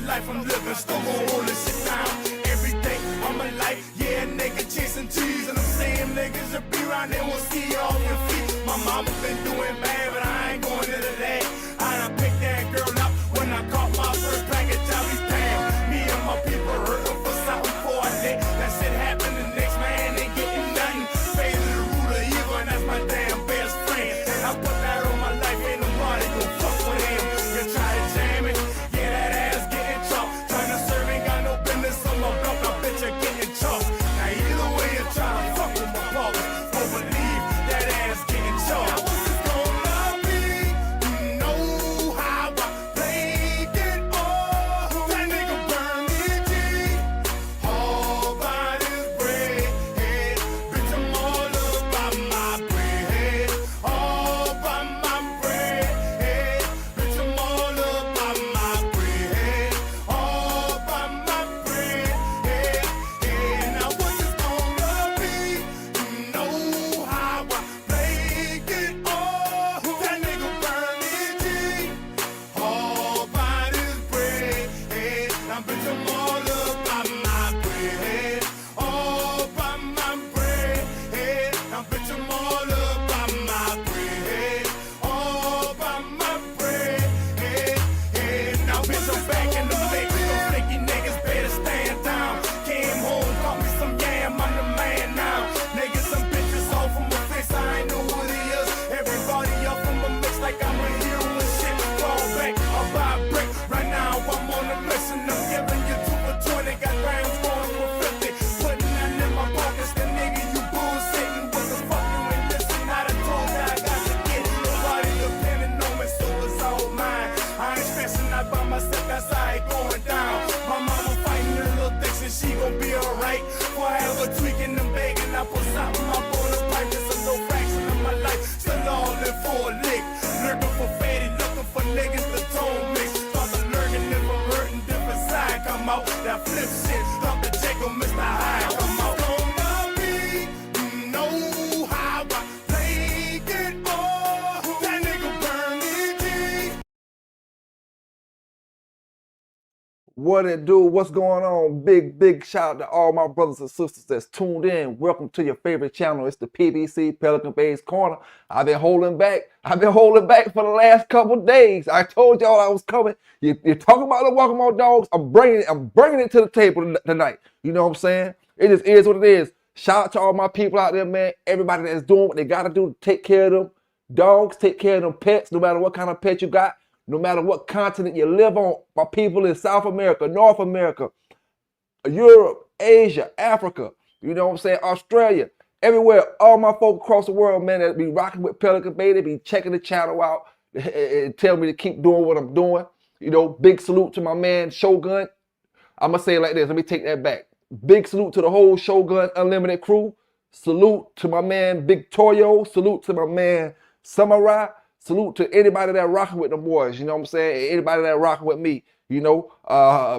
life I'm living, still gon' hold this shit down. Every day of my life, yeah, nigga chasing cheese. And them same niggas that be around there won't see you off your feet. My mama been doing bad, but I ain't going into that. I done picked that girl up when I caught my first package. I be paying. Me and my people hurting for something for a day. That shit happened, the next man ain't getting nothing. Fade to the root of evil, and that's my damn best friend. And I put that on my life, ain't nobody gon' fuck with him. You try to jam it, yeah, that ass getting chopped. Trying to serve ain't got no business on my block, I bet you're getting chopped. Now either way you try to fuck with my father, don't believe that ass getting chopped. Now what's this gonna be? You know how I played it all. That nigga burn me G, all by this bread. Bitch, I'm all about my bread, all by my bread. Bitch, I'm all about my bread, all by my bread. Now what's this gonna be? You know how I played it all. That nigga burn me G, all by this bread. Now bitch, I'm all about my bread, all by my bread. Now bitch, I'm all about my bread, all by my bread. Now bitch, I'm back in the mix. Those flaky niggas better stand down. Came home, got me some yam, I'm the man now. Niggas, some bitches all from my face, I ain't know who they is. Everybody up from my mix like I'm a hero and shit. Fall back, I'll buy a brick. Right now I'm on a mission, I'm giving you 2 for 20. Got grams going for 50. Putting that in my pockets, then nigga, you bullshitting. What the fuck you ain't listen? I done told ya I got to get it. Nobody depending on me, so it's all mine. I ain't stressing out by myself, that's how it going down. My mama fighting her little dicks and she gon' be alright. Forever tweaking and begging, I put something up on the pipe. It's a little fraction of my life, still all in for a lick. Lurking for fatty, looking for niggas to tone mix. Start to lurking if I'm hurting, different side come out. That flip shit, stop the Jacob, Mr. High come out. Gonna be, you know how I played it all. That nigga burn me G. What it do? What's going on? Big shout out to all my brothers and sisters that's tuned in. Welcome to your favorite channel. It's the PBC Pelican Bay's Corner. I've been holding back for the last couple days. I told y'all I was coming. You're talking about the Walking Out Dogs. I'm bringing it to the table tonight. You know what I'm saying? It just is what it is. Shout out to all my people out there, man. Everybody that's doing what they got to do to take care of them dogs, take care of them pets, no matter what kind of pet you got. No matter what continent you live on, my people in South America, North America, Europe, Asia, Africa, you know what I'm saying, Australia, everywhere, all my folk across the world, man, that be rocking with Pelican Bay, they be checking the channel out and tell me to keep doing what I'm doing. You know, big salute to my man, Shogun. I'm going to say it like this. Let me take that back. Big salute to the whole Shogun Unlimited crew. Salute to my man, Big Toyo. Salute to my man, Samurai. Salute to anybody that rocking with the boys, you know what I'm saying? Anybody that rocking with me, you know?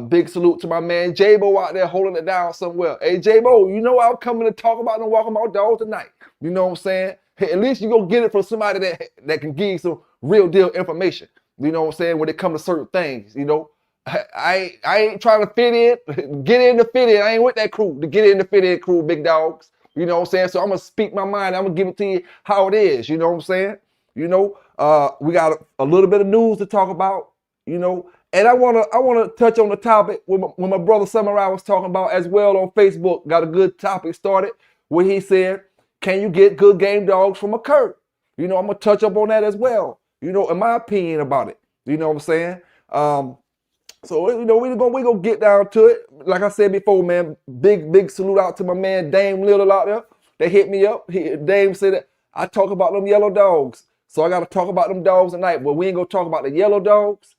Big salute to my man J-Bo out there holding it down somewhere. Hey, J-Bo, you know I'm coming to talk about them Walking Out Dogs tonight. You know what I'm saying? Hey, at least you go get it from somebody that can give you some real deal information. You know what I'm saying? When it comes to certain things, you know? I ain't trying to fit in, get in to fit in. I ain't with that crew, to get in to fit in crew, big dogs. You know what I'm saying? So I'm going to speak my mind. I'm going to give it to you how it is. You know what I'm saying? You know, we got a little bit of news to talk about, you know, and I wanna touch on the topic when my brother Samurai was talking about as well on Facebook. Got a good topic started where he said, can you get good game dogs from a cur? You know, I'm gonna touch up on that as well. You know, in my opinion about it. You know what I'm saying? So you know, we gonna get down to it. Like I said before, man, big salute out to my man Dame Little out there. They hit me up. Dame said that I talk about them yellow dogs. So I got to talk about them dogs tonight. But we ain't going to talk about the yellow dogs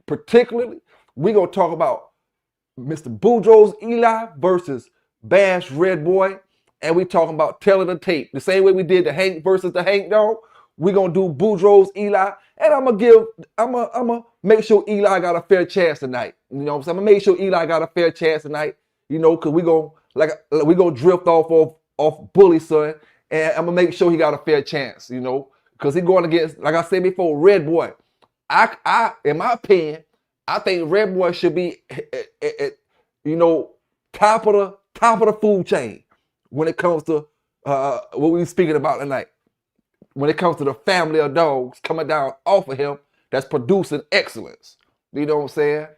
particularly. We going to talk about Mr. Boudreux's Eli versus Bash Redboy. And we talking about telling the tape. The same way we did the Hank versus the Hank dog. We going to do Boudreux's Eli. And I'm going to make sure Eli got a fair chance tonight. You know what I'm saying? I'm going to make sure Eli got a fair chance tonight. You know, because we going to drift off Bully, son. And I'm going to make sure he got a fair chance, you know. Because he's going against, like I said before, Redboy. In my opinion, I think Redboy should be, you know, top of the food chain when it comes to what we were speaking about tonight. When it comes to the family of dogs coming down off of him that's producing excellence. You know what I'm saying?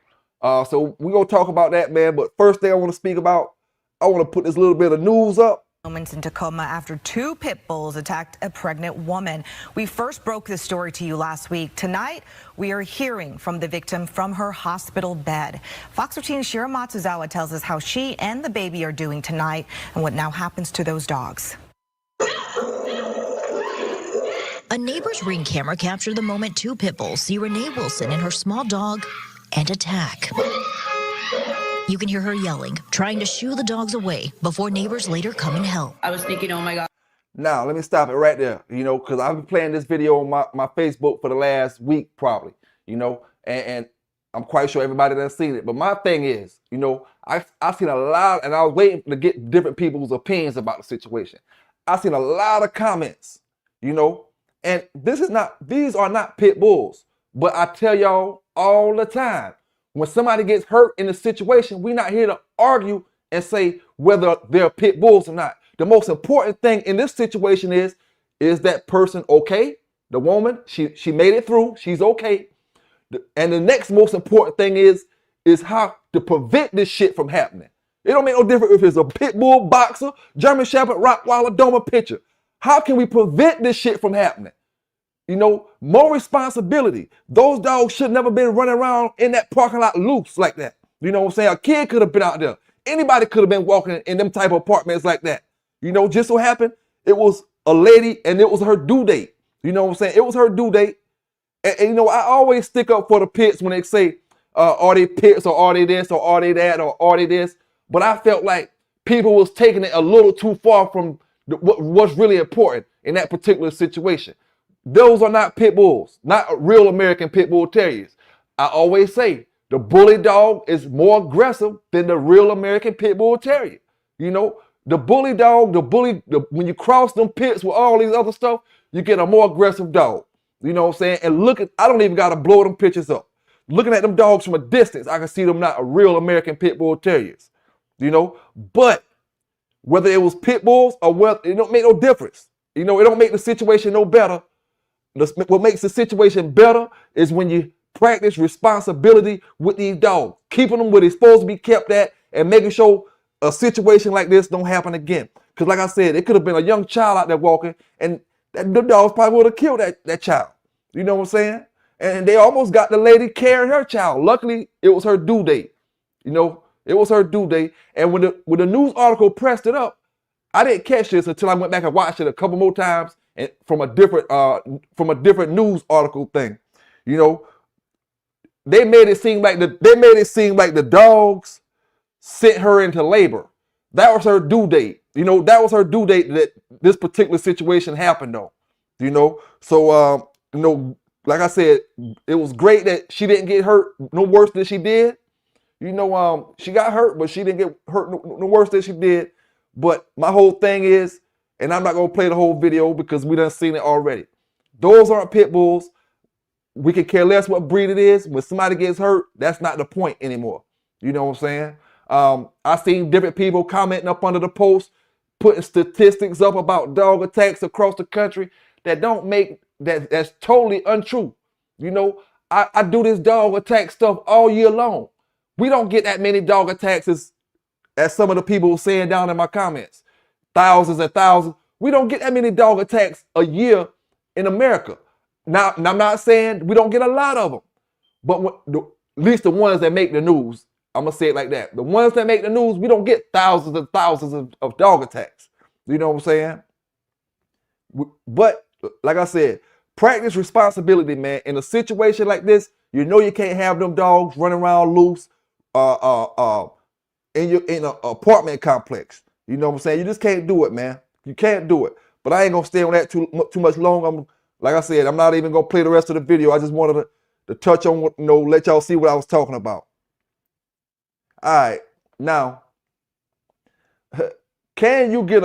So we're going to talk about that, man. But first thing I want to speak about, I want to put this little bit of news up. Moments in Tacoma after 2 pit bulls attacked a pregnant woman. We first broke this story to you last week. Tonight, we are hearing from the victim from her hospital bed. Fox 13's Shira Matsuzawa tells us how she and the baby are doing tonight and what now happens to those dogs. A neighbor's Ring camera captured the moment 2 pit bulls see Renee Wilson and her small dog and attack. You can hear her yelling, trying to shoo the dogs away before neighbors later come and help. I was thinking, oh my God. Now, let me stop it right there, you know, because I've been playing this video on my Facebook for the last week probably, you know, and I'm quite sure everybody that's seen it. But my thing is, you know, I've seen a lot, and I was waiting to get different people's opinions about the situation. I've seen a lot of comments, you know, and these are not pit bulls. But I tell y'all all the time, when somebody gets hurt in a situation, we're not here to argue and say whether they're pit bulls or not. The most important thing in this situation is that person okay? The woman, she made it through, she's okay. And the next most important thing is how to prevent this shit from happening. It don't make no difference if it's a pit bull, boxer, German Shepherd, Rottweiler, Doma Pinscher. How can we prevent this shit from happening? You know, more responsibility. Those dogs should never been running around in that parking lot loose like that. You know what I'm saying? A kid could have been out there. Anybody could have been walking in them type of apartments like that. You know, just so happened, it was a lady and it was her due date. You know what I'm saying? It was her due date. And you know, I always stick up for the pits when they say, are they pits or are they this or are they that or are they this? But I felt like people was taking it a little too far from what's really important in that particular situation. Those are not pit bulls, not real American pit bull terriers. I always say the bully dog is more aggressive than the real American pit bull terrier. You know, the bully dog, when you cross them pits with all these other stuff, you get a more aggressive dog. You know what I'm saying? And I don't even got to blow them pictures up. Looking at them dogs from a distance, I can see them not a real American pit bull terriers. You know, but whether it was pit bulls or whether, it don't make no difference. You know, it don't make the situation no better. What makes the situation better is when you practice responsibility with these dogs, keeping them where they're supposed to be kept at, and making sure a situation like this don't happen again. Because like I said, it could have been a young child out there walking, and the dogs probably would have killed that child. You know what I'm saying? And they almost got the lady carrying her child. Luckily, it was her due date. You know, it was her due date. And when the news article pressed it up, I didn't catch this until I went back and watched it a couple more times and from a different news article thing. You know, they made it seem like the dogs sent her into labor. That was her due date. You know, that was her due date that this particular situation happened though. You know, so you know, like I said, it was great that she didn't get hurt no worse than she did. You know, she got hurt, but she didn't get hurt no worse than she did. But my whole thing is, and I'm not going to play the whole video because we done seen it already. Those aren't pit bulls. We can care less what breed it is. When somebody gets hurt, that's not the point anymore. You know what I'm saying? I've seen different people commenting up under the post, putting statistics up about dog attacks across the country that's totally untrue. You know, I do this dog attack stuff all year long. We don't get that many dog attacks as some of the people were saying down in my comments. Thousands and thousands. We don't get that many dog attacks a year in America. Now, I'm not saying we don't get a lot of them, but at least the ones that make the news, I'm going to say it like that. The ones that make the news, we don't get thousands and thousands of dog attacks. You know what I'm saying? But like I said, practice responsibility, man. In a situation like this, you know you can't have them dogs running around loose in an apartment complex. You know what I'm saying? You just can't do it, man. You can't do it. But I ain't going to stay on that too much longer. Like I said, I'm not even going to play the rest of the video. I just wanted to touch on, you know, let y'all see what I was talking about. All right. Now, can you take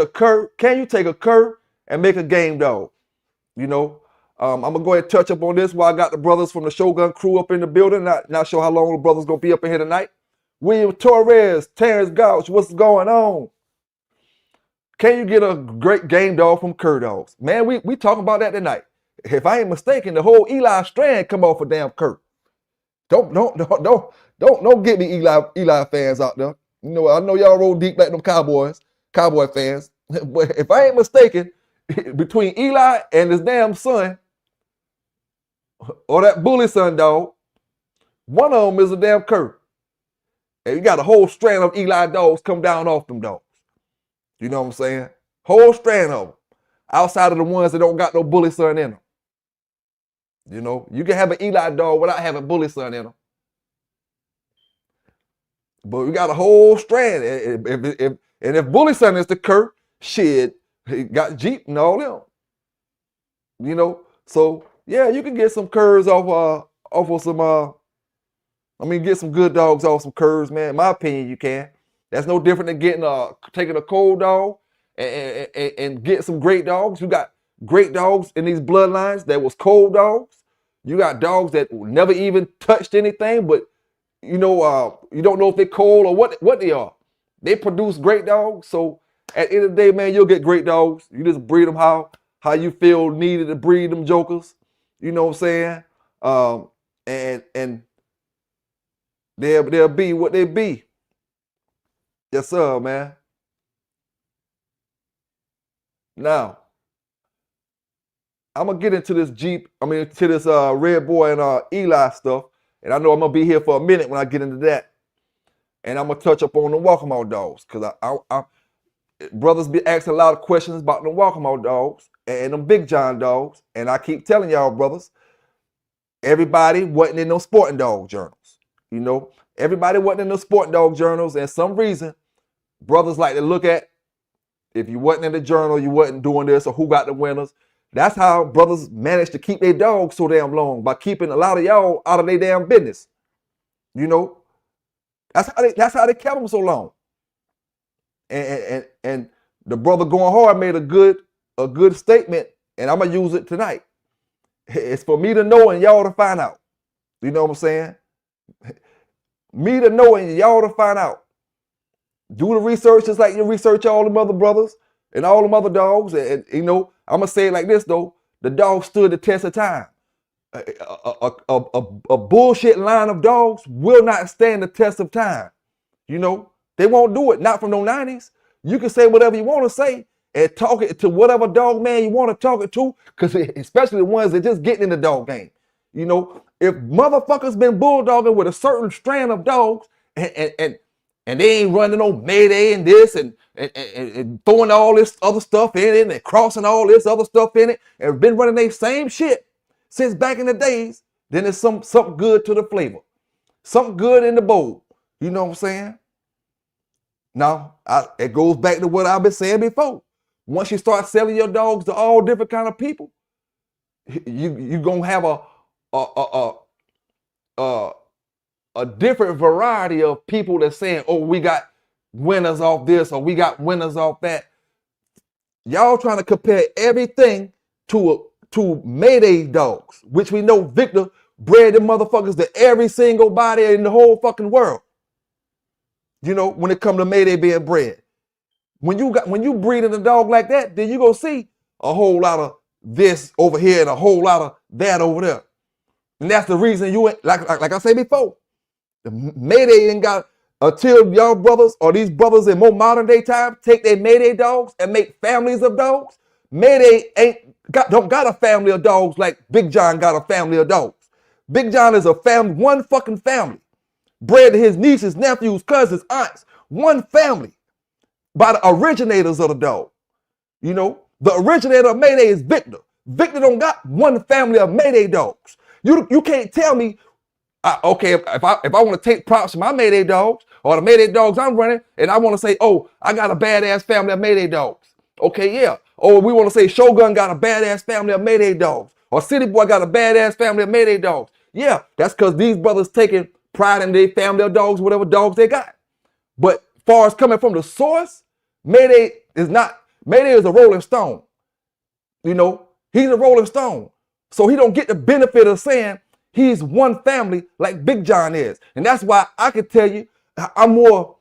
a cur and make a game dog? You know, I'm gonna go ahead and touch up on this while I got the brothers from the Shogun crew up in the building. Not sure how long the brothers gonna be up in here tonight. William Torres, Terrence Gouch, what's going on? Can you get a great game dog from Cur Dogs? Man, we talking about that tonight. If I ain't mistaken, the whole Eli strand come off a damn Cur. Don't get me Eli fans out there. You know, I know y'all roll deep like them Cowboy fans. But if I ain't mistaken, between Eli and his damn son, or that bully son dog, one of them is a damn Cur. And you got a whole strand of Eli dogs come down off them dogs. You know what I'm saying? Whole strand of them. Outside of the ones that don't got no bully son in them. You know, you can have an Eli dog without having bully son in them. But we got a whole strand. If bully son is the Cur, shit, he got Jeep and all them. You know, so yeah, you can get some Curs off of some get some good dogs off some Curs, man. In my opinion, you can. That's no different than taking a cold dog and get some great dogs. You got great dogs in these bloodlines that was cold dogs. You got dogs that never even touched anything, but you know, you don't know if they're cold or what they are. They produce great dogs. So at the end of the day, man, you'll get great dogs. You just breed them how you feel needed to breed them jokers. You know what I'm saying? And they'll be what they be. Yes, sir, man. Now, I'm gonna get into this to this Redboy and Eli stuff. And I know I'm gonna be here for a minute when I get into that. And I'm gonna touch up on the Walk 'em Out dogs. Cause I brothers be asking a lot of questions about the Walk 'em Out dogs and them Big John dogs. And I keep telling y'all, brothers, everybody wasn't in those sporting dog journals. You know, everybody wasn't in those sporting dog journals, and some reason brothers like to look at if you wasn't in the journal, you wasn't doing this, or who got the winners. That's how brothers managed to keep their dogs so damn long, by keeping a lot of y'all out of their damn business. You know, that's how they kept them so long. And the brother Going Hard made a good statement, and I'm gonna use it tonight. It's for me to know and y'all to find out. You know what I'm saying? Me to know and y'all to find out. Do the research just like you research all them other brothers and all them other dogs. And you know, I'm gonna say it like this though: the dog stood the test of time. A bullshit line of dogs will not stand the test of time. You know, they won't do it. Not from no 90s. You can say whatever you want to say and talk it to whatever dog man you want to talk it to, because especially the ones that just getting in the dog game. You know, if motherfuckers been bulldogging with a certain strand of dogs and they ain't running no Mayday and this and throwing all this other stuff in it and crossing all this other stuff in it and been running their same shit since back in the days, then it's something good to the flavor. Something good in the bowl. You know what I'm saying? Now, it goes back to what I've been saying before. Once you start selling your dogs to all different kind of people, you gonna have a different variety of people that's saying, oh, we got winners off this or we got winners off that. Y'all trying to compare everything to Mayday dogs, which we know Victor bred them motherfuckers to every single body in the whole fucking world. You know, when it comes to Mayday being bred. When you breeding a dog like that, then you gonna see a whole lot of this over here and a whole lot of that over there. And that's the reason you ain't, like I said before, the Mayday ain't got, until y'all brothers or these brothers in more modern day time take their Mayday dogs and make families of dogs. Mayday don't got a family of dogs like Big John got a family of dogs. Big John is a family, one fucking family. Bred to his nieces, nephews, cousins, aunts. One family by the originators of the dog. You know, the originator of Mayday is Victor. Victor don't got one family of Mayday dogs. You can't tell me, okay, if I want to take props to my Mayday dogs or the Mayday dogs I'm running, and I want to say, oh, I got a badass family of Mayday dogs. Okay, yeah. Or we want to say Shogun got a badass family of Mayday dogs. Or City Boy got a badass family of Mayday dogs. Yeah, that's because these brothers taking pride in their family of dogs, whatever dogs they got. But far as coming from the source, Mayday is a rolling stone. You know, he's a rolling stone. So he don't get the benefit of saying he's one family like Big John is. And that's why I can tell you I'm more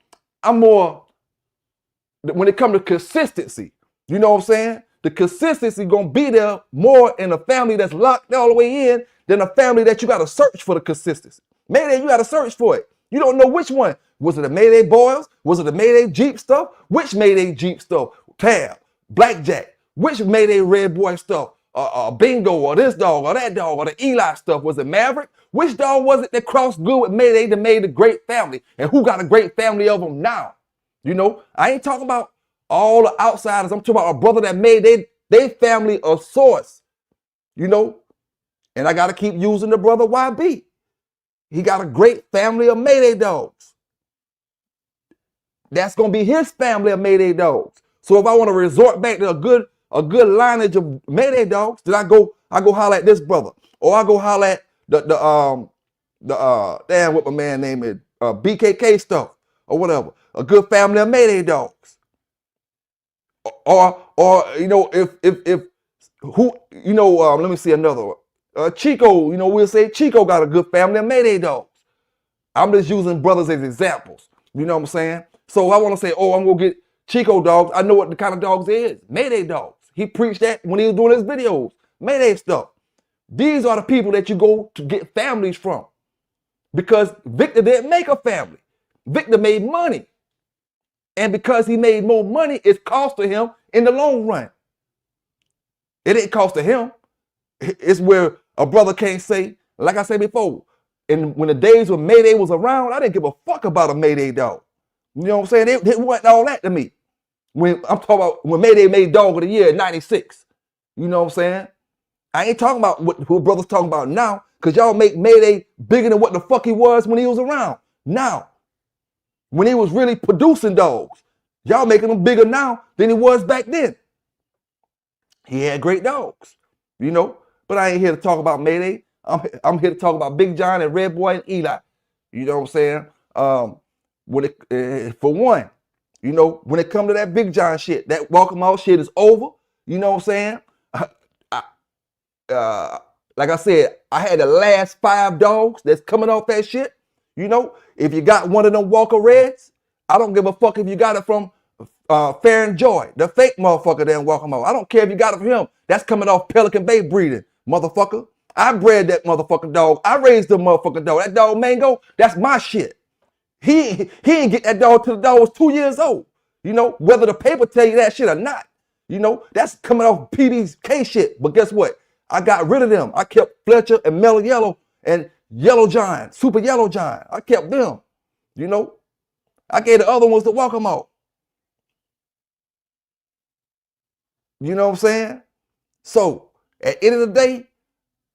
when it comes to consistency. You know what I'm saying? The consistency gonna be there more in a family that's locked all the way in than a family that you gotta search for the consistency. Mayday, you gotta search for it. You don't know which one. Was it the Mayday Boys? Was it the Mayday Jeep stuff? Which Mayday Jeep stuff? Tab, Blackjack. Which Mayday Redboy stuff? Bingo or this dog or that dog or the Eli stuff. Was it Maverick? Which dog was it that crossed good with Mayday that made a great family? And who got a great family of them now? You know, I ain't talking about all the outsiders. I'm talking about a brother that made they family a source. You know, and I got to keep using the brother YB. He got a great family of Mayday dogs. That's going to be his family of Mayday dogs. So if I want to resort back to a good lineage of Mayday dogs, then I go holler at this brother, or I go holler at the damn what my man name is, BKK stuff or whatever. A good family of Mayday dogs. Or you know, if who, you know, let me see another one. Chico, you know, we'll say Chico got a good family of Mayday dogs. I'm just using brothers as examples. You know what I'm saying? So I want to say, oh, I'm gonna get Chico dogs. I know what the kind of dogs it is. Mayday dogs. He preached that when he was doing his videos. Mayday stuff. These are the people that you go to get families from. Because Victor didn't make a family. Victor made money. And because he made more money, it's costing him in the long run. It ain't costing him. It's where a brother can't say, like I said before, and when the days when Mayday was around, I didn't give a fuck about a Mayday dog. You know what I'm saying? It wasn't all that to me. When I'm talking about when Mayday made Dog of the Year in '96. You know what I'm saying? I ain't talking about what brothers talking about now, because y'all make Mayday bigger than what the fuck he was when he was around. Now, when he was really producing dogs, y'all making him bigger now than he was back then. He had great dogs, you know, but I ain't here to talk about Mayday. I'm here to talk about Big John and Redboy and Eli. You know what I'm saying? For one, you know, when it comes to that Big John shit, that welcome out shit is over. You know what I'm saying? Like I said, I had the last 5 dogs that's coming off that shit. You know, if you got one of them Walker Reds, I don't give a fuck if you got it from Fair and Joy, the fake motherfucker that walk them out. I don't care if you got it from him. That's coming off Pelican Bay breeding, motherfucker. I bred that motherfucking dog. I raised the motherfucking dog. That dog Mango, that's my shit. He didn't get that dog till the dog was 2 years old. You know, whether the paper tell you that shit or not. You know, that's coming off PBK shit. But guess what? I got rid of them. I kept Fletcher and Mellow Yellow and Yellow Giant, Super Yellow Giant. I kept them. You know, I gave the other ones to walk them out. You know what I'm saying? So at the end of the day,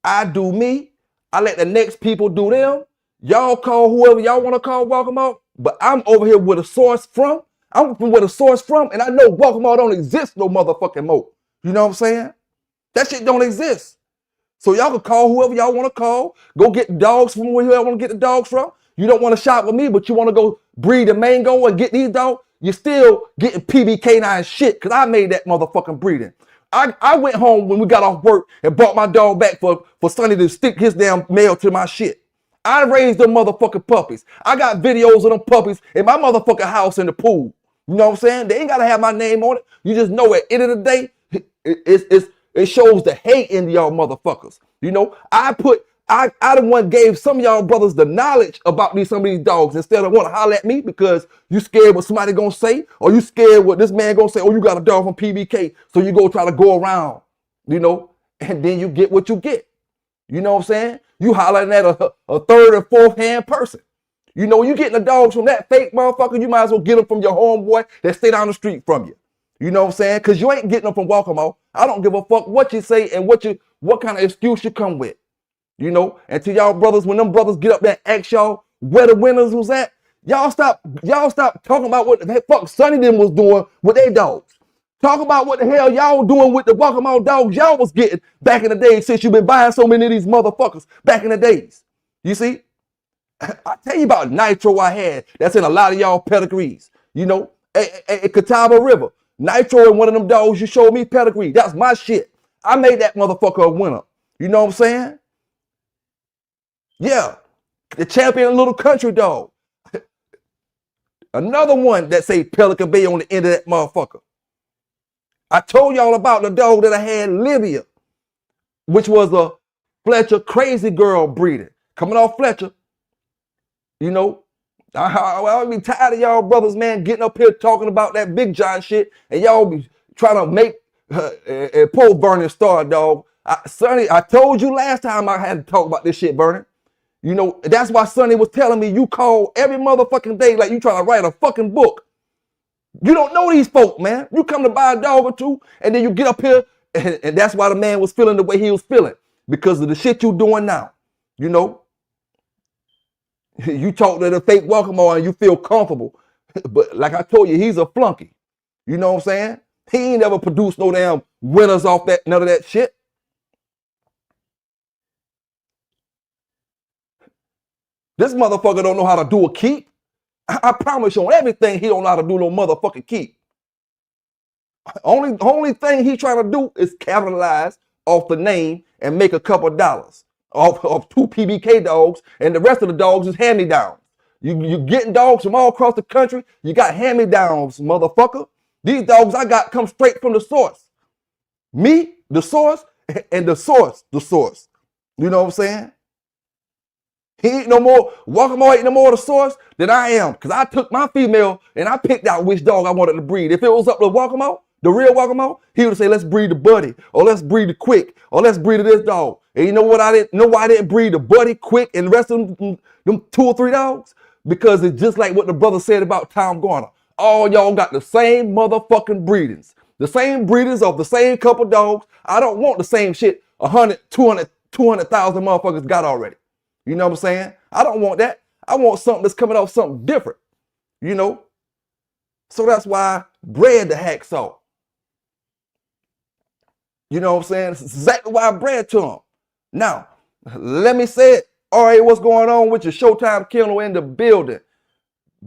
I do me. I let the next people do them. Y'all call whoever y'all want to call walk them out. But I'm over here with a source from. I'm from where the source from, and I know walk them out don't exist no motherfucking more. You know what I'm saying? That shit don't exist. So y'all can call whoever y'all want to call. Go get dogs from where y'all want to get the dogs from. You don't want to shop with me, but you want to go breed a Mango and get these dogs. You're still getting PBK9 shit because I made that motherfucking breeding. I went home when we got off work and brought my dog back for Sonny to stick his damn mail to my shit. I raised them motherfucking puppies. I got videos of them puppies in my motherfucking house in the pool. You know what I'm saying? They ain't got to have my name on it. You just know at the end of the day, it shows the hate in y'all motherfuckers. You know, I the one gave some of y'all brothers the knowledge about some of these dogs instead of want to holler at me because you scared what somebody gonna say, or you scared what this man gonna say, or you got a dog from PBK, so you go try to go around, you know, and then you get what you get. You know what I'm saying? You hollering at a third or fourth hand person. You know, you getting the dogs from that fake motherfucker, you might as well get them from your homeboy that stay down the street from you. You know what I'm saying? Because you ain't getting them from Walkamo. I don't give a fuck what you say and what kind of excuse you come with. You know, and to y'all brothers, when them brothers get up there and ask y'all where the winners was at, y'all stop talking about what the fuck Sonny them was doing with their dogs. Talk about what the hell y'all doing with the Walkamo dogs y'all was getting back in the day since you've been buying so many of these motherfuckers back in the days. You see? I tell you about Nitro I had that's in a lot of y'all pedigrees. You know, at Catawba River. Nitro and one of them dogs you showed me pedigree. That's my shit. I made that motherfucker a winner. You know what I'm saying? Yeah, the champion little country dog. Another one that say Pelican Bay on the end of that motherfucker. I told y'all about the dog that I had, Livia, which was a Fletcher crazy girl breeding. Coming off Fletcher, you know, I'll be tired of y'all brothers, man, getting up here talking about that Big John shit, and y'all be trying to make poor Vernon star, dog. Sonny, I told you last time I had to talk about this shit, Vernon. You know, that's why Sonny was telling me you call every motherfucking day like you trying to write a fucking book. You don't know these folk, man. You come to buy a dog or two, and then you get up here, and that's why the man was feeling the way he was feeling, because of the shit you doing now. You know, you talk to the fake welcome and you feel comfortable. But like I told you, he's a flunky. You know what I'm saying? He ain't never produced no damn winners off that, none of that shit. This motherfucker don't know how to do a keep. I promise you on everything, he don't know how to do no motherfucking keep. Only thing he trying to do is capitalize off the name and make a couple dollars off 2 PBK dogs, and the rest of the dogs is hand-me-downs. You getting dogs from all across the country. You got hand-me-downs, motherfucker. These dogs I got come straight from the source. Me, the source, and the source, the source. You know what I'm saying? He ain't no more, Walkamo ain't no more the source than I am. Because I took my female and I picked out which dog I wanted to breed. If it was up to Walkamo, the real Walkamo, he would say, let's breed the Buddy, or let's breed the Quick, or let's breed this dog. And you know what? I didn't know why I didn't breed the Buddy, Quick, and the rest of them 2 or 3 dogs? Because it's just like what the brother said about Tom Garner. All y'all got the same motherfucking breedings. The same breeders of the same couple dogs. I don't want the same shit 100, 200,000 motherfuckers got already. You know what I'm saying? I don't want that. I want something that's coming off something different. You know? So that's why I bred the hacksaw. You know what I'm saying? That's exactly why I bred to him. Now, let me say it. All right, what's going on with your Showtime Kennel in the building?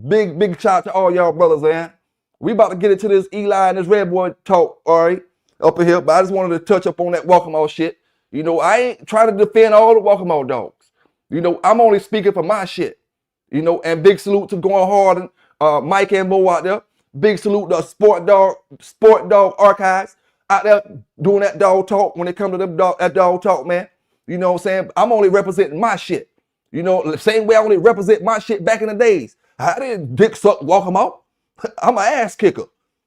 Big shout out to all y'all brothers, man. We about to get into this Eli and this Redboy talk, all right, up in here. But I just wanted to touch up on that Walkamo shit. You know, I ain't trying to defend all the Walkamo dogs. You know, I'm only speaking for my shit. You know, and big salute to Going Hard and Mike and Mo out there. Big salute to Sport Dog Archives out there doing that dog talk when it comes to that dog talk, man. You know what I'm saying? I'm only representing my shit. You know, the same way I only represent my shit back in the days. I didn't dick suck Walkamo. I'm an ass kicker.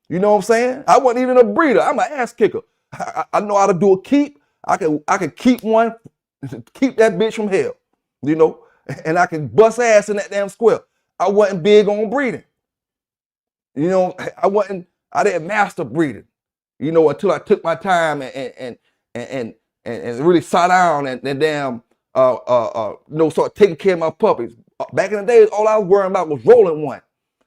You know what I'm saying? I wasn't even a breeder. I'm an ass kicker. I know how to do a keep. I can keep one, keep that bitch from hell. You know, and I can bust ass in that damn square. I wasn't big on breeding. You know, I didn't master breeding, you know, until I took my time and really sat down and damn, you know, start taking care of my puppies. Back in the days, all I was worrying about was rolling one.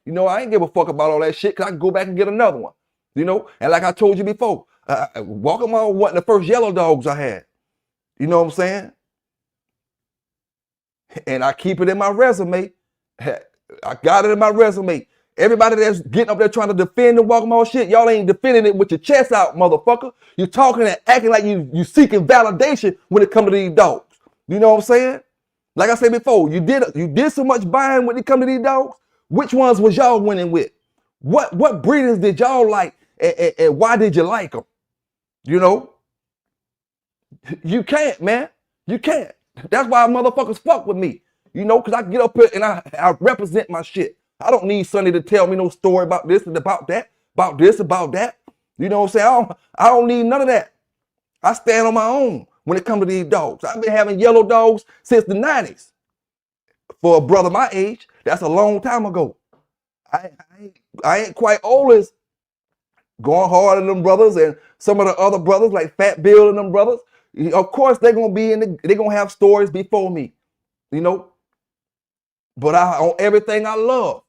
You know, I ain't give a fuck about all that shit because I can go back and get another one. You know, and like I told you before, Walkamo wasn't the first yellow dogs I had. You know what I'm saying? And I keep it in my resume. I got it in my resume. Everybody that's getting up there trying to defend the Walkamo shit, y'all ain't defending it with your chest out, motherfucker. You're talking and acting like you seeking validation when it comes to these dogs. You know what I'm saying? Like I said before, you did so much buying when it come to these dogs. Which ones was y'all winning with? What breeders did y'all like, and why did you like them? You know? You can't, man. You can't. That's why motherfuckers fuck with me. You know, because I get up here and I represent my shit. I don't need Sonny to tell me no story about this and about that, about this, about that. You know what I'm saying? I don't need none of that. I stand on my own when it comes to these dogs. I've been having yellow dogs since the 90s. For a brother my age, that's a long time ago. I ain't quite old as Going Hard in them brothers and some of the other brothers like Fat Bill and them brothers. Of course, they're gonna have stories before me, you know. But on everything I love.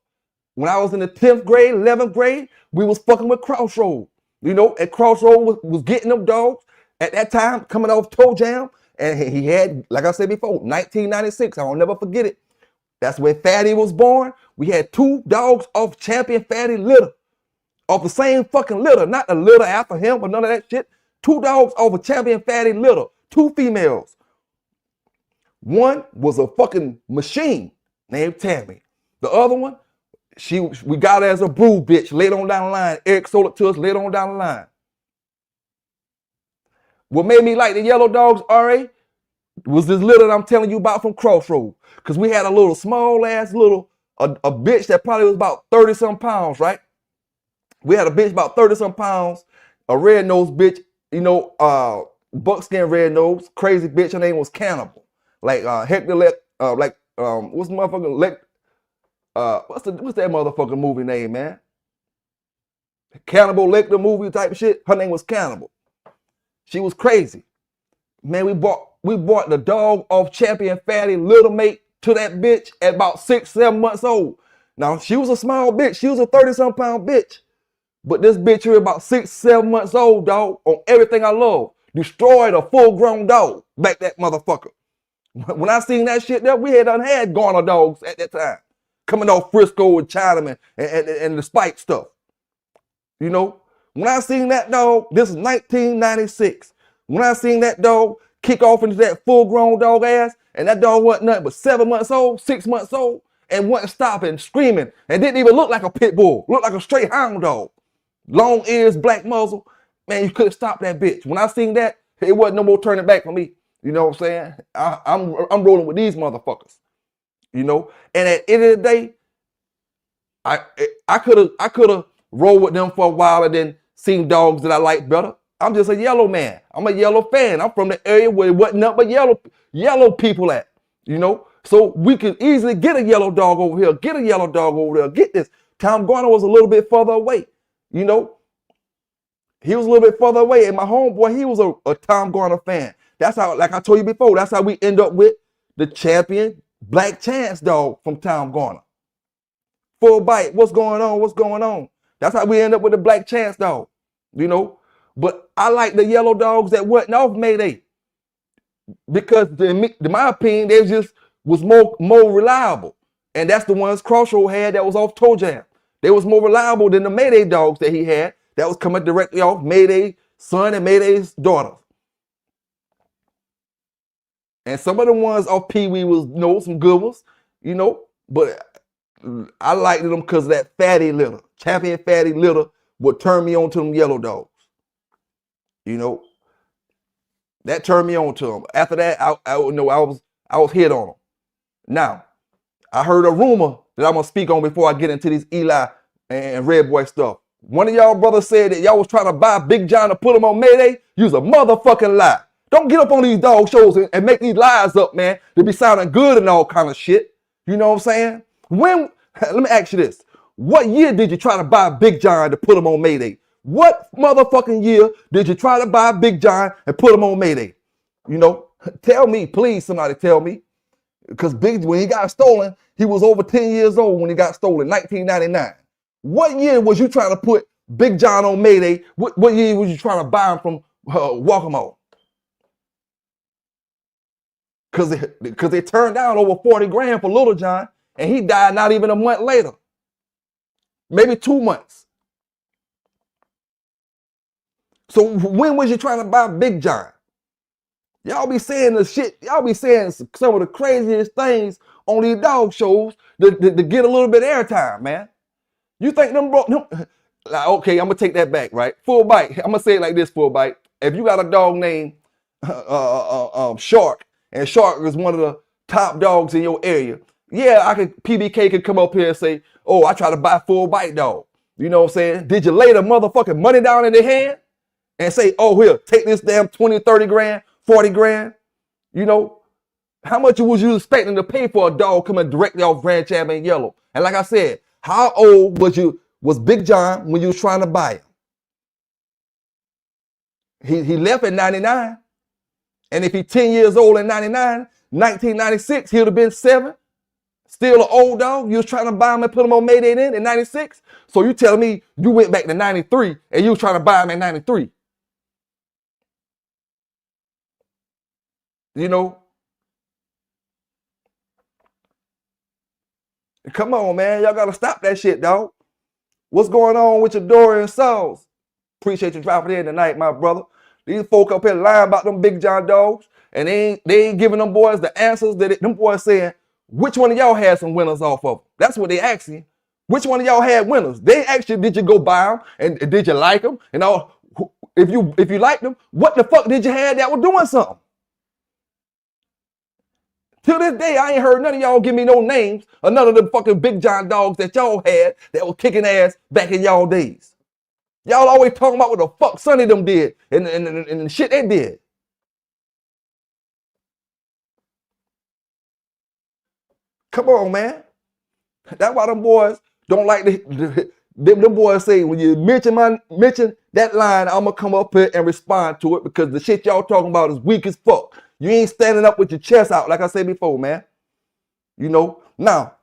When I was in the 10th grade, 11th grade, we was fucking with Crossroad. You know, and Crossroad was getting them dogs at that time, coming off Toe Jam. And he had, like I said before, 1996. I'll never forget it. That's where Fatty was born. We had 2 dogs off Champion Fatty litter. Off the same fucking litter, not a litter after him or none of that shit. 2 dogs off a Champion Fatty litter. 2 females. One was a fucking machine named Tammy. The other one, we got her as a brood bitch later on down the line. Eric sold it to us later on down the line. What made me like the yellow dogs, RA, was this litter that I'm telling you about from Crossroads. Because we had a little small ass a bitch that probably was about 30 some pounds, right? We had a bitch about 30 some pounds, a red nosed bitch, you know, buckskin red nose, crazy bitch. Her name was Cannibal. Like Hector what's the motherfucker what's that motherfucking movie name, man? Cannibal Lecter movie type of shit. Her name was Cannibal. She was crazy. Man, we bought the dog off Champion Fatty Little Mate to that bitch at about 6, 7 months old. Now, she was a small bitch. She was a 30-some pound bitch. But this bitch here about 6, 7 months old, dog, on everything I love. Destroyed a full-grown dog. Back that motherfucker. When I seen that shit there, we had Garner dogs at that time. Coming off Frisco and Chinaman and the Spike stuff. You know? When I seen that dog, this is 1996. When I seen that dog kick off into that full-grown dog ass, and that dog wasn't nothing but 7 months old, 6 months old, and wasn't stopping, screaming, and didn't even look like a pit bull. Looked like a straight hound dog. Long ears, black muzzle. Man, you couldn't stop that bitch. When I seen that, it wasn't no more turning back for me. You know what I'm saying? I'm rolling with these motherfuckers. You know? And at the end of the day, I could have rolled with them for a while and then seen dogs that I like better. I'm just a yellow man. I'm a yellow fan. I'm from the area where it wasn't nothing but yellow people at, you know? So we could easily get a yellow dog over here, get a yellow dog over there, get this. Tom Garner was a little bit further away, you know? He was a little bit further away, and my homeboy, he was a Tom Garner fan. That's how, like I told you before, that's how we end up with the champion Black Chance dog from Tom Garner. Full bite, what's going on, what's going on? That's how we end up with the Black Chance dog, you know? But I like the yellow dogs that wasn't off Mayday because, in my opinion, they just was more reliable. And that's the ones Crossroad had that was off Toe Jam. They was more reliable than the Mayday dogs that he had that was coming directly off Mayday's son and Mayday's daughter. And some of the ones off Pee Wee was, you know, some good ones, you know, but I liked them because of that fatty litter. Champion fatty litter would turn me on to them yellow dogs. You know, that turned me on to them. After that, I was hit on them. Now, I heard a rumor that I'm gonna speak on before I get into these Eli and Redboy stuff. One of y'all brothers said that y'all was trying to buy Big John to put him on Mayday. You's a motherfucking lie. Don't get up on these dog shows and make these lies up, man. They be sounding good and all kind of shit. You know what I'm saying? Let me ask you this. What year did you try to buy Big John to put him on Mayday? What motherfucking year did you try to buy Big John and put him on Mayday? You know, tell me, please, somebody tell me. Because when he got stolen, he was over 10 years old when he got stolen, 1999. What year was you trying to put Big John on Mayday? What year was you trying to buy him from Walkamo? Because they turned down over 40 grand for Little John, and he died not even a month later. Maybe 2 months. So when was you trying to buy Big John? Y'all be saying the shit, y'all be saying some of the craziest things on these dog shows to get a little bit of airtime, man. You think them like, okay, I'm gonna take that back, right? Full bite. I'm gonna say it like this, full bite. If you got a dog named Shark, and Shark is one of the top dogs in your area, yeah, PBK could come up here and say, oh, I try to buy Full Bite dog. You know what I'm saying? Did you lay the motherfucking money down in their hand and say, oh, here, take this damn 20, 30 grand, 40 grand? You know, how much was you expecting to pay for a dog coming directly off Grand Champion Yellow? And like I said, how old was Big John when you was trying to buy him? He left in 99. And if he's 10 years old in 99, 1996, he would have been 7. Still an old dog. You was trying to buy him and put him on Mayday in 96. So you telling me you went back to 93 and you was trying to buy him in 93. You know? Come on, man. Y'all got to stop that shit, dog. What's going on with your Dorian Sauls? Appreciate you dropping in tonight, my brother. These folk up here lying about them Big John dogs, and they ain't giving them boys the answers that them boys saying, which one of y'all had some winners off of? That's what they asking. Which one of y'all had winners? They asked you, did you go buy them, and did you like them? And all, if you liked them, what the fuck did you have that was doing something? Till this day, I ain't heard none of y'all give me no names of none of the fucking Big John dogs that y'all had that was kicking ass back in y'all days. Y'all always talking about what the fuck Sonny them did and the shit they did. Come on, man. That's why them boys don't like them boys say when you mention that line, I'm gonna come up here and respond to it because the shit y'all talking about is weak as fuck. You ain't standing up with your chest out, like I said before, man. You know? Now,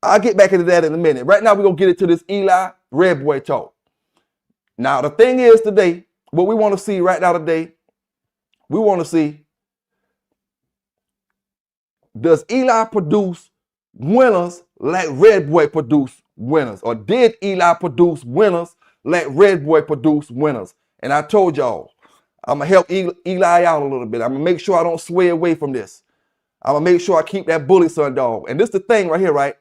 I'll get back into that in a minute. Right now, we're gonna get into this Eli Redboy talk. Now, the thing is today, what we want to see right now today, we want to see, does Eli produce winners like Redboy produce winners? Or did Eli produce winners like Redboy produce winners? And I told y'all, I'm going to help Eli out a little bit. I'm going to make sure I don't sway away from this. I'm going to make sure I keep that bully son dog. And this the thing right here, right?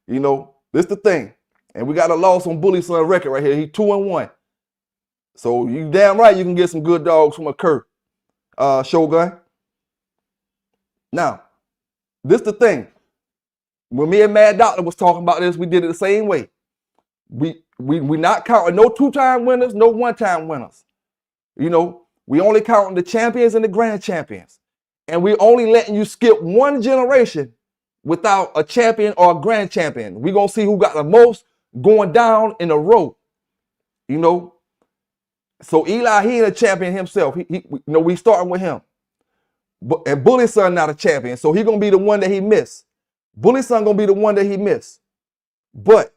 You know, this the thing. And we got a loss on bully son record right here. He 2-1. So you damn right you can get some good dogs from a Kerr, Shogun. Now, this the thing. When me and Mad Doctor was talking about this, we did it the same way. We not counting no two-time winners, no one-time winners. You know, we only counting the champions and the grand champions. And we only letting you skip one generation without a champion or a grand champion. We're going to see who got the most going down in a row. You know? So Eli, he ain't a champion himself. We starting with him. And Bully Son not a champion, so he gonna be the one that he missed. Bully Son gonna be the one that he missed. But,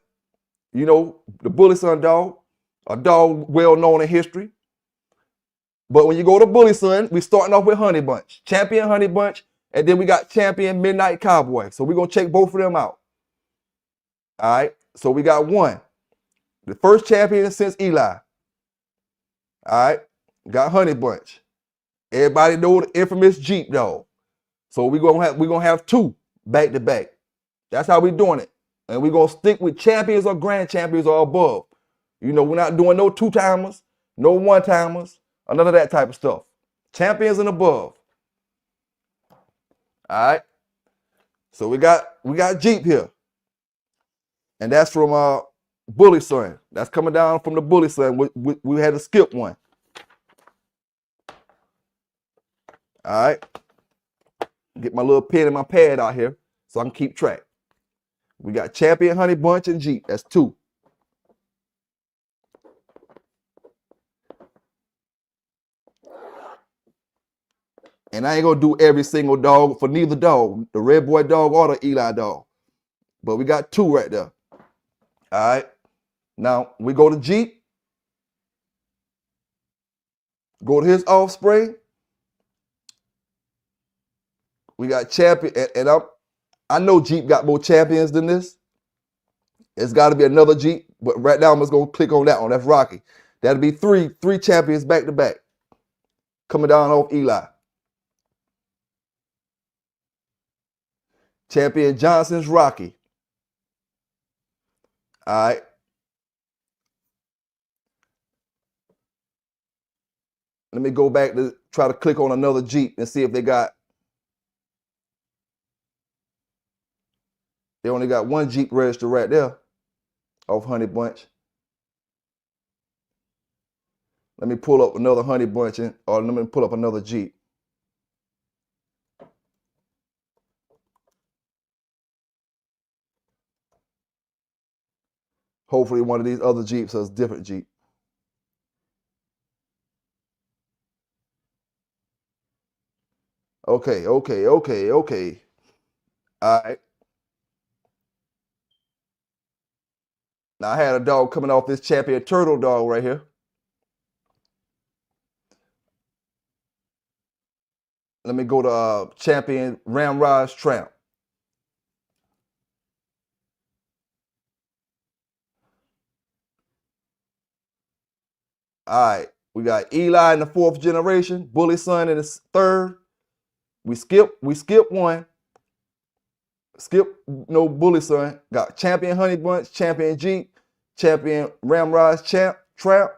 you know, the Bully Son dog, a dog well known in history. But when you go to Bully Son, we starting off with Honey Bunch, champion Honey Bunch, and then we got champion Midnight Cowboy. So we're gonna check both of them out. All right, so we got one, the first champion since Eli. All right, got Honey Bunch. Everybody know the infamous Jeep dog. So we're gonna have two back to back. That's how we doing it. And we're gonna stick with champions or grand champions or above. You know, we're not doing no two-timers, no one-timers, or none of that type of stuff. Champions and above. All right. So we got Jeep here. And that's from Bully Son. That's coming down from the Bully Son. We had to skip one. All right. Get my little pen and my pad out here so I can keep track. We got champion Honey Bunch and Jeep. That's two. And I ain't gonna do every single dog for neither dog, the Redboy dog or the Eli dog. But we got two right there. All right. Now we go to Jeep. Go to his offspring. We got champion, and I know Jeep got more champions than this. It's got to be another Jeep, but right now I'm just gonna click on that one. That's Rocky. That'll be three champions back to back. Coming down off Eli. Champion Johnson's Rocky. All right. Let me go back to try to click on another Jeep and see if they only got one Jeep registered right there off Honey Bunch. Let me pull up another Honey Bunch or let me pull up another Jeep. Hopefully one of these other Jeeps is a different Jeep. Okay. All right. Now I had a dog coming off this champion turtle dog right here. Let me go to champion Ramrod's Tramp. All right, We got Eli in the 4th generation, Bully Son in the 3rd. We skip one. Skip no Bully Son. Got Champion Honey Bunch, Champion Jeep, Champion Ramrod Tramp.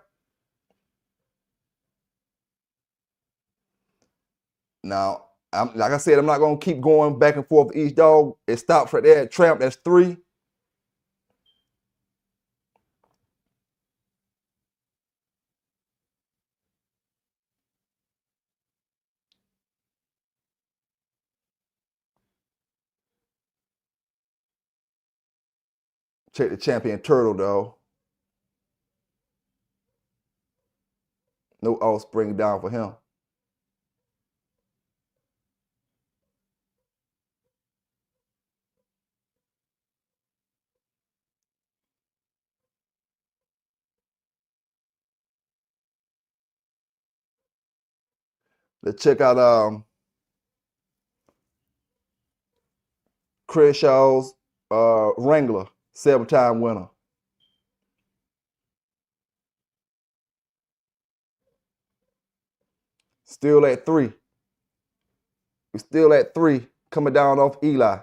Now, like I said, I'm not gonna keep going back and forth with each dog. It stops right there at Tramp. That's 3. Check the Champion Turtle, though. No offspring down for him. Let's check out Crenshaw's Wrangler, 7-time winner. Still at 3. We're still at 3, coming down off Eli.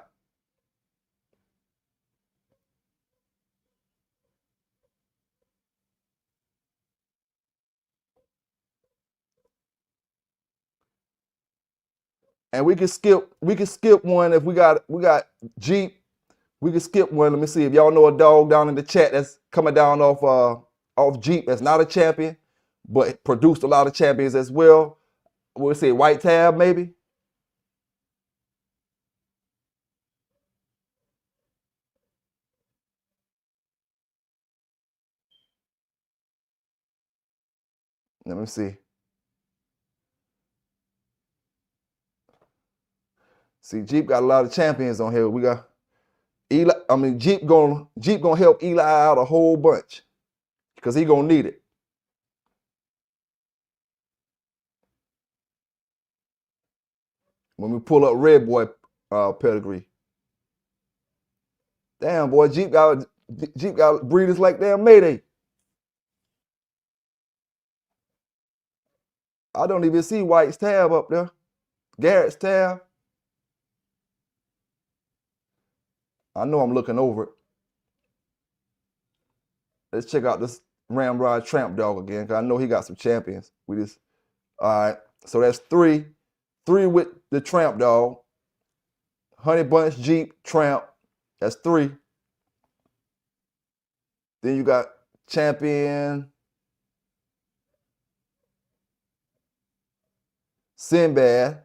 And we can skip one if we got Jeep. We can skip one. Let me see if y'all know a dog down in the chat that's coming down off Jeep that's not a champion, but produced a lot of champions as well. We'll say White Tab maybe. Let me see. See, Jeep got a lot of champions on here. We got Eli. I mean, Jeep gonna help Eli out a whole bunch because he gonna need it. When we pull up Redboy pedigree. Damn, boy, Jeep got breeders like damn Mayday. I don't even see White's tab up there. Garrett's tab. I know I'm looking over it. Let's check out this Ramrod Tramp dog again, because I know he got some champions. All right, so that's 3. 3 with the Tramp dog. Honey Bunch, Jeep, Tramp. That's 3. Then you got Champion Sinbad.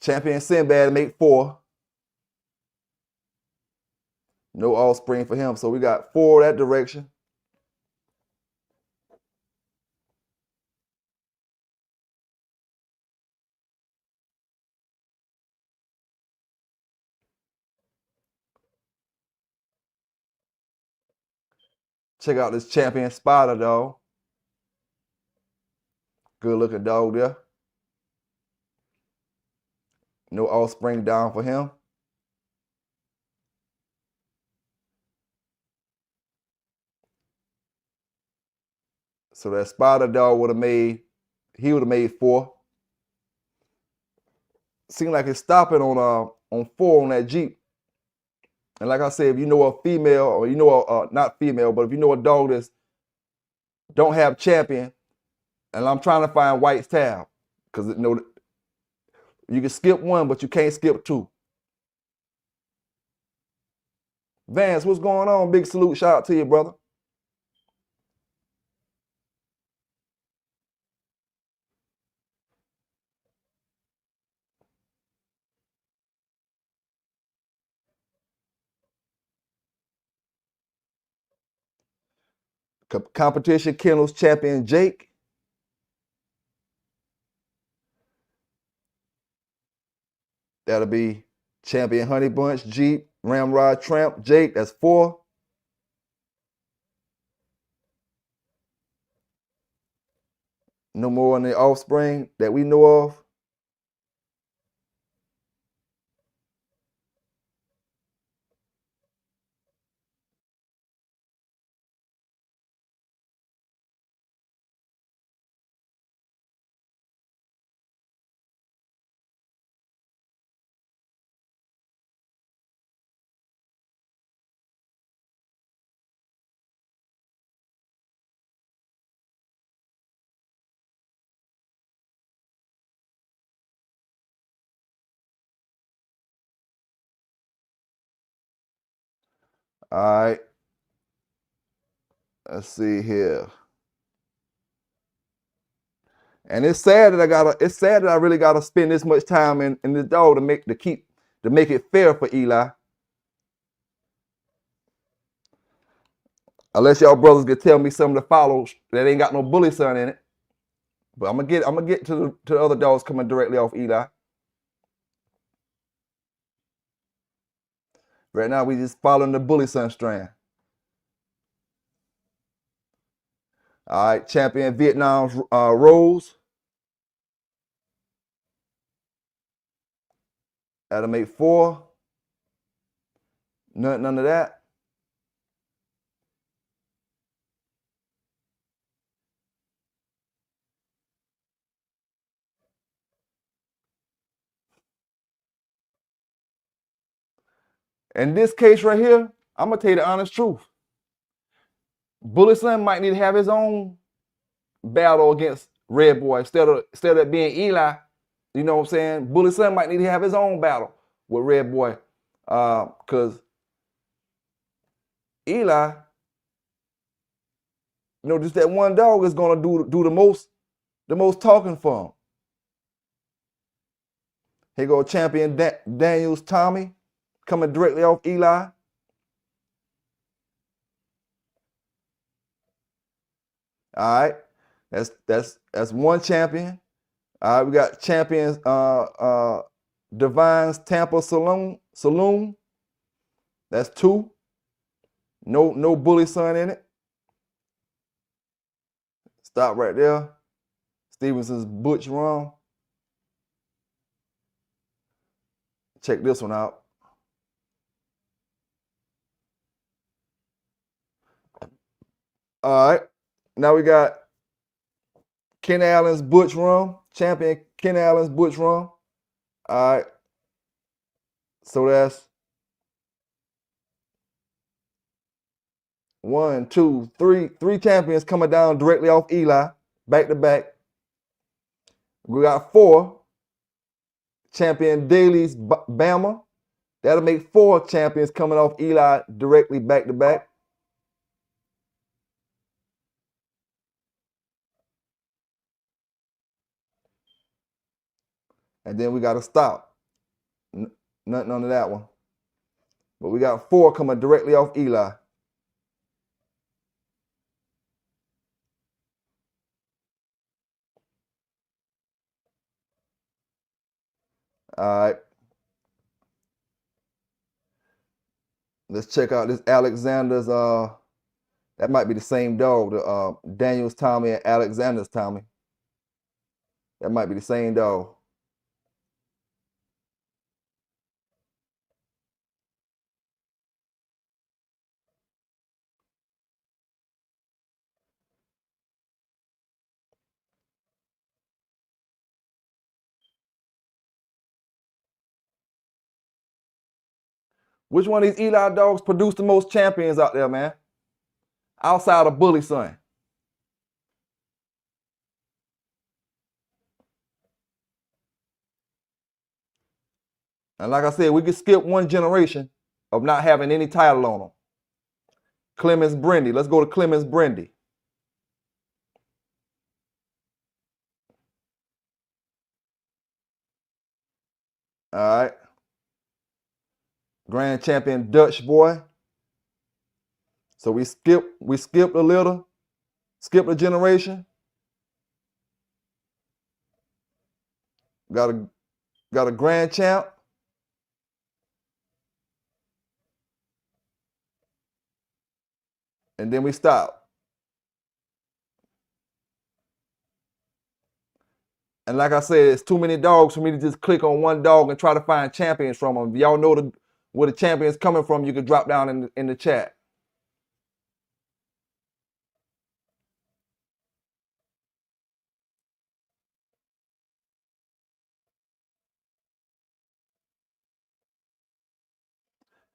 Champion Sinbad make 4. No offspring for him, so we got 4 that direction. Check out this Champion Spider dog. Good looking dog there. No offspring down for him. So that Spider dog would have made 4. Seems like it's stopping on 4 on that Jeep. And like I said, if you know a female, or you know not female, but if you know a dog that's don't have champion, and I'm trying to find White's tab, because you can skip 1, but you can't skip 2. Vance, what's going on? Big salute, shout out to you, brother. Competition Kennels champion Jake. That'll be champion Honey Bunch, Jeep, Ramrod Tramp, Jake. That's 4. No more in the offspring that we know of. All right. Let's see here. And it's sad that I really gotta spend this much time in this dog to make it fair for Eli. Unless y'all brothers can tell me some of the follows that ain't got no bully son in it. But I'm gonna get to the other dogs coming directly off Eli. Right now we just following the bully son strand. All right, champion Vietnam's Rose. That'll make 4. None of that. In this case right here, I'm gonna tell you the honest truth. Bully Son might need to have his own battle against Redboy instead of it being Eli. You know what I'm saying? Bully Son might need to have his own battle with Redboy, because Eli, just that one dog is gonna do the most talking for him. Here go champion Daniels Tommy coming directly off Eli. All right, that's one champion. All right, we got champions Divine's Tampa Saloon. That's 2. No bully son in it. Stop right there. Stevenson's Butch Rum. Check this one out. All right. Now we got Ken Allen's Butch Rum. Champion Ken Allen's Butch Rum. All right. So that's 1, 2, 3. 3 champions coming down directly off Eli, back to back. We got 4. Champion Daly's Bama. That'll make 4 champions coming off Eli directly back to back. And then we got to stop. None of that one. But we got 4 coming directly off Eli. All right. Let's check out this Alexander's. That might be the same dog. The Daniel's Tommy and Alexander's Tommy. That might be the same dog. Which one of these Eli dogs produced the most champions out there, man? Outside of Bully Son. And like I said, we could skip one generation of not having any title on them. Clemens Brendy. Let's go to Clemens Brendy. All right. Grand champion Dutch Boy. So we skipped a little, skipped a generation. Got a grand champ. And then we stop. And like I said, it's too many dogs for me to just click on one dog and try to find champions from them. If y'all know where the champion's coming from, you can drop down in the chat.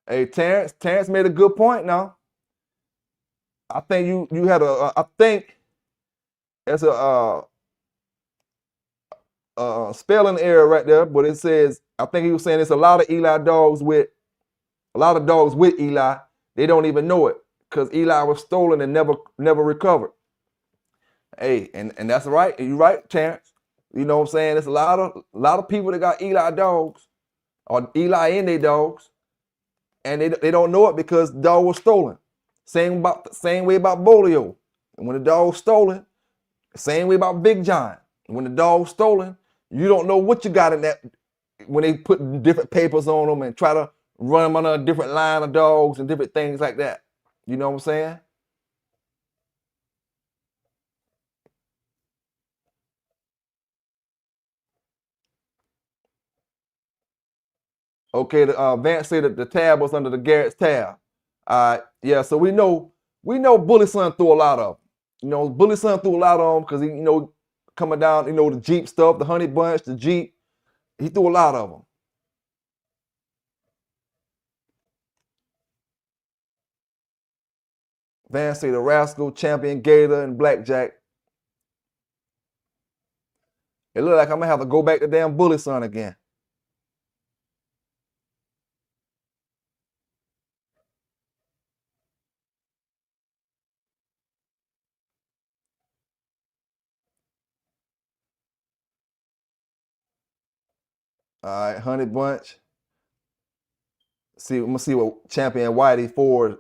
Hey, Terrence made a good point now. I think you had I think it's a spelling error right there, but it says, I think he was saying it's a lot of dogs with Eli. They don't even know it because Eli was stolen and never recovered. Hey, and that's right. You right, Terrence. You know what I'm saying? There's a lot of people that got Eli dogs or Eli in their dogs, and they don't know it because the dog was stolen. Same way about Bolio. And when the dog's stolen, same way about Big John. When the dog's stolen, you don't know what you got in that. When they put different papers on them and try to run them under a different line of dogs and different things like that. You know what I'm saying? Okay, Vance said that the tab was under the Garrett's tab. Yeah, so we know Bully Son threw a lot of them. You know, Bully Son threw a lot of them because he, coming down, the Jeep stuff, the Honey Bunch, the Jeep. He threw a lot of them. Vance said the Rascal, Champion, Gator, and Blackjack. It look like I'm gonna have to go back to damn Bully Son again. All right, Honey Bunch. I'm gonna see what Champion Whitey Ford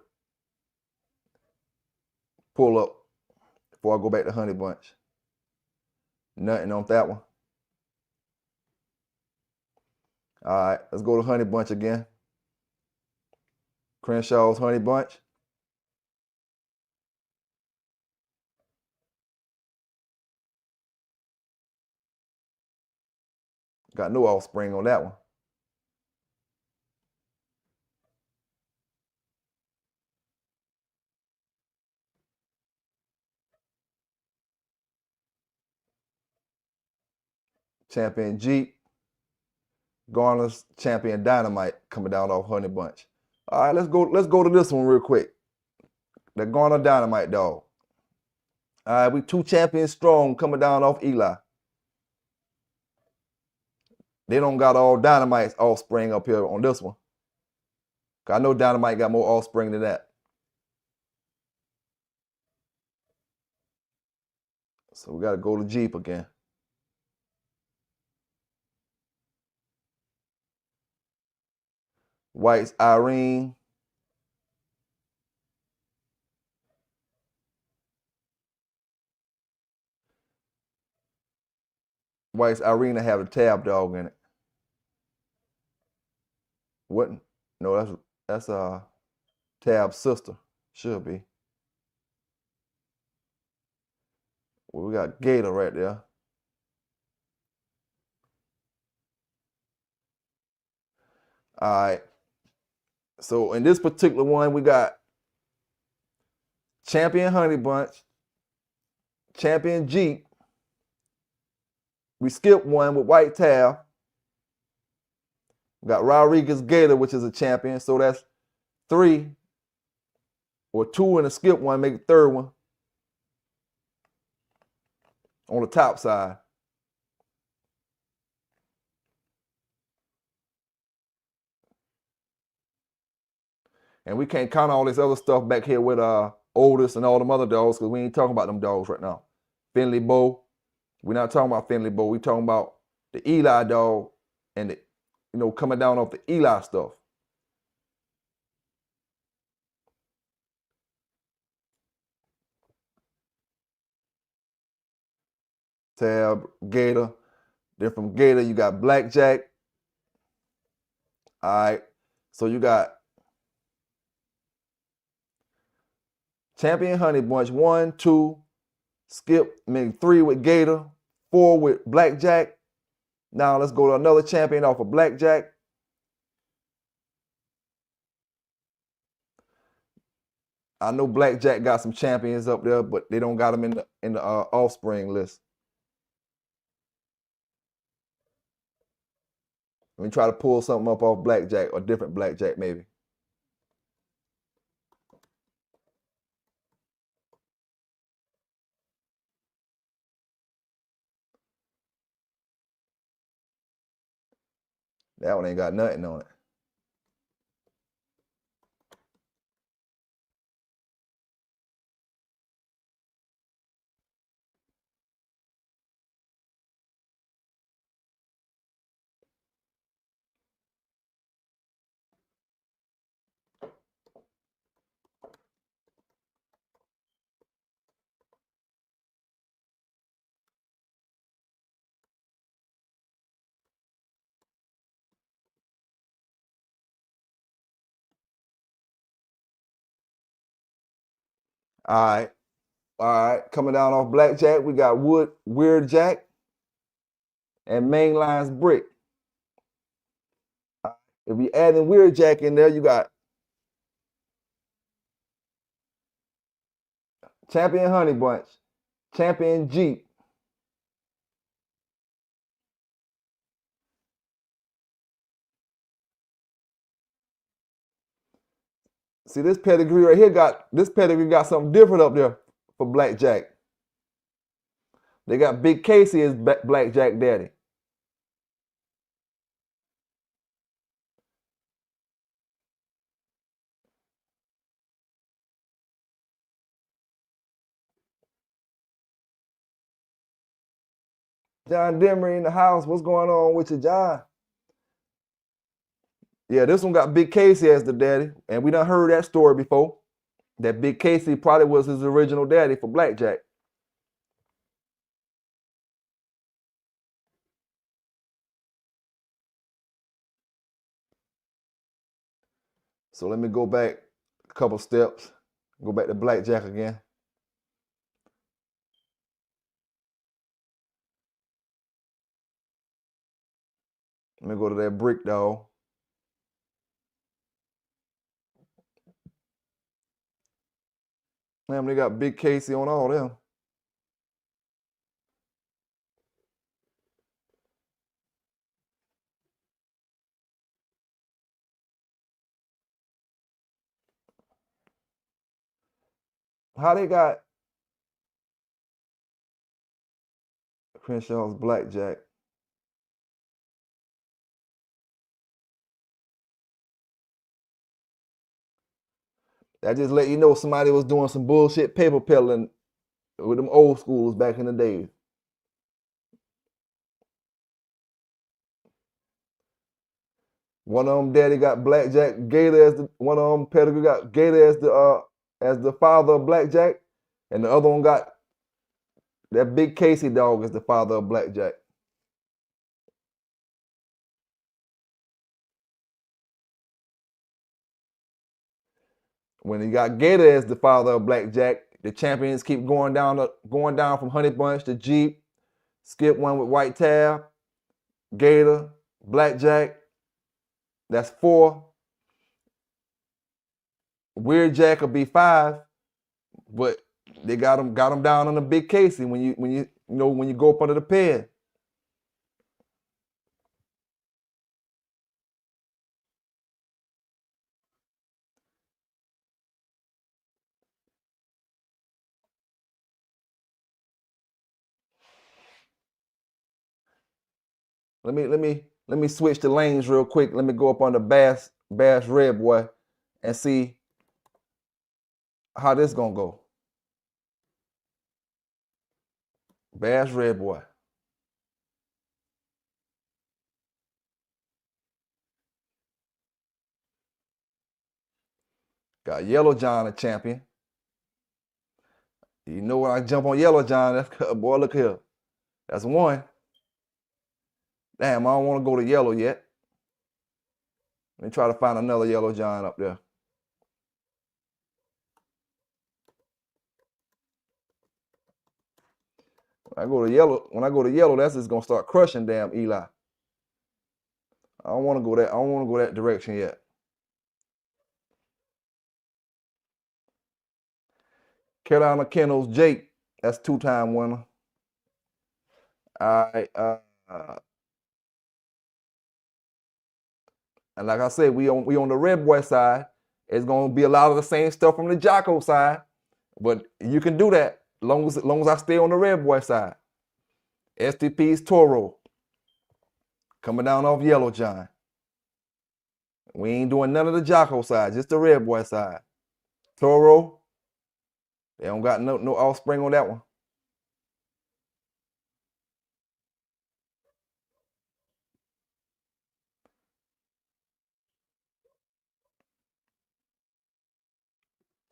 pull up before I go back to Honey Bunch. Nothing on that one. All right, let's go to Honey Bunch again. Crenshaw's Honey Bunch. Got no offspring on that one. Champion Jeep. Garner's Champion Dynamite coming down off Honey Bunch. All right, let's go to this one real quick. The Garner Dynamite dog. All right, we 2 champions strong coming down off Eli. They don't got all Dynamite's offspring up here on this one. I know Dynamite got more offspring than that. So we got to go to Jeep again. White's Irene. White's Irene have a tab dog in it. What? No, that's Tab's sister. Should be. Well, we got Gator right there. All right. So in this particular one, we got Champion Honey Bunch, Champion Jeep. We skipped one with White Tab. We got Rodriguez Gator, which is a champion. So that's 3 or 2 in the skip one, make the third one on the top side. And we can't count all this other stuff back here with Otis and all them other dogs because we ain't talking about them dogs right now. Finley Bow. We're not talking about Finley Bow. We're talking about the Eli dog and the, coming down off the Eli stuff. Tab, Gator. Then from Gator, you got Blackjack. All right. So you got Champion Honey Bunch, 1, 2, skip, maybe 3 with Gator, 4 with Blackjack. Now let's go to another champion off of Blackjack. I know Blackjack got some champions up there, but they don't got them in the offspring list. Let me try to pull something up off Blackjack or different Blackjack maybe. That one ain't got nothing on it. All right. Coming down off Blackjack, we got Weird Jack, and Mainline's Brick. If we adding Weird Jack in there, you got Champion Honey Bunch, Champion Jeep. See, this pedigree right here got something different up there for Blackjack. They got Big Casey as Blackjack Daddy. John Demery in the house. What's going on with you, John? Yeah, this one got Big Casey as the daddy, and we done heard that story before. That Big Casey probably was his original daddy for Blackjack. So let me go back a couple steps. Go back to Blackjack again. Let me go to that Brick Dog. Damn, they got Big Casey on all them. How they got Crenshaw's Blackjack? That just let you know somebody was doing some bullshit paper peddling with them old schools back in the day. One of them daddy got Blackjack Gator as one of them pedigree got Gator as the father of Blackjack, and the other one got that Big Casey dog as the father of Blackjack. When he got Gator as the father of Blackjack, the champions keep going down from Honey Bunch to Jeep. Skip one with White Tab, Gator, Blackjack. That's 4. Weird Jack will be 5, but they got him down on the Big Casey when you go up under the pad. Let me switch the lanes real quick. Let me go up on the Bass Redboy and see how this gonna go. Bass Redboy. Got Yellow John a champion. You know when I jump on Yellow John, that's boy, look here. That's 1. Damn, I don't want to go to yellow yet. Let me try to find another Yellow John up there. When I go to yellow, that's just gonna start crushing damn Eli. I don't want to go that direction yet. Carolina Kennels Jake, that's 2-time winner. All right, and like I said, we on the Redboy side. It's gonna be a lot of the same stuff from the Jocko side, but you can do that as long as I stay on the Redboy side. STP's Toro coming down off Yellow John. We ain't doing none of the Jocko side, just the Redboy side. Toro, they don't got no offspring on that one.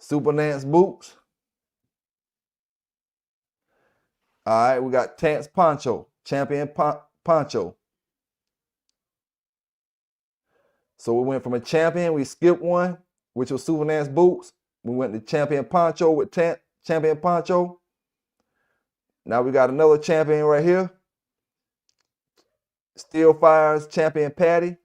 Super Nance Boots. All right, we got Tance Poncho, Champion Poncho. So we went from a champion, we skipped one, which was Super Nance Boots. We went to Champion Poncho with champion Poncho. Now we got another champion right here. Steel Fire's champion Patty.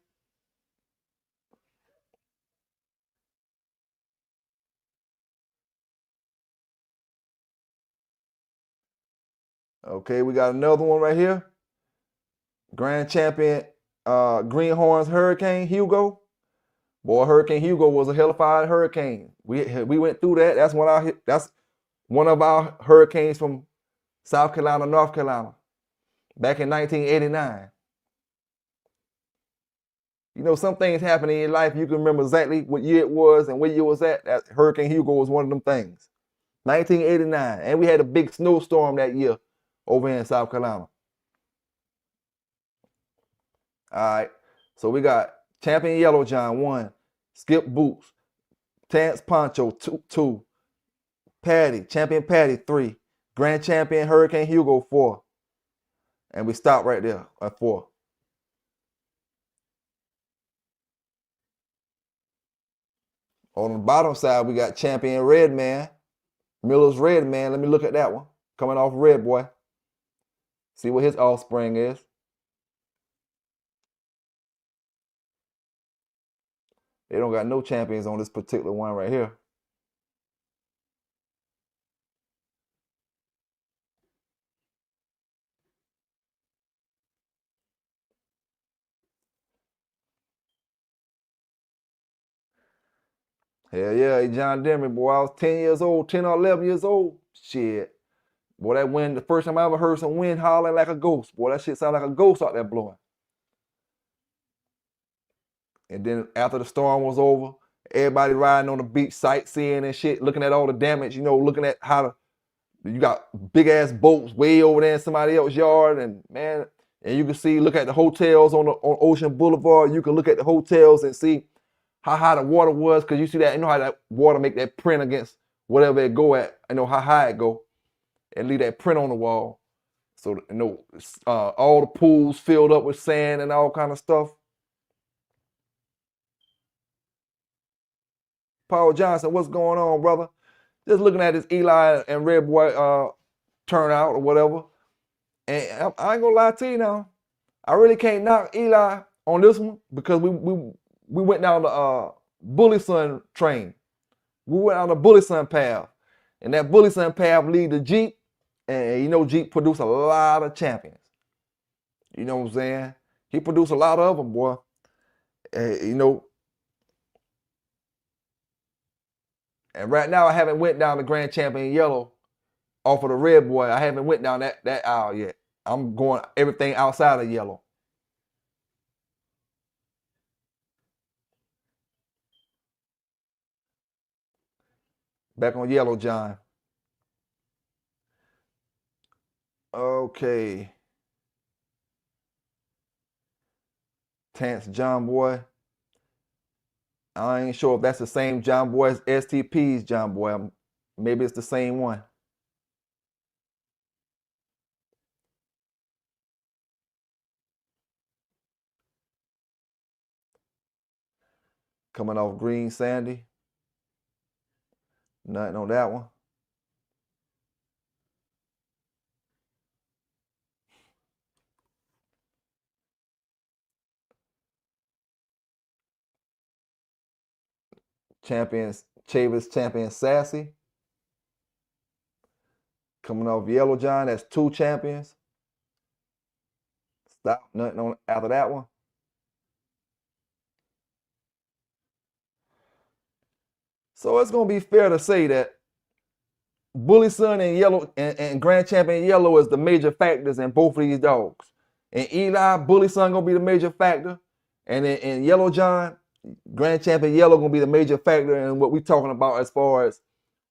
Okay, we got another one right here. Grand champion Greenhorns Hurricane Hugo. Boy, Hurricane Hugo was a hellified hurricane. We went through that. That's one of our hurricanes from South Carolina, North Carolina, back in 1989. You know, some things happen in your life, you can remember exactly what year it was and where you was at. That Hurricane Hugo was one of them things. 1989. And we had a big snowstorm that year over here in South Carolina. All right. So we got champion Yellow John 1, Skip Boots, Terrence Poncho 2, Patty, champion Patty 3, grand champion Hurricane Hugo 4. And we stop right there at 4. On the bottom side, we got champion Redman, Miller's Redman. Let me look at that one. Coming off Redboy. See what his offspring is. They don't got no champions on this particular one right here. Hell yeah, hey, John Denver, boy, I was 10 years old, 10 or 11 years old. Shit. Boy, that wind, the first time I ever heard some wind howling like a ghost. Boy, that shit sounded like a ghost out there blowing. And then after the storm was over, everybody riding on the beach, sightseeing and shit, looking at all the damage, you know, looking at how you got big ass boats way over there in somebody else's yard, and man, and you can see, look at the hotels on Ocean Boulevard. You can look at the hotels and see how high the water was, because you see that, you know how that water make that print against whatever it go at, you know how high it go, and leave that print on the wall. So, you know, all the pools filled up with sand and all kind of stuff. Paul Johnson, what's going on, brother? Just looking at this Eli and Redboy turnout or whatever. And I ain't gonna lie to you now, I really can't knock Eli on this one, because we went down the Bully Sun train. We went on the Bully Sun path. And that Bully Sun path lead to Jeep. And you know Jeep produced a lot of champions. You know what I'm saying? He produced a lot of them, boy. You know. And right now I haven't went down the Grand Champion Yellow off of the Redboy. I haven't went down that aisle yet. I'm going everything outside of yellow. Back on Yellow John. Okay. Terrence John Boy. I ain't sure if that's the same John Boy as STP's John Boy. Maybe it's the same one. Coming off Green Sandy. Nothing on that one. Chavis champion Sassy. Coming off Yellow John, that's 2 champions. Stop, nothing on after that one. So it's gonna be fair to say that Bully Sun and Yellow and Grand Champion Yellow is the major factors in both of these dogs. And Eli, Bully Sun gonna be the major factor. And in Yellow John, Grand Champion Yellow gonna be the major factor in what we're talking about as far as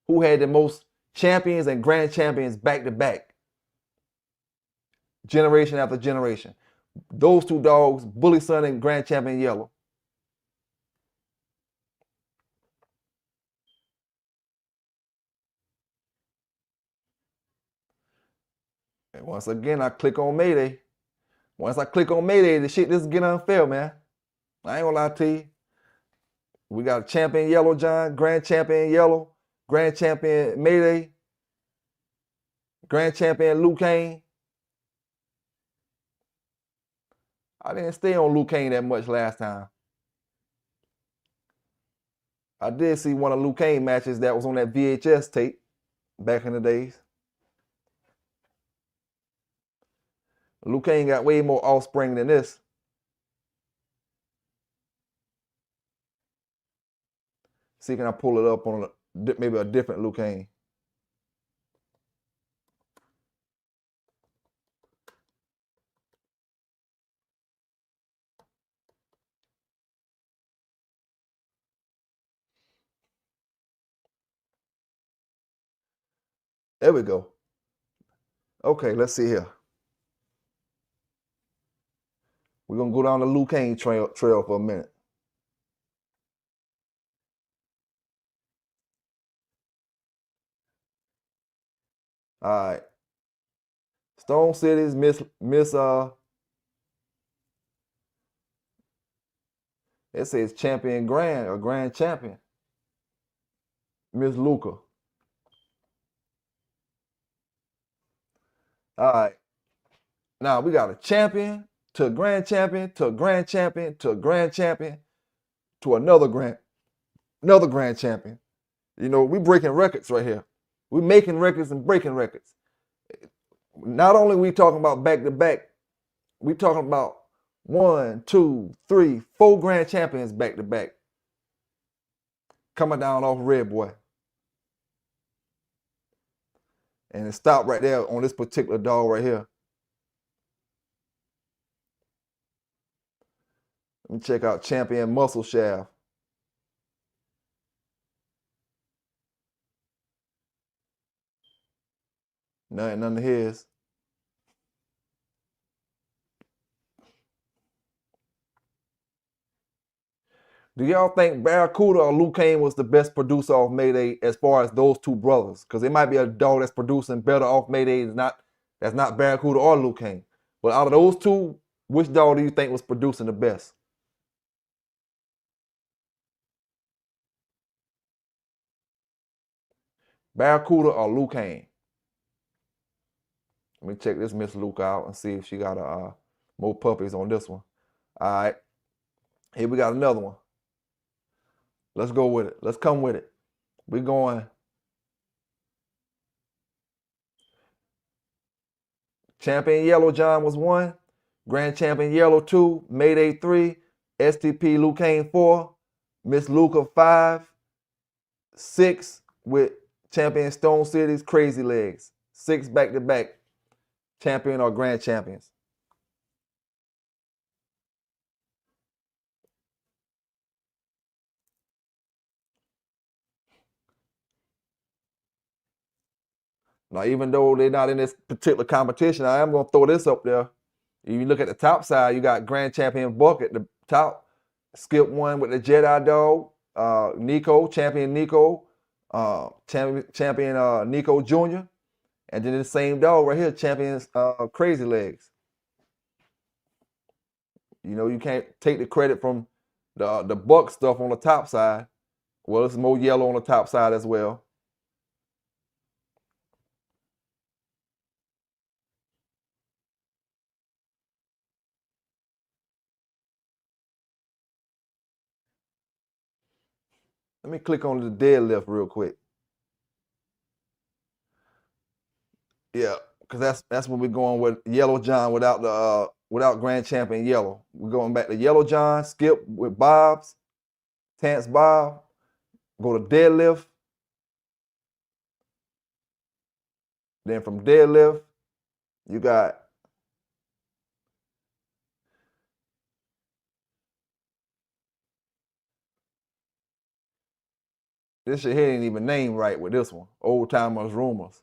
who had the most champions and grand champions back to back, generation after generation. Those 2 dogs, Bully Sun and Grand Champion Yellow. And once again, I click on Mayday. Once I click on Mayday, the shit just get unfair, man. I ain't gonna lie to you. We got a champion Yellow John, Grand Champion Yellow, Grand Champion Mayday, Grand champion Liu Kang. I didn't stay on Liu Kang that much last time. I did see one of Liu Kang matches that was on that VHS tape back in the days. Liu Kang got way more offspring than this. See, can I pull it up on maybe a different Liu Kang? There we go. Okay, let's see here. We're gonna go down the Liu Kang trail for a minute. All right. Stone City's it says champion grand or grand champion. Miss Luca. All right. Now we got a champion to a grand champion to a grand champion to a grand champion to another grand champion. You know, we breaking records right here. We making records and breaking records. Not only we talking about back to back, we talking about 1, 2, 3, 4 grand champions back to back. Coming down off Redboy. And it stopped right there on this particular dog right here. Let me check out champion Muscle Shaft. None of his. Do y'all think Barracuda or Liu Kang was the best producer off Mayday as far as those two brothers? Because it might be a dog that's producing better off Mayday that's not Barracuda or Liu Kang. But out of those two, which dog do you think was producing the best? Barracuda or Liu Kang? Let me check this Miss Luke out and see if she got more puppies on this one. All right. Here we got another one. Let's go with it. Let's come with it. We're going Champion Yellow John was 1, Grand Champion Yellow 2, Mayday 3, STP Liu Kang 4, Miss Luca 5, 6 with Champion Stone City's Crazy Legs. 6 back-to-back champion or grand champions. Now, even though they're not in this particular competition, I am going to throw this up there. If you look at the top side, you got Grand Champion Buck at the top. Skip 1 with the Jedi Dog. Nico, Champion Nico. Champion Nico Jr. And then the same dog right here, Champion Crazy Legs. You know, you can't take the credit from the Buck stuff on the top side. Well, it's more yellow on the top side as well. Let me click on the deadlift real quick. Yeah, because that's when we're going with Yellow John without Grand Champion Yellow. We're going back to Yellow John, skip with Bob's, Tance Bob, go to deadlift. Then from deadlift, you got this shit here ain't even named right with this one. Old Timers Rumors.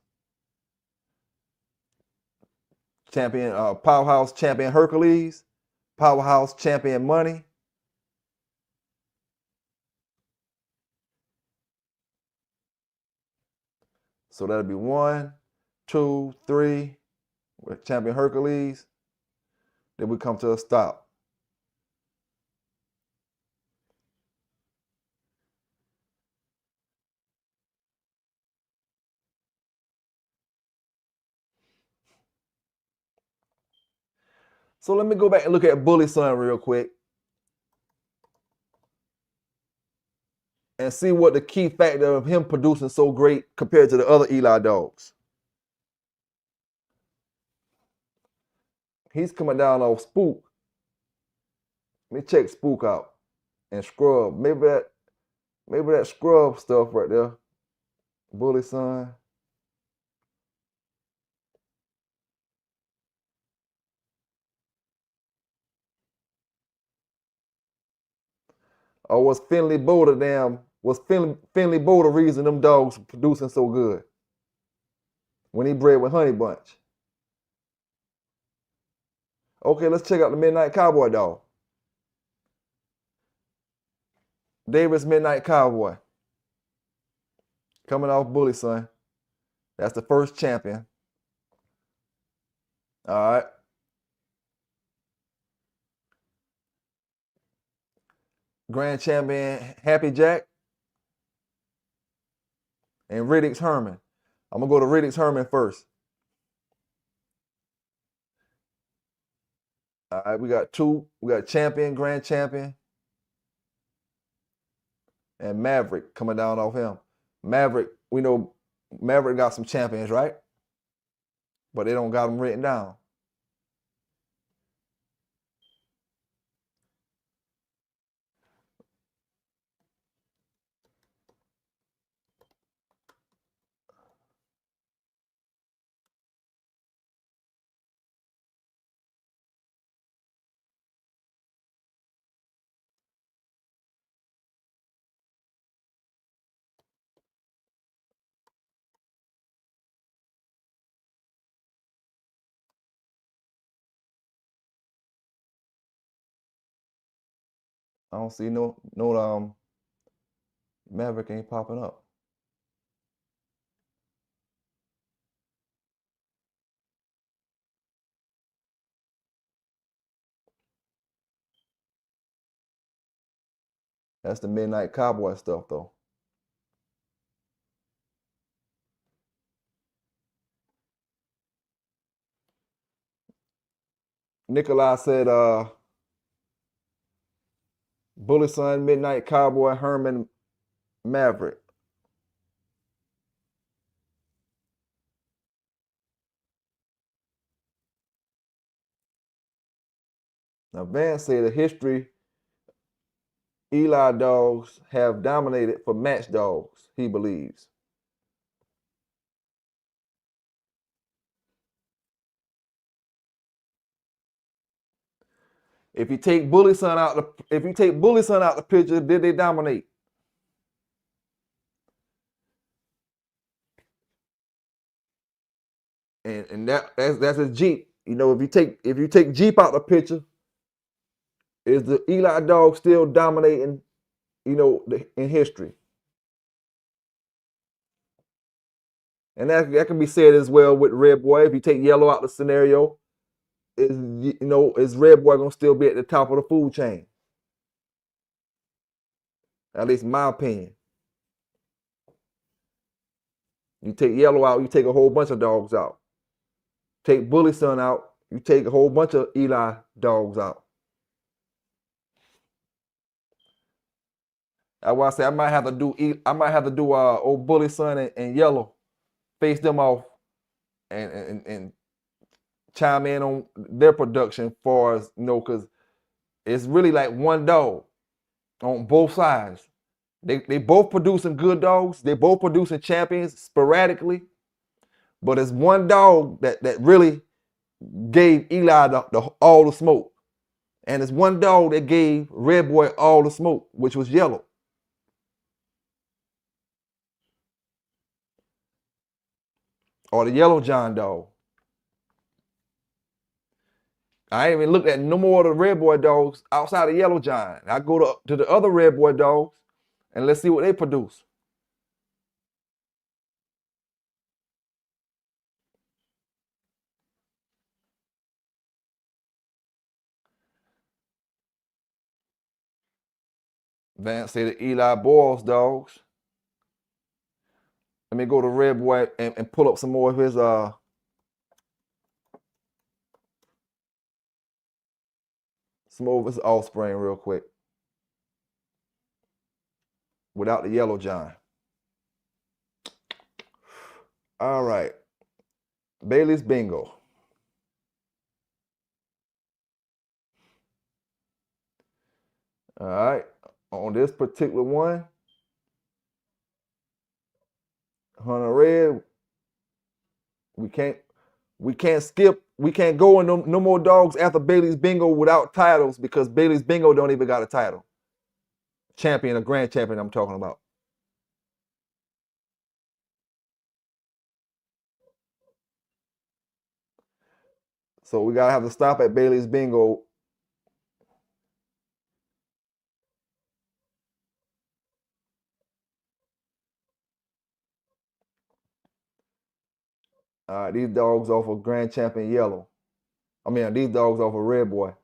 Champion Powerhouse Champion Hercules, Powerhouse Champion Money. So that'll be 1, 2, 3 with Champion Hercules. Then we come to a stop. So let me go back and look at Bully Son real quick and see what the key factor of him producing so great compared to the other Eli dogs. He's coming down off Spook. Let me check Spook out and Scrub. Maybe that Scrub stuff right there. Bully Son. Or was Finley Boulder Finley Boulder reason them dogs producing so good when he bred with Honey Bunch? Okay, let's check out the Midnight Cowboy dog. Davis Midnight Cowboy. Coming off Bully Son. That's the first champion. All right. Grand champion Happy Jack and Riddix Herman. I'm gonna go to Riddix Herman first. All right, we got two. We got champion, grand champion, and Maverick coming down off him. Maverick, we know Maverick got some champions, right? But they don't got them written down. I don't see no Maverick ain't popping up. That's the Midnight Cowboy stuff though. Nikolai said Bully Son, Midnight Cowboy, Herman, Maverick. Now Van said the history Eli dogs have dominated for match dogs, he believes. If you take Bully Son out the picture, did they dominate? And that's a Jeep. You know, if you take Jeep out the picture, is the Eli dog still dominating, you know, in history? And that can be said as well with Redboy. If you take Yellow out the scenario, is Redboy gonna still be at the top of the food chain? At least in my opinion. You take Yellow out, you take a whole bunch of dogs out. Take Bully Son out, you take a whole bunch of Eli dogs out. That's why I say I might have to do old Bully Son and Yellow, face them off, and chime in on their production for us, you know, because it's really like one dog on both sides. They both producing good dogs. They both producing champions sporadically, but it's one dog that really gave Eli all the smoke, and it's one dog that gave Redboy all the smoke, which was Yellow. Or the Yellow John dog. I ain't even looked at no more of the Redboy dogs outside of Yellow John. I go to the other Redboy dogs and let's see what they produce. Vance say the Eli Boyles dogs. Let me go to Redboy and pull up some more of his some of his offspring real quick. Without the yellow John. All right. Bailey's Bingo. All right. On this particular one, Hunter Red, we can't skip, we can't go in no more dogs after Bailey's Bingo without titles, because Bailey's Bingo don't even got a title. Champion, a grand champion I'm talking about. So we gotta have to stop at Bailey's Bingo. All right, these dogs off of Grand Champion Yellow. I mean, these dogs off of Redboy.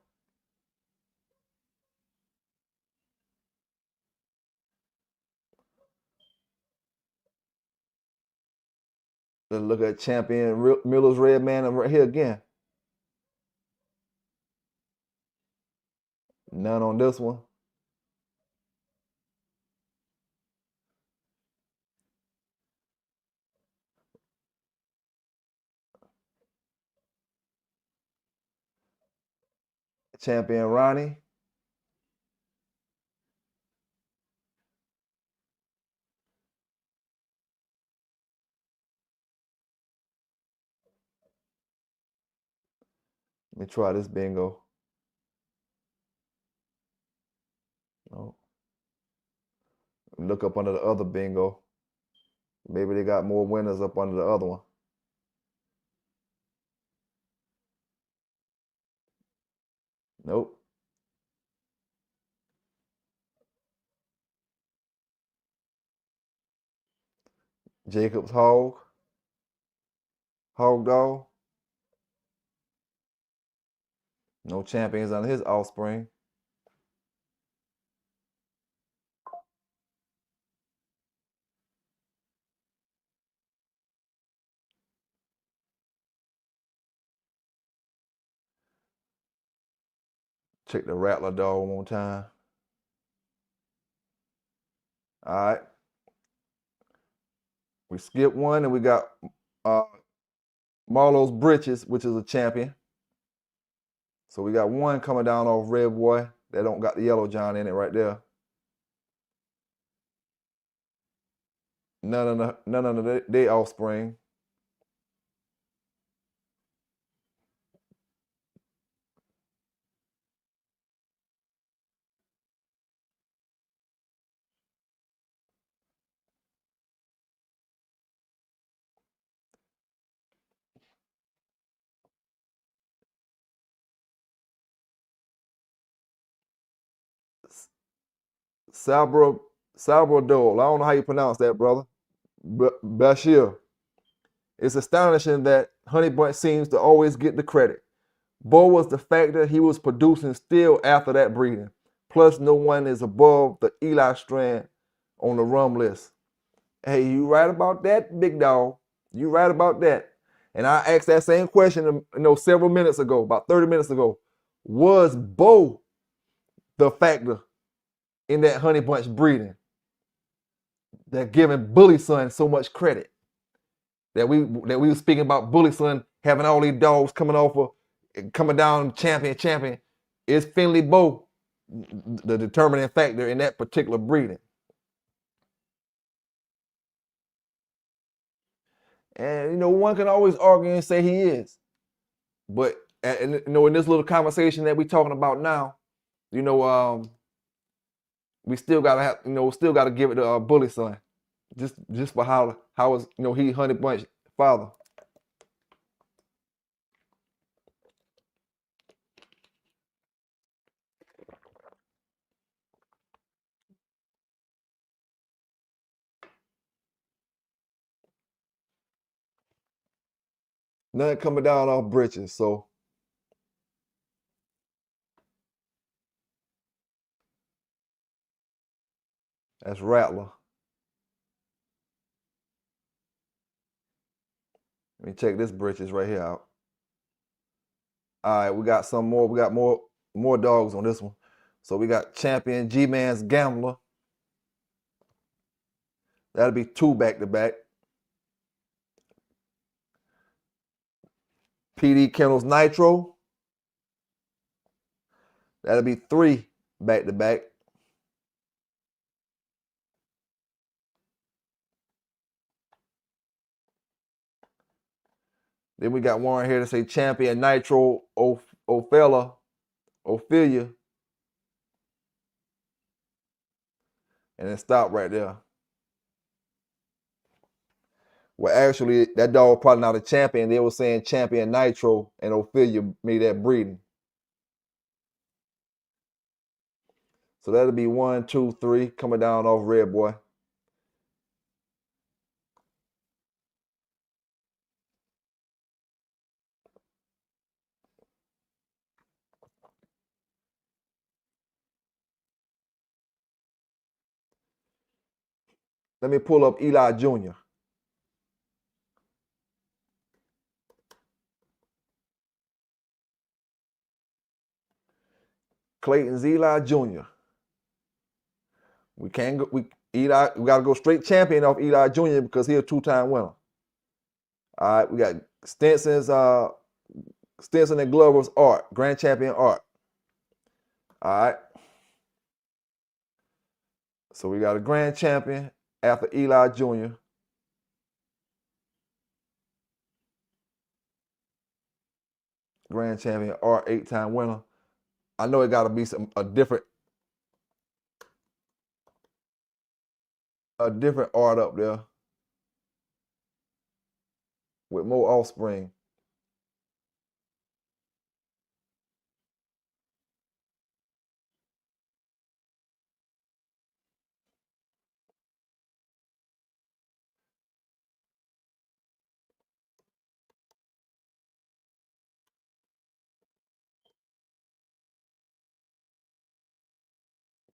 Let's look at Champion Miller's Red Man right here again. None on this one. Champion Ronnie. Let me try this bingo. No. Look up under the other bingo. Maybe they got more winners up under the other one. Nope. Jacob's Hog. Hog Dog. No champions under his offspring. Check the Rattler dog one more time. All right. We skipped one and we got Marlowe's Britches, which is a champion. So we got one coming down off Redboy that don't got the yellow John in it right there. None of their offspring. Salvador, I don't know how you pronounce that, brother. Bashir. It's astonishing that Honey Bunch seems to always get the credit. Bo was the factor he was producing still after that breeding. Plus, no one is above the Eli strand on the rum list. Hey, you right about that, big dog. You right about that. And I asked that same question, several minutes ago, about 30 minutes ago. Was Bo the factor in that Honey Bunch breeding that giving Bully Son so much credit? That we were speaking about Bully Son having all these dogs coming down champion. Is Finley Bo the determining factor in that particular breeding? And one can always argue and say he is, but in this little conversation that we're talking about now, we still gotta give it to Bully Son, just for how is he Honey Bunch father. Nothing coming down off Britches, so that's Rattler. Let me check this Britches right here out. All right, we got some more. We got more More dogs on this one. So we got champion G-Man's Gambler. That'll be 2 back-to-back. PD Kennels Nitro. That'll be 3 back-to-back. Then we got one here to say champion Nitro Ophelia. And then stop right there. Well, actually, that dog probably not a champion. They were saying champion Nitro and Ophelia made that breeding. So that'll be 1, 2, 3 coming down off Redboy. Let me pull up Eli Jr. Clayton's Eli Jr. We can't go. We got to go straight champion off Eli Jr. because he's a 2-time winner. All right, we got Stenson's Stenson and Glover's Art, grand champion Art. All right. So we got a grand champion after Eli Jr. Grand champion Art, 8-time winner. I know it got to be a different Art up there with more offspring.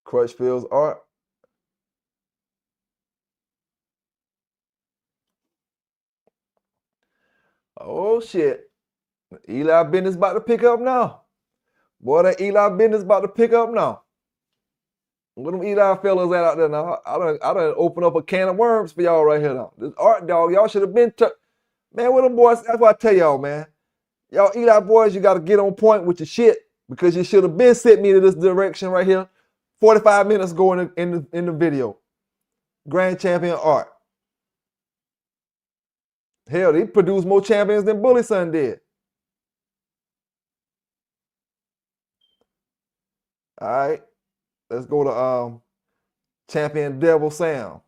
Crutchfield's Art. Oh shit. Eli business about to pick up now. Boy, that Eli business about to pick up now. Where them Eli fellas at out there now? I done open up a can of worms for y'all right here now. This Art dog, y'all should have been man, with them boys, that's what I tell y'all, man. Y'all Eli boys, you got to get on point with your shit because you should have been sent me to this direction right here 45 minutes ago in the video. Grand champion Art. Hell, they produced more champions than Bully Son did. All right. Let's go to champion Devil Sam.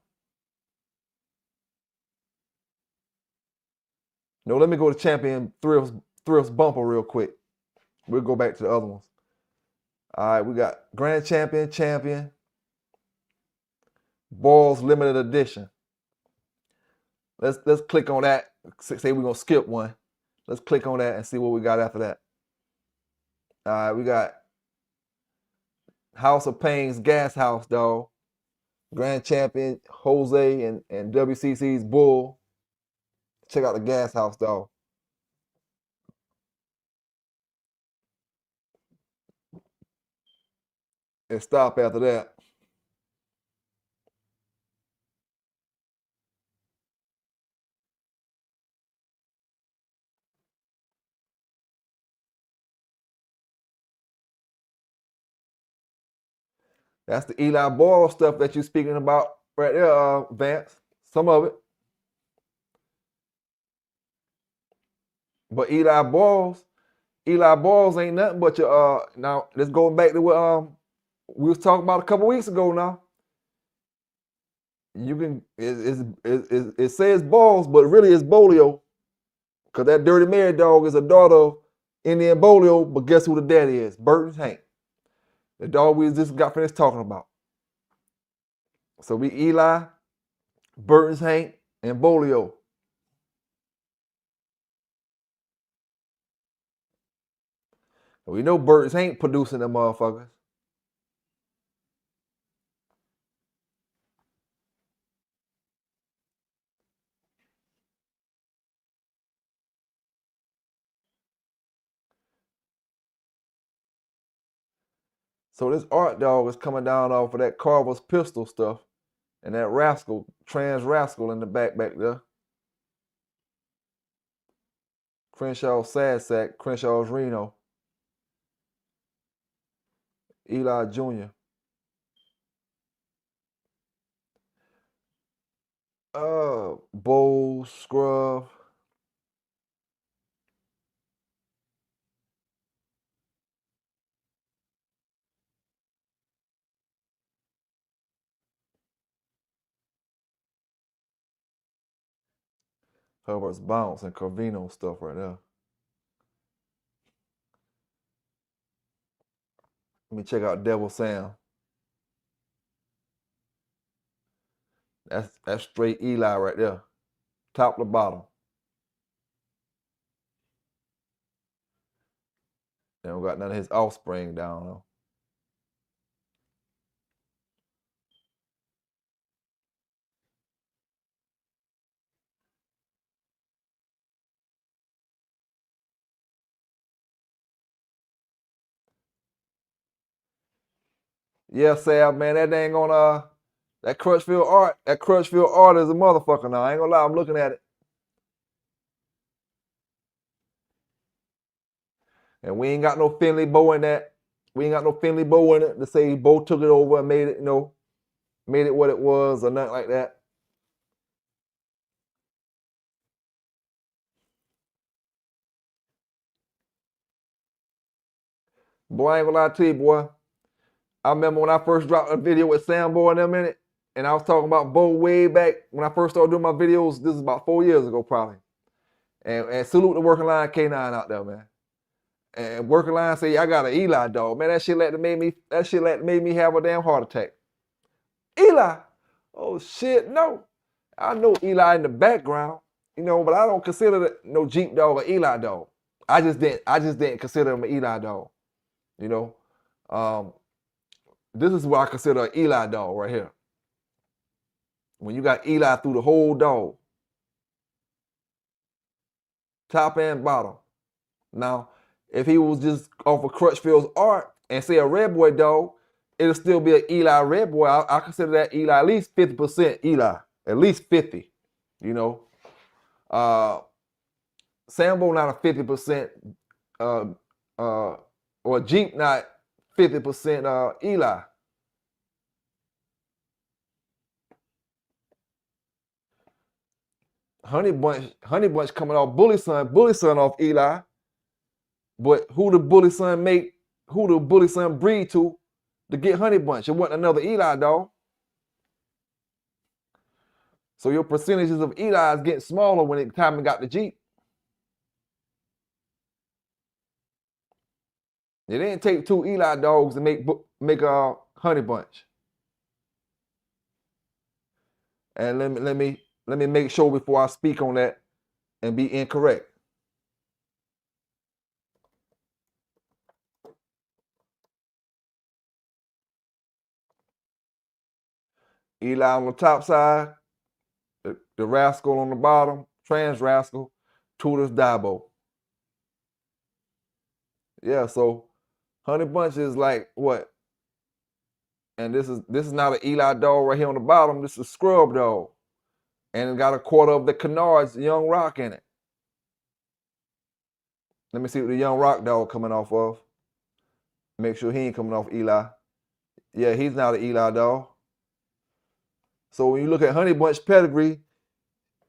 No, let me go to champion Thrifts Bumper real quick. We'll go back to the other ones. All right, we got grand champion, Balls limited edition. Let's click on that. Say we're gonna skip one. Let's click on that and see what we got after that. All right, we got House of Pain's Gas House, dog. Grand champion Jose and WCC's Bull. Check out the Gas House, dog. And stop after that. That's the Eli Boyle stuff that you're speaking about right there, Vance. Some of it. But Eli Boyles ain't nothing but your now let's go back to what we was talking about a couple weeks ago now. You can it says Boyles, but really it's Bolio. Cause that Dirty Mary dog is a daughter of Indian Bolio, but guess who the daddy is? Burton's Hank. The dog we just got finished talking about. So we Eli, Burton's Hank, and Bolio. We know Burton's Hank producing them motherfuckers. So this Art dog is coming down off of that Carver's pistol stuff and that rascal, trans rascal in the back there. Crenshaw's Sad Sack, Crenshaw's Reno, Eli Jr. Bowles, Scrub. Herbert's Bounce and Corvino stuff right there. Let me check out Devil Sam. That's straight Eli right there. Top to bottom. Then we got none of his offspring down though. Yeah, Sam, man, that dang on that Crutchfield Art is a motherfucker now. I ain't gonna lie, I'm looking at it. And we ain't got no Finley Bow in that. We ain't got no Finley Bow in it to say Bo took it over and made it, made it what it was or nothing like that. Boy, I ain't gonna lie to you, boy. I remember when I first dropped a video with Sambo and them in it, and I was talking about Bo way back when I first started doing my videos. This is about 4 years ago, probably. And salute the Working Line K9 out there, man. And Working Line say, I got an Eli dog. Man, that shit made me have a damn heart attack. Eli? Oh shit, no. I know Eli in the background, but I don't consider no Jeep dog an Eli dog. I just didn't consider him an Eli dog. This is what I consider an Eli dog right here. When you got Eli through the whole dog, top and bottom. Now, if he was just off of Crutchfield's Art and say a Redboy dog, it'll still be an Eli Redboy. I consider that Eli at least 50% Eli, at least 50. Sambo not a 50%, or Jeep not 50% Eli. Honey Bunch coming off Bully Son off Eli. But who the Bully Son breed to get Honey Bunch? It wasn't another Eli dog. So your percentages of Eli is getting smaller when it time it got the Jeep. It didn't take 2 Eli dogs to make a Honey Bunch. And let me make sure before I speak on that and be incorrect. Eli on the top side, the rascal on the bottom, trans rascal, Tudor's Dabo. Yeah, so Honey Bunch is like what? And this is not an Eli dog right here on the bottom. This is a scrub dog. And it got a quarter of the Kennard's Young Rock in it. Let me see what the Young Rock dog coming off of. Make sure he ain't coming off Eli. Yeah, he's not an Eli dog. So when you look at Honey Bunch pedigree,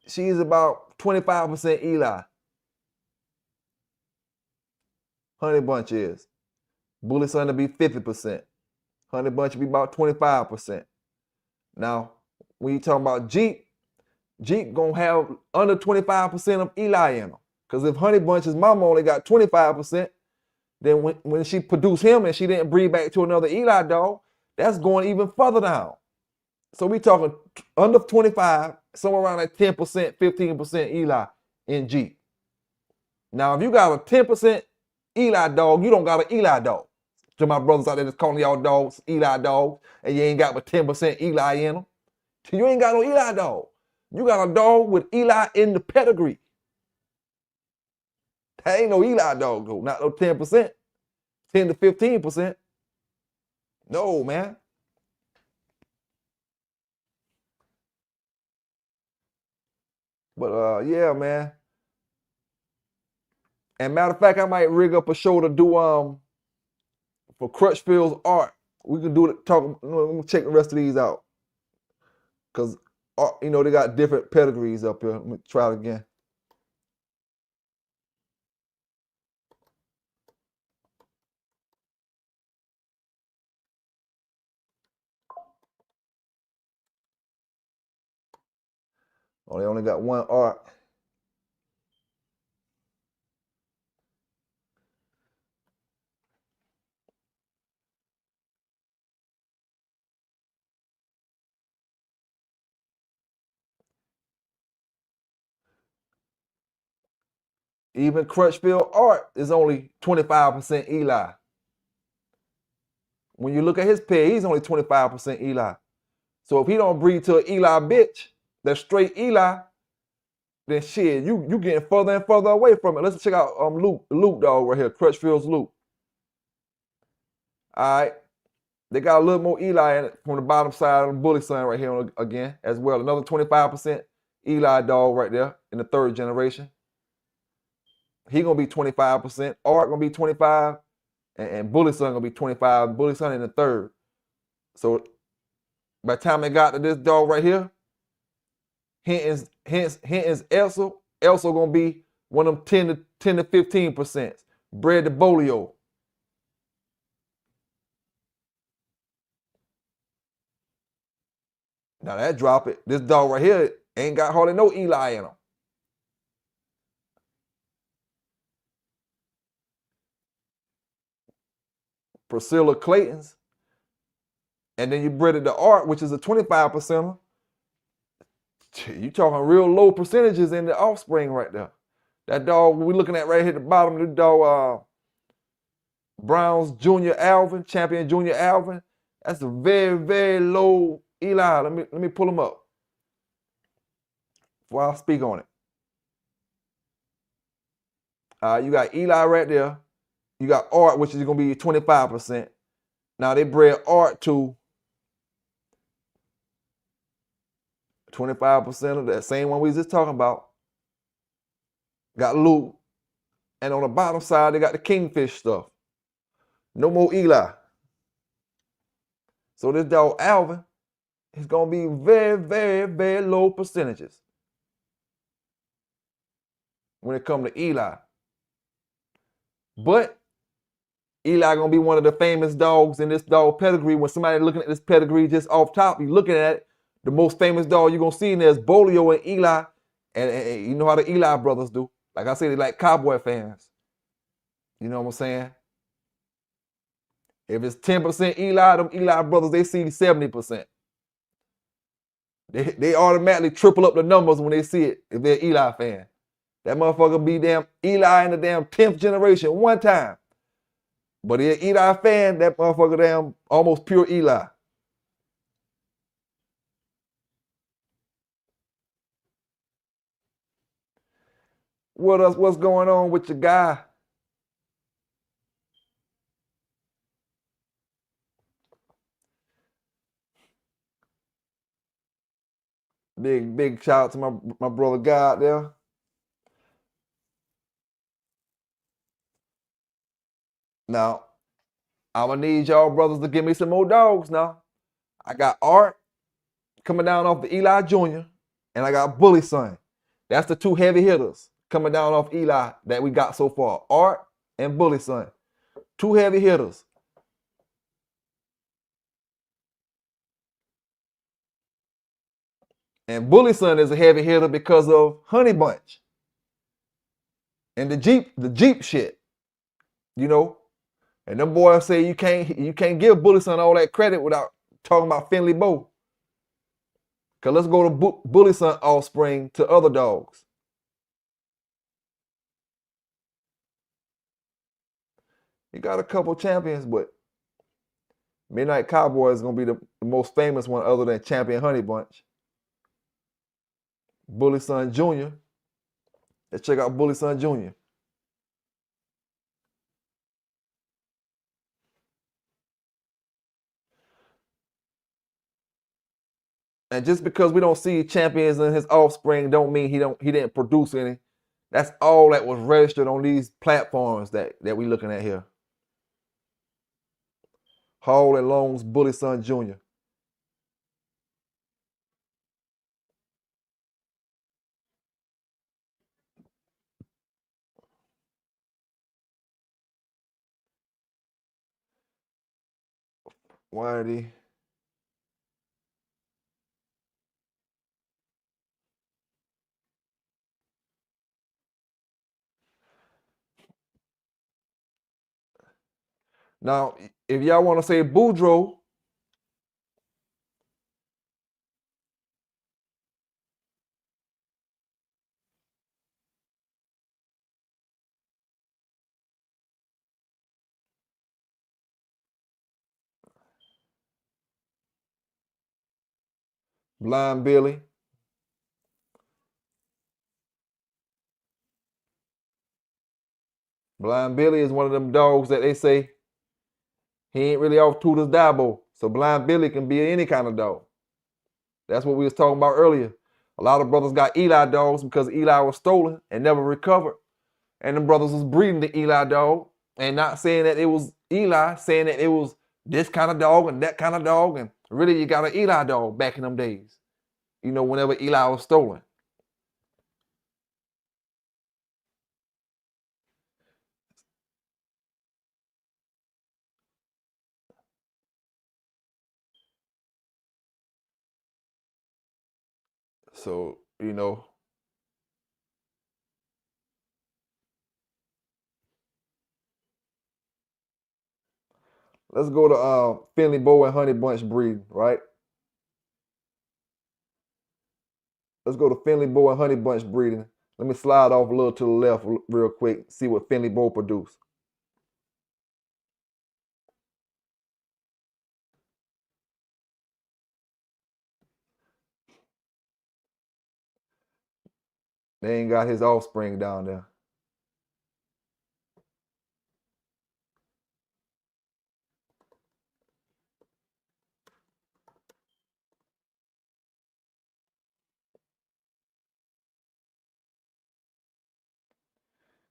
she's about 25% Eli. Honey Bunch is. Bully Son to be 50%. Honey Bunch will be about 25%. Now, when you talking about Jeep gonna have under 25% of Eli in them. Because if Honey Bunch's mama only got 25%, then when she produced him and she didn't breed back to another Eli dog, that's going even further down. So we talking under 25, somewhere around that 10%, 15% Eli in Jeep. Now, if you got a 10% Eli dog, you don't got an Eli dog. To my brothers out there that's calling y'all dogs Eli dogs, and you ain't got but 10% Eli in them. You ain't got no Eli dog. You got a dog with Eli in the pedigree. That ain't no Eli dog, though. Not no 10%, 10 to 15%. No, man. But yeah, man. And matter of fact, I might rig up a show to do for Crutchfield's art. We can do it. Talk. Let me check the rest of these out, cause you know they got different pedigrees up here. Let me try it again. Oh, they only got one art. Even Crutchfield art is only 25% Eli. When you look at his peg, he's only 25% Eli. So if he don't breed to an Eli bitch, that's straight Eli, then shit, you getting further and further away from it. Let's check out Luke dog right here, Crutchfield's Luke. All right. They got a little more Eli in it from the bottom side of the bully son right here again as well. Another 25% Eli dog right there in the third generation. He gonna be 25%. Art gonna be 25, and bully son gonna be 25. Bully son in the third. So by the time they got to this dog right here, Hinton's Elsa gonna be one of them 10 to 15%. Bred to Bolio. Now that drop it. This dog right here ain't got hardly no Eli in him. Priscilla Clayton's. And then you bred it to Art, which is a 25%. You talking real low percentages in the offspring right there. That dog we looking at right here at the bottom, the dog Browns Junior Alvin, champion Junior Alvin. That's a very, very low Eli. Let me pull him up before I speak on it. You got Eli right there. You got Art, which is gonna be 25%. Now they bred Art to 25% of that same one we was just talking about. Got Luke. And on the bottom side, they got the Kingfish stuff. No more Eli. So this dog Alvin is gonna be very, very, very low percentages when it comes to Eli. But Eli gonna be one of the famous dogs in this dog pedigree. When somebody looking at this pedigree just off top, you looking at it, the most famous dog you're gonna see in there is Bolio and Eli. And you know how the Eli brothers do. Like I said, they like Cowboy fans. You know what I'm saying? If it's 10% Eli, them Eli brothers, they see 70%. They automatically triple up the numbers when they see it if they're Eli fan. That motherfucker be damn Eli in the damn 10th generation one time. But if Eli fan, that motherfucker damn almost pure Eli. What's going on with your guy? Big shout out to my brother Guy out there. Now, I'm gonna need y'all brothers to give me some more dogs now. I got Art coming down off the Eli Jr. and I got Bully Son. That's the two heavy hitters coming down off Eli that we got so far. Art and Bully Son. Two heavy hitters. And Bully Son is a heavy hitter because of Honey Bunch. And the Jeep shit. You know? And them boys say you can't give Bully Son all that credit without talking about Finley Bow. Cause let's go to Bully Son offspring to other dogs. He got a couple champions, but Midnight Cowboy is gonna be the most famous one other than Champion Honey Bunch. Bully Son Jr. Let's check out Bully Son Jr. And just because we don't see champions in his offspring don't mean he didn't produce any. That's all that was registered on these platforms that we looking at here. Hall and Long's Bully Son Jr. Whitey. Now, if y'all want to say Boudreux, Blind Billy. Blind Billy is one of them dogs that they say he ain't really off Tudor's Dabo. So Blind Billy can be any kind of dog. That's what we was talking about earlier. A lot of brothers got Eli dogs because Eli was stolen and never recovered. And the brothers was breeding the Eli dog and not saying that it was Eli, saying that it was this kind of dog and that kind of dog. And really, you got an Eli dog back in them days. You know, whenever Eli was stolen. So, you know, let's go to Finley Bow and Honey Bunch breeding, right? Let's go to Finley Bow and Honey Bunch breeding. Let me slide off a little to the left real quick, see what Finley Bow produced. They ain't got his offspring down there.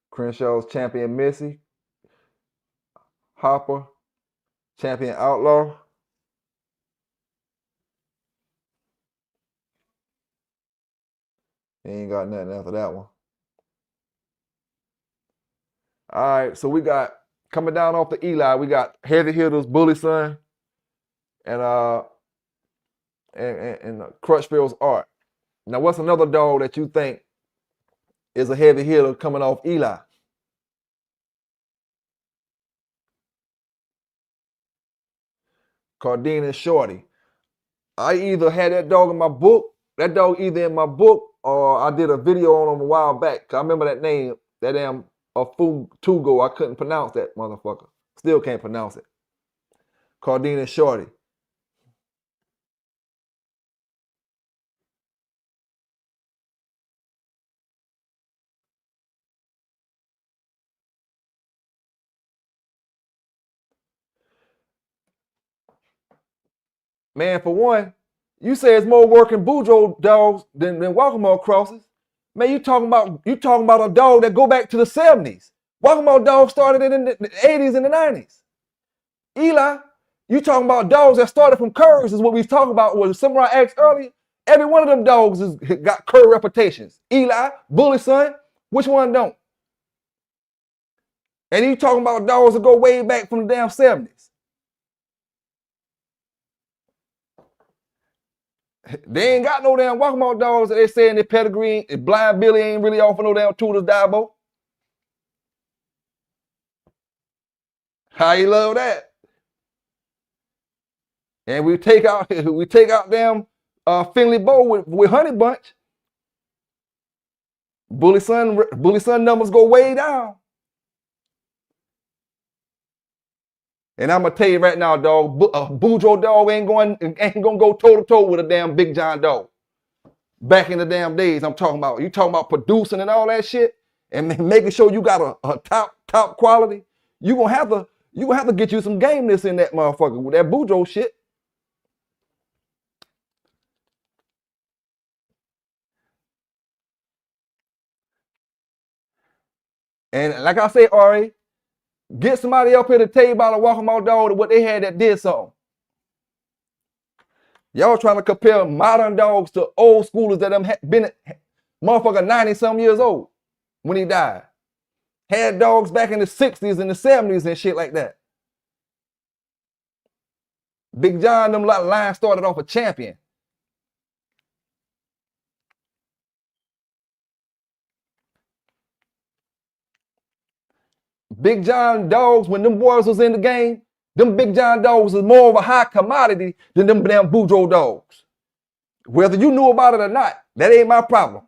Crenshaw's Champion Missy. Hopper, Champion Outlaw. He ain't got nothing after that one. All right, so we got, coming down off the Eli, we got Heavy Hitters, Bully Son, and Crutchfield's Art. Now, what's another dog that you think is a heavy hitter coming off Eli? Cardine and Shorty. I either had that dog in my book, that dog either in my book, or I did a video on him a while back. I remember that name, that damn Tugo. I couldn't pronounce that motherfucker. Still can't pronounce it. Cardine and Shorty. Man, for one, you say it's more work in Boudreux dogs than Walkmore crosses. Man, you talking about a dog that go back to the 70s. Walkmore dogs started in the 80s and the 90s. Eli, you talking about dogs that started from curs is what we was talking about. What Samurai asked earlier. Every one of them dogs has got cur reputations. Eli, Bully Son, which one don't? And you talking about dogs that go way back from the damn 70s. They ain't got no damn Walkmore dogs that they say in their pedigree. Blind Billy ain't really off for no damn Tudor's Dabo. How you love that? And we take out damn Finley Bow with Honey Bunch. Bully Son numbers go way down. And I'm gonna tell you right now, dog, a Boudreux dog ain't gonna go toe to toe with a damn Big John dog. Back in the damn days, I'm talking about. You talking about producing and all that shit, and making sure you got a top quality. You gonna have to get you some gameness in that motherfucker with that Boudreux shit. And like I say, Ari, get somebody up here to tell you about a walking dog to what they had that did something. Y'all trying to compare modern dogs to old schoolers that them been motherfucker 90-some years old when he died. Had dogs back in the 60s and the 70s and shit like that. Big John, them line started off a champion. Big John dogs, when them boys was in the game, them Big John dogs was more of a high commodity than them damn Boudreux dogs. Whether you knew about it or not, that ain't my problem.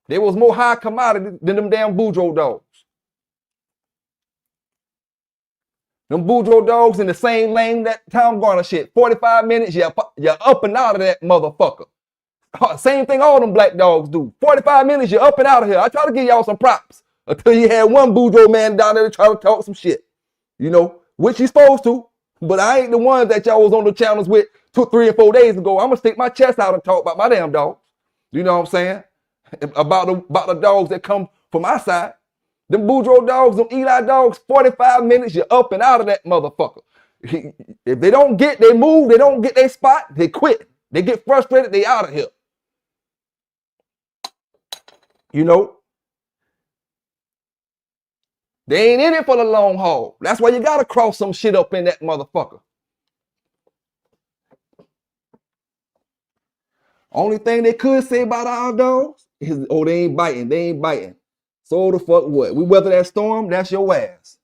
They was more high commodity than them damn Boudreux dogs. Them Boudreux dogs in the same lane that Tom Garner shit. 45 minutes, you're up and out of that motherfucker. Same thing all them black dogs do. 45 minutes, you're up and out of here. I try to give y'all some props until you had one Boudreux man down there to try to talk some shit. You know, which he's supposed to, but I ain't the ones that y'all was on the channels with 2, 3, and 4 days ago. I'm gonna stick my chest out and talk about my damn dogs. You know what I'm saying? About the dogs that come from my side. Them Boudreux dogs, them Eli dogs, 45 minutes, you're up and out of that motherfucker. If they don't get, they move, they don't get their spot, they quit. They get frustrated, they out of here. You know? They ain't in it for the long haul. That's why you gotta cross some shit up in that motherfucker. Only thing they could say about our dogs is, oh, they ain't biting, they ain't biting. So the fuck what? We weather that storm, that's your ass.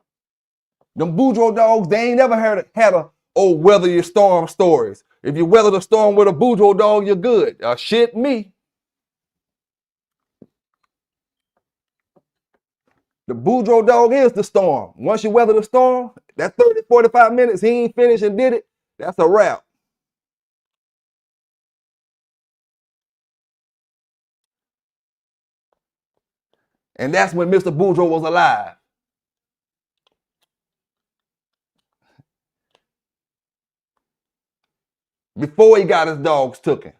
Them Boudreux dogs, they ain't never had a weather your storm stories. If you weather the storm with a Boudreux dog, you're good. Shit me. The Boudreux dog is the storm. Once you weather the storm, that 30, 45 minutes, he ain't finished and did it, that's a wrap. And that's when Mr. Boudreux was alive. Before he got his dogs taken.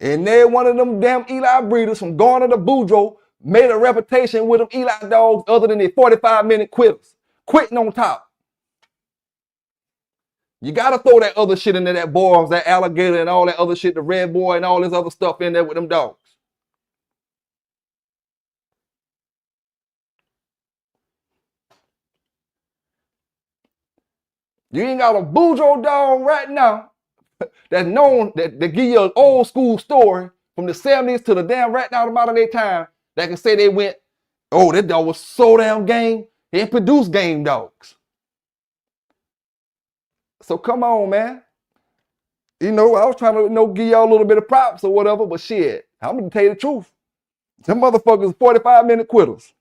And then one of them damn Eli breeders from Garner to Boudreux made a reputation with them Eli dogs other than their 45-minute quitters. Quitting on top. You gotta throw that other shit into that boys, that alligator and all that other shit, the Redboy and all this other stuff in there with them dogs. You ain't got a Boudreux dog right now that's known that give you an old school story from the 70s to the damn right now the modern day time that can say they went, oh, that dog was so damn game, he produced game dogs. So come on, man. You know, I was trying to give y'all a little bit of props or whatever, but shit, I'm gonna tell you the truth. Them motherfuckers 45-minute quitters.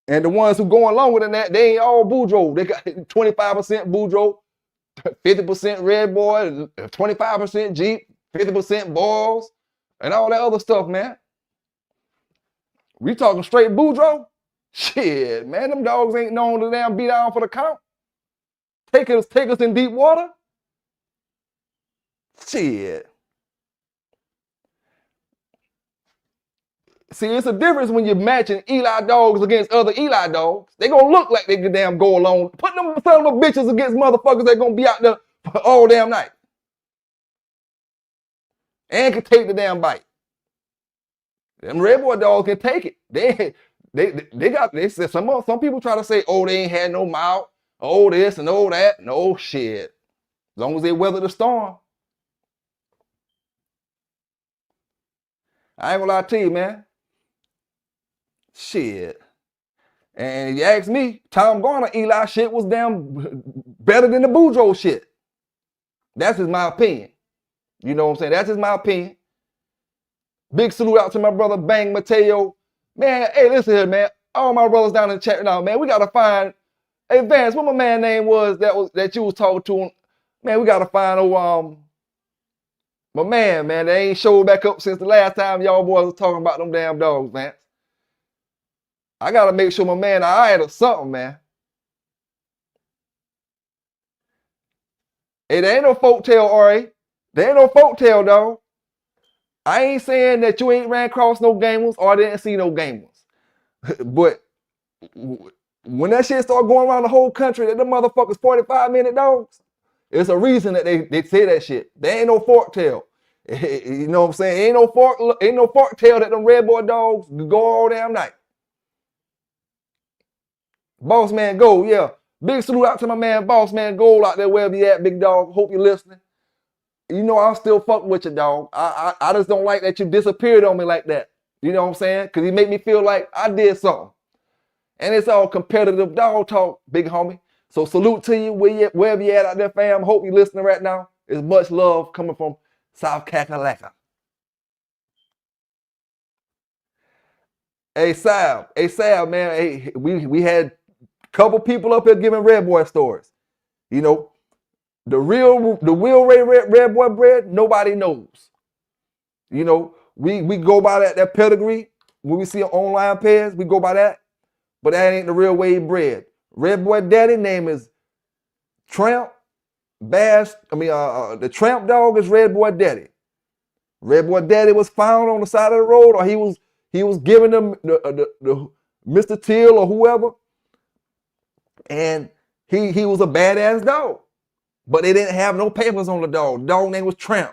And the ones who going longer than that, they ain't all Boudreux. They got 25% Boudreux, 50% Redboy, 25% Jeep, 50% balls, and all that other stuff, man. We talking straight Boudreux? Shit, man, them dogs ain't known to damn be down for the count. Take us in deep water. Shit. See, it's a difference when you're matching Eli dogs against other Eli dogs. They gonna look like they can damn go along. Put them son of bitches against motherfuckers that gonna be out there all damn night. And can take the damn bite. Them Redboy dogs can take it. They said some people try to say, oh, they ain't had no mouth, oh this and oh that. No shit. As long as they weather the storm. I ain't gonna lie to you, man. Shit. And if you ask me, Tom Garner, Eli shit was damn better than the Boudreux shit. That's just my opinion. You know what I'm saying? That's just my opinion. Big salute out to my brother Bang Mateo. Man, hey, listen here, man. All my brothers down in the chat now, man. We gotta find. Hey, Vance, what my man name was that you was talking to? Man, we gotta find my man, they ain't showed back up since the last time y'all boys was talking about them damn dogs, man. I gotta make sure my man all right or something, man. Hey, there ain't no folktale, Ari. There ain't no folktale, dog. I ain't saying that you ain't ran across no gamers or didn't see no gamers. But when that shit start going around the whole country that the motherfuckers 45-minute dogs, it's a reason that they say that shit. There ain't no forktail. You know what I'm saying? Ain't no forktail that them Redboy dogs go all damn night. Boss Man Gold, yeah. Big salute out to my man Boss Man Gold out there wherever you at, big dog. Hope you're listening. You know I'm still fucking with you, dog. I just don't like that you disappeared on me like that. You know what I'm saying? Because he made me feel like I did something. And it's all competitive dog talk, big homie. So salute to you wherever you at out there, fam. Hope you're listening right now. There's much love coming from South Kakalaka. Hey Sal, man. Hey, we had a couple people up here giving Redboy stories. You know, the real Redboy bread, nobody knows. You know, we go by that pedigree. When we see an online page, we go by that. But that ain't the real way bread. Redboy daddy name is Tramp Bass. The Tramp dog is Redboy daddy. Redboy daddy was found on the side of the road, or he was giving them the Mr. Till or whoever, and he was a badass dog. But they didn't have no papers on the dog. The dog name was Tramp.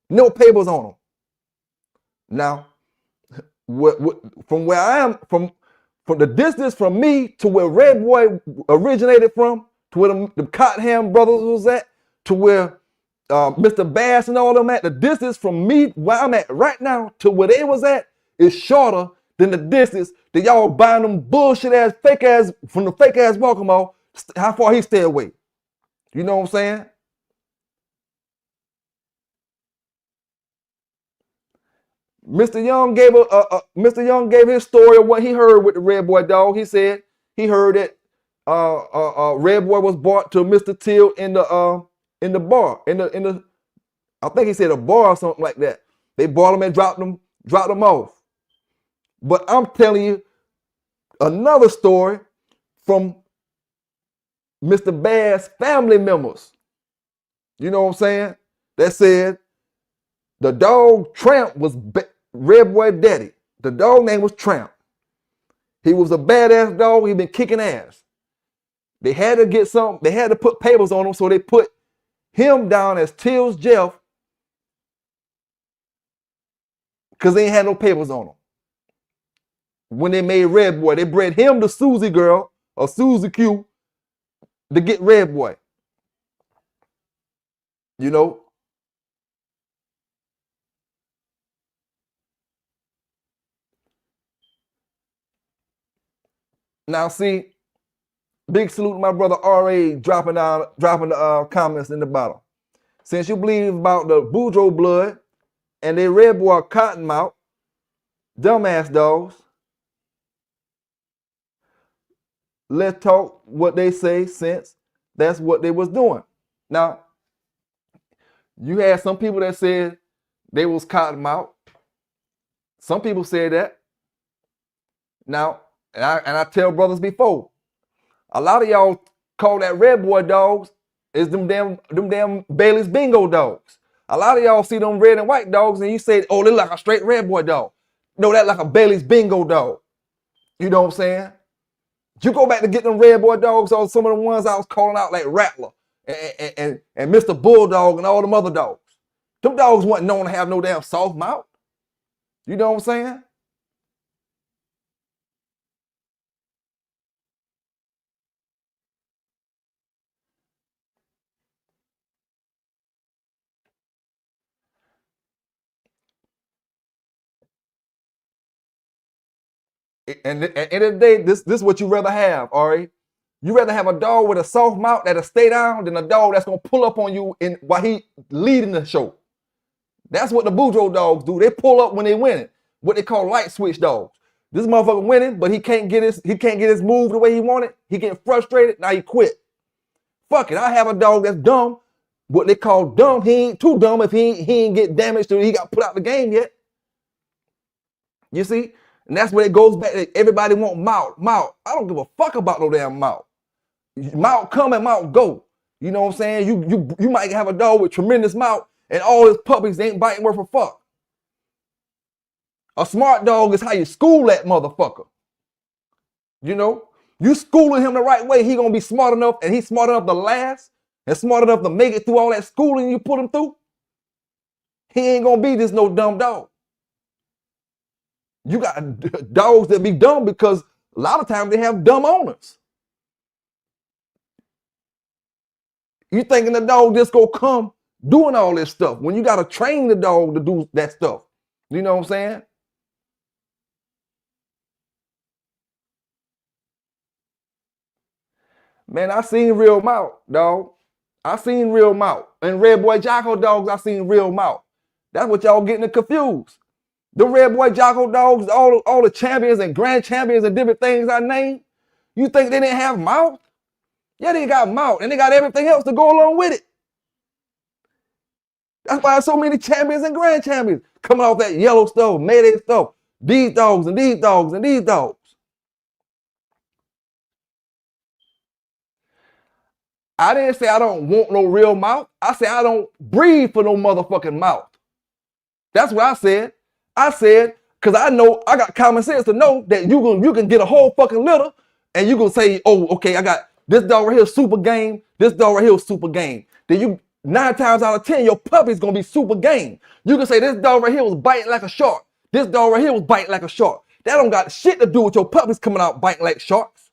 No papers on him. Now, from where I am, from the distance from me to where Redboy originated from, to where the Cottonham brothers was at, to where Mr. Bass and all them at, the distance from me where I'm at right now to where they was at is shorter than the distance that y'all buying them bullshit ass, fake ass, from the fake ass Welcome All, how far he stay away. You know what I'm saying? Mr. Young gave his story of what he heard with the Redboy dog. He said he heard that Redboy was brought to Mr. Till in the bar, in the I think he said a bar or something like that. They bought him and dropped him off. But I'm telling you another story from Mr. Bass family members. You know what I'm saying? That said the dog Tramp was Redboy daddy. The dog name was Tramp. He was a badass dog. He been kicking ass. They had to put papers on him, so they put him down as Till's Jeff because they ain't had no papers on him. When they made Redboy, they bred him to Susie Girl or Susie Q to get Redboy. You know? Now see, big salute to my brother R.A. dropping the comments in the bottom. Since you believe about the Boudreux blood and they Redboy Cottonmouth, dumbass dogs, let's talk what they say since that's what they was doing. Now, you had some people that said they was Cottonmouth. Some people said that. Now, and I tell brothers before, a lot of y'all call that Redboy dogs is them damn Bailey's Bingo dogs. A lot of y'all see them red and white dogs and you say, oh, they like a straight Redboy dog. No, that like a Bailey's Bingo dog. You know what I'm saying? You go back to get them Redboy dogs or some of the ones I was calling out like Rattler and Mr. Bulldog and all them other dogs. Them dogs wasn't known to have no damn soft mouth. You know what I'm saying? And at the end of the day, this is what you rather have, Ari. You rather have a dog with a soft mouth that'll stay down than a dog that's gonna pull up on you while he leading the show. That's what the Boudreux dogs do. They pull up when they winning. What they call light switch dogs. This motherfucker winning, but he can't get his move the way he wanted. He getting frustrated. Now he quit. Fuck it. I have a dog that's dumb. What they call dumb. He ain't too dumb if he ain't get damaged or he got put out the game yet. You see? And that's where it goes back. Everybody want mouth. I don't give a fuck about no damn mouth. Mouth come and mouth go. You know what I'm saying? You might have a dog with tremendous mouth and all his puppies ain't biting worth a fuck. A smart dog is how you school that motherfucker. You know? You schooling him the right way, he gonna be smart enough, and he's smart enough to last and smart enough to make it through all that schooling you put him through. He ain't gonna be this no dumb dog. You got dogs that be dumb because a lot of times they have dumb owners. You thinking the dog just gonna come doing all this stuff when you gotta train the dog to do that stuff. You know what I'm saying? Man, I seen real mouth, dog. I seen real mouth. And Redboy Jocko dogs, I seen real mouth. That's what y'all getting confused. The Redboy Jocko dogs, all the champions and grand champions and different things I named, you think they didn't have mouth? Yeah, they got mouth and they got everything else to go along with it. That's why so many champions and grand champions coming off that yellow stuff, Mayday stuff. These dogs and these dogs and these dogs. I didn't say I don't want no real mouth. I said I don't breed for no motherfucking mouth. That's what I said. I said, because I know, I got common sense to know that you can get a whole fucking litter and you can say, oh, okay, I got this dog right here super game, this dog right here super game. Then you, 9 times out of 10, your puppy's gonna be super game. You can say this dog right here was biting like a shark. This dog right here was biting like a shark. That don't got shit to do with your puppies coming out biting like sharks.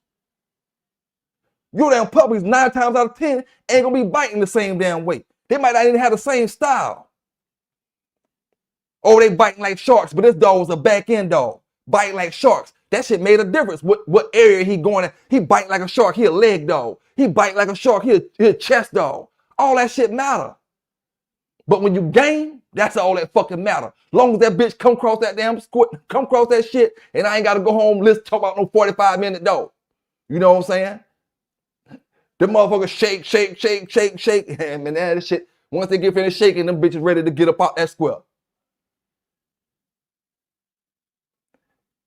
Your damn puppies 9 times out of 10 ain't gonna be biting the same damn way. They might not even have the same style. Oh, they biting like sharks, but this dog was a back end dog, biting like sharks. That shit made a difference. What area he going at? He bite like a shark. He a leg dog. He bite like a shark. He a chest dog. All that shit matter. But when you game, that's all that fucking matter. Long as that bitch come across that damn squid, come across that shit, and I ain't gotta go home listen talk about no 45-minute dog. You know what I'm saying? The motherfuckers shake, shake, shake, shake, shake, and man, that shit. Once they get finished shaking, them bitches ready to get up out that square.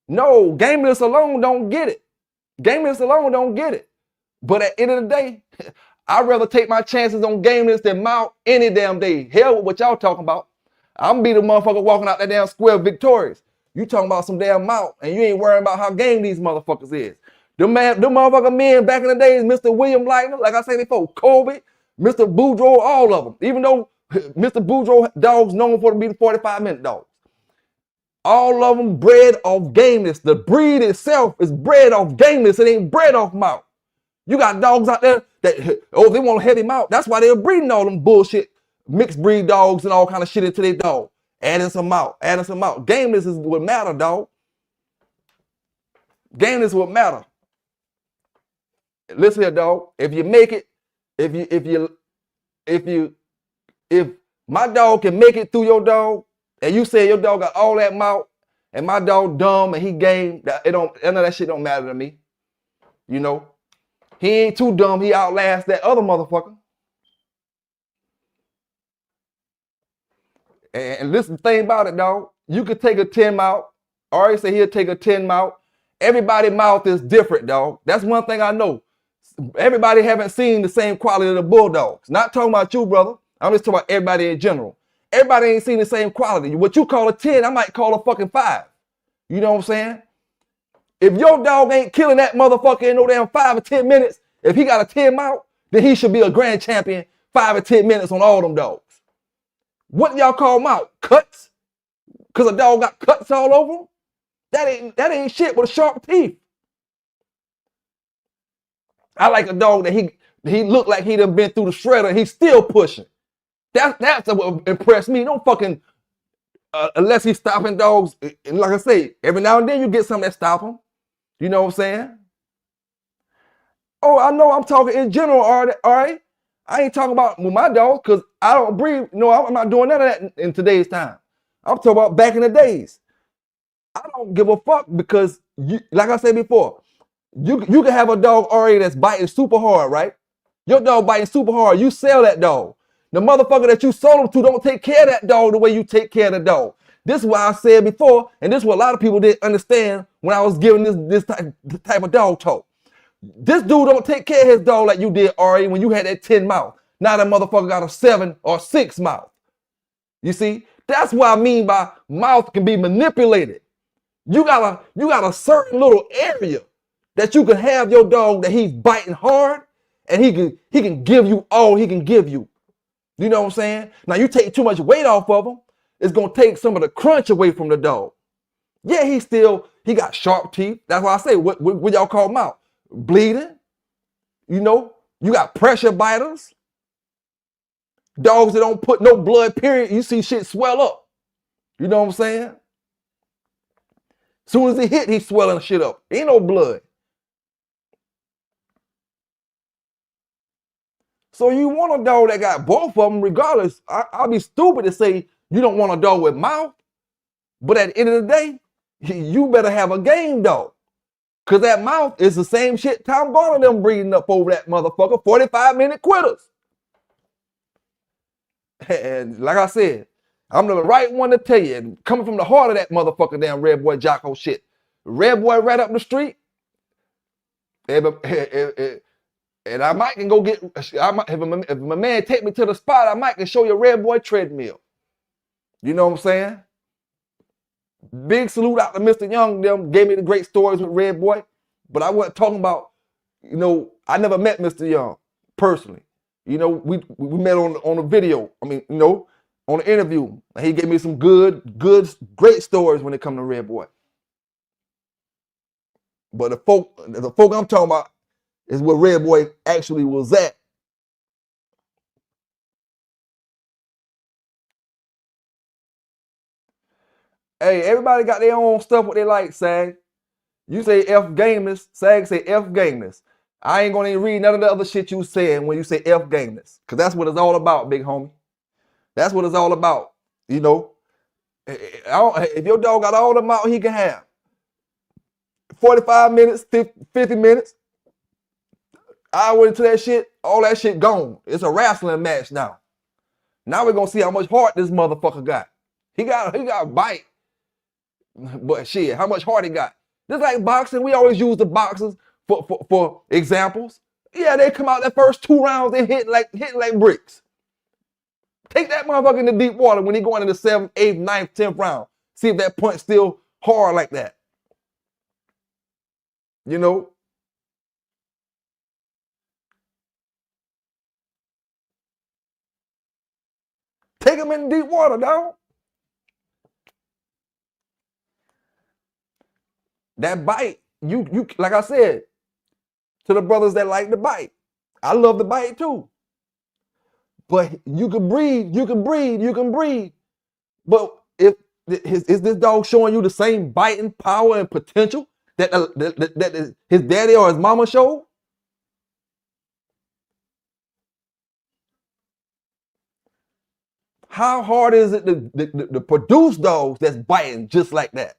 No, gameness alone don't get it. Gameness alone don't get it. But at the end of the day, I'd rather take my chances on gameness than mouth any damn day. Hell with what y'all talking about. I'm gonna be the motherfucker walking out that damn square victorious. You talking about some damn mouth, and you ain't worrying about how game these motherfuckers is. Them motherfucking men back in the days, Mr. William Lightner, like I said before, Kobe, Mr. Boudreux, all of them. Even though Mr. Boudreux dogs known for to be the 45-minute dogs. All of them bred off gameness. The breed itself is bred off gameness. It ain't bred off mouth. You got dogs out there that, oh, they want a heavy mouth. That's why they're breeding all them bullshit mixed breed dogs and all kind of shit into their dog. Adding some mouth, adding some mouth. Gameness is what matter, dog. Gameness is what matter. Listen here, dog. If you make it, if my dog can make it through your dog, and you say your dog got all that mouth, and my dog dumb and he game, none of that shit don't matter to me. You know, he ain't too dumb. He outlasts that other motherfucker. And listen, the thing about it, dog, you could take a 10 mouth. I already say he'll take a 10 mouth. Everybody's mouth is different, dog. That's one thing I know. Everybody haven't seen the same quality of the bulldogs. Not talking about you, brother. I'm just talking about everybody in general. Everybody ain't seen the same quality. What you call a 10, I might call a fucking 5. You know what I'm saying? If your dog ain't killing that motherfucker in no damn 5 or 10 minutes, if he got a 10 mouth, then he should be a grand champion 5 or 10 minutes on all them dogs. What y'all call mouth? Cuts? Because a dog got cuts all over him? That ain't shit with sharp teeth. I like a dog that he looked like he done been through the shredder and he's still pushing. That's what impressed me. Don't fucking, unless he's stopping dogs. And like I say, every now and then you get something that stop him. You know what I'm saying? Oh, I know I'm talking in general, all right? I ain't talking about with my dogs because I don't breed. No, I'm not doing none of that in today's time. I'm talking about back in the days. I don't give a fuck because, like I said before, you can have a dog already that's biting super hard, right? Your dog biting super hard. You sell that dog. The motherfucker that you sold him to don't take care of that dog the way you take care of the dog. This is what I said before, and this is what a lot of people didn't understand when I was giving this type of dog talk. This dude don't take care of his dog like you did, Ari, when you had that 10 mouth. Now that motherfucker got a 7 or 6 mouth. You see? That's what I mean by mouth can be manipulated. You got a certain little area that you can have your dog that he's biting hard and he can give you all he can give you. You know what I'm saying? Now you take too much weight off of him, it's gonna take some of the crunch away from the dog. Yeah, he got sharp teeth. That's why I say what y'all call mouth. Bleeding. You know, you got pressure biters. Dogs that don't put no blood, period, you see shit swell up. You know what I'm saying? Soon as he hit, he's swelling shit up. Ain't no blood. So you want a dog that got both of them, regardless. I'll be stupid to say you don't want a dog with mouth. But at the end of the day, you better have a game dog. Because that mouth is the same shit Tom Garner them breeding up over that motherfucker. 45-minute quitters. And like I said, I'm the right one to tell you. And coming from the heart of that motherfucker damn Redboy Jocko shit. Redboy right up the street. And I might can go get, if my man take me to the spot, I might can show you a Redboy treadmill. You know what I'm saying? Big salute out to Mr. Young. Them gave me the great stories with Redboy. But I wasn't talking about, you know, I never met Mr. Young personally. You know, we met on a video. I mean, you know, on an interview. And he gave me some great stories when it come to Redboy. But the folk I'm talking about is where Redboy actually was at. Hey, everybody got their own stuff what they like, Sag. You say F gameness, Sag say F gameness. I ain't gonna even read none of the other shit you saying when you say F gameness. Cause that's what it's all about, big homie. That's what it's all about. You know, if your dog got all the mouth he can have, 45 minutes, 50 minutes, I went into that shit, all that shit gone. It's a wrestling match now. Now we're gonna see how much heart this motherfucker got. He got a bite. But shit, how much heart he got? Just like boxing, we always use the boxers for examples. Yeah, they come out that first 2 rounds, they hitting like bricks. Take that motherfucker in the deep water when he going into the 7th, 8th, 9th, 10th round. See if that punch still hard like that. You know? Take him in deep water, dog. That bite, you like I said, to the brothers that like the bite. I love the bite too. But you can breathe. But if is this dog showing you the same biting power and potential that his daddy or his mama showed? How hard is it to produce dogs that's biting just like that?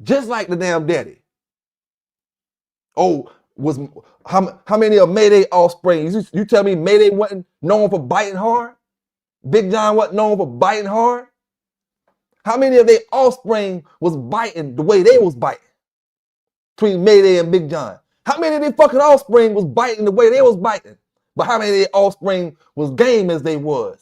Just like the damn daddy. Oh, how many of Mayday offspring? You tell me Mayday wasn't known for biting hard? Big John wasn't known for biting hard? How many of their offspring was biting the way they was biting? Between Mayday and Big John. How many of their fucking offspring was biting the way they was biting? But how many of their offspring was game as they was?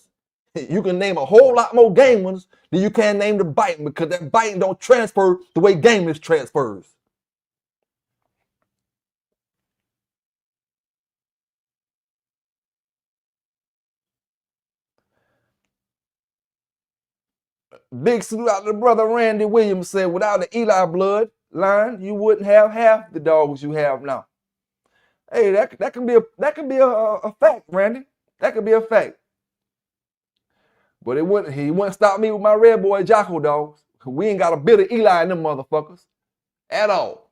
You can name a whole lot more game ones than you can name the biting, because that biting don't transfer the way gameness transfers. Big salute out to the brother Randy Williams said, without the Eli blood line, you wouldn't have half the dogs you have now. Hey, that can be a fact, Randy. That could be a fact. But he wouldn't stop me with my Redboy Jocko dogs. We ain't got a bit of Eli in them motherfuckers at all.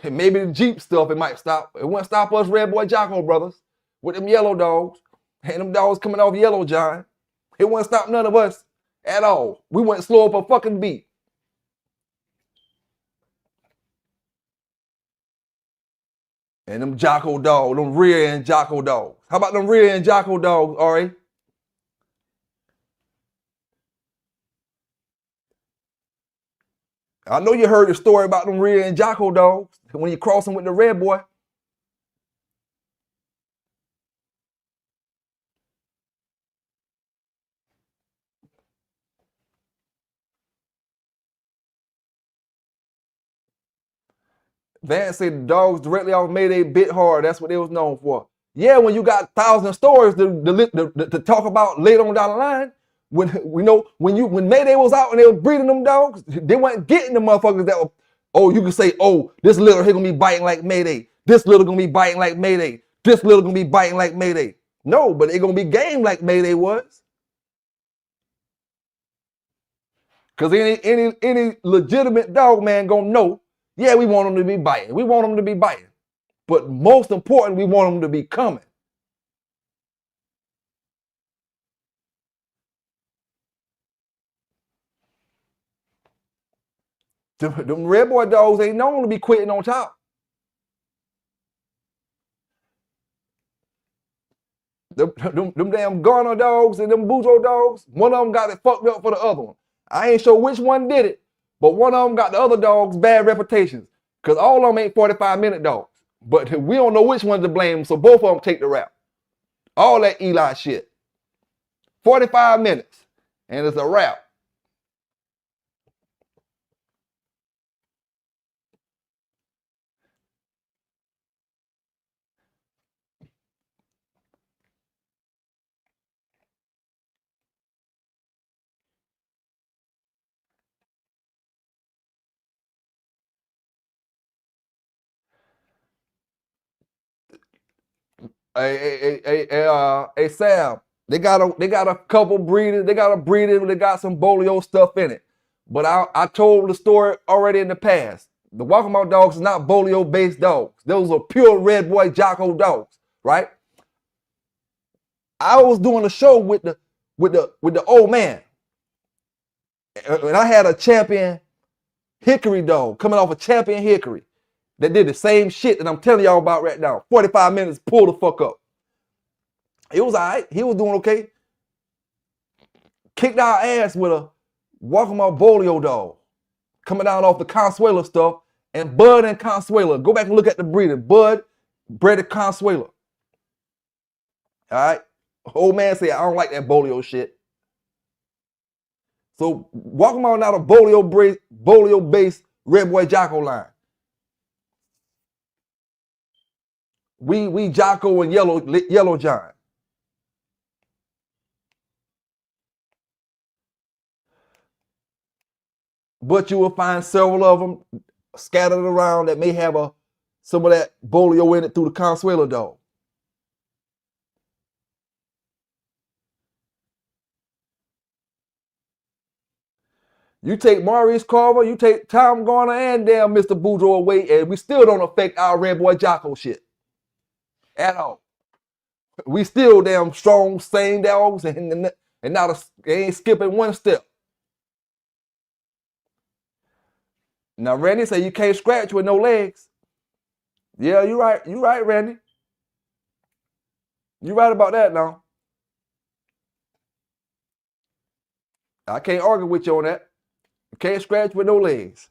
And maybe the Jeep stuff, it might stop. It wouldn't stop us Redboy Jocko brothers with them yellow dogs. And them dogs coming off Yellow John. It wouldn't stop none of us at all. We wouldn't slow up a fucking beat. And them Jocko dogs, them rear end Jocko dogs. How about them rear end Jocko dogs, Ari? I know you heard the story about them Rhea and Jocko dogs when you cross them with the Redboy. Vance said the dogs directly off Mayday bit hard. That's what they was known for. Yeah, when you got 1,000 stories to talk about later on down the line, when Mayday was out and they was breeding them dogs, they weren't getting the motherfuckers that were, oh, you can say, oh, this little here gonna be biting like Mayday. This little gonna be biting like Mayday. This little gonna be biting like Mayday. No, but they gonna be game like Mayday was. Cause any legitimate dog man gonna know, yeah, we want them to be biting. We want them to be biting. But most important, we want them to be coming. Them Redboy dogs ain't known to be quitting on top. Them damn Garner dogs and them Boudreux dogs, one of them got it fucked up for the other one. I ain't sure which one did it, but one of them got the other dogs bad reputations. Because all of them ain't 45-minute dogs. But we don't know which one to blame, so both of them take the rap. All that Eli shit. 45 minutes, and it's a wrap. Hey, Sam, they got a couple breeders. They got a breeder that got some bolio stuff in it. But I told the story already in the past. The Walkabout dogs is not bolio based dogs. Those are pure Redboy Jocko dogs, right? I was doing a show with the old man, and I had a champion Hickory dog coming off a champion Hickory that did the same shit that I'm telling y'all about right now. 45 minutes, pull the fuck up. It was all right. He was doing okay. Kicked our ass with a Walkabout bolio dog coming down off the Consuela stuff, and Bud and Consuela. Go back and look at the breeder. Bud bred a Consuela. All right. Old man said, I don't like that bolio shit. So Walkabout not a bolio based Redboy Jocko line. We Jocko and Yellow John. But you will find several of them scattered around that may have some of that bolio in it through the Consuela dog. You take Maurice Carver, you take Tom Garner and damn Mr. Boudreaux away, and we still don't affect our Redboy Jocko shit at all. We still damn strong, same dogs, and ain't skipping one step. Now, Randy said you can't scratch with no legs. Yeah, you right. You right, Randy. You right about that now. I can't argue with you on that. You can't scratch with no legs.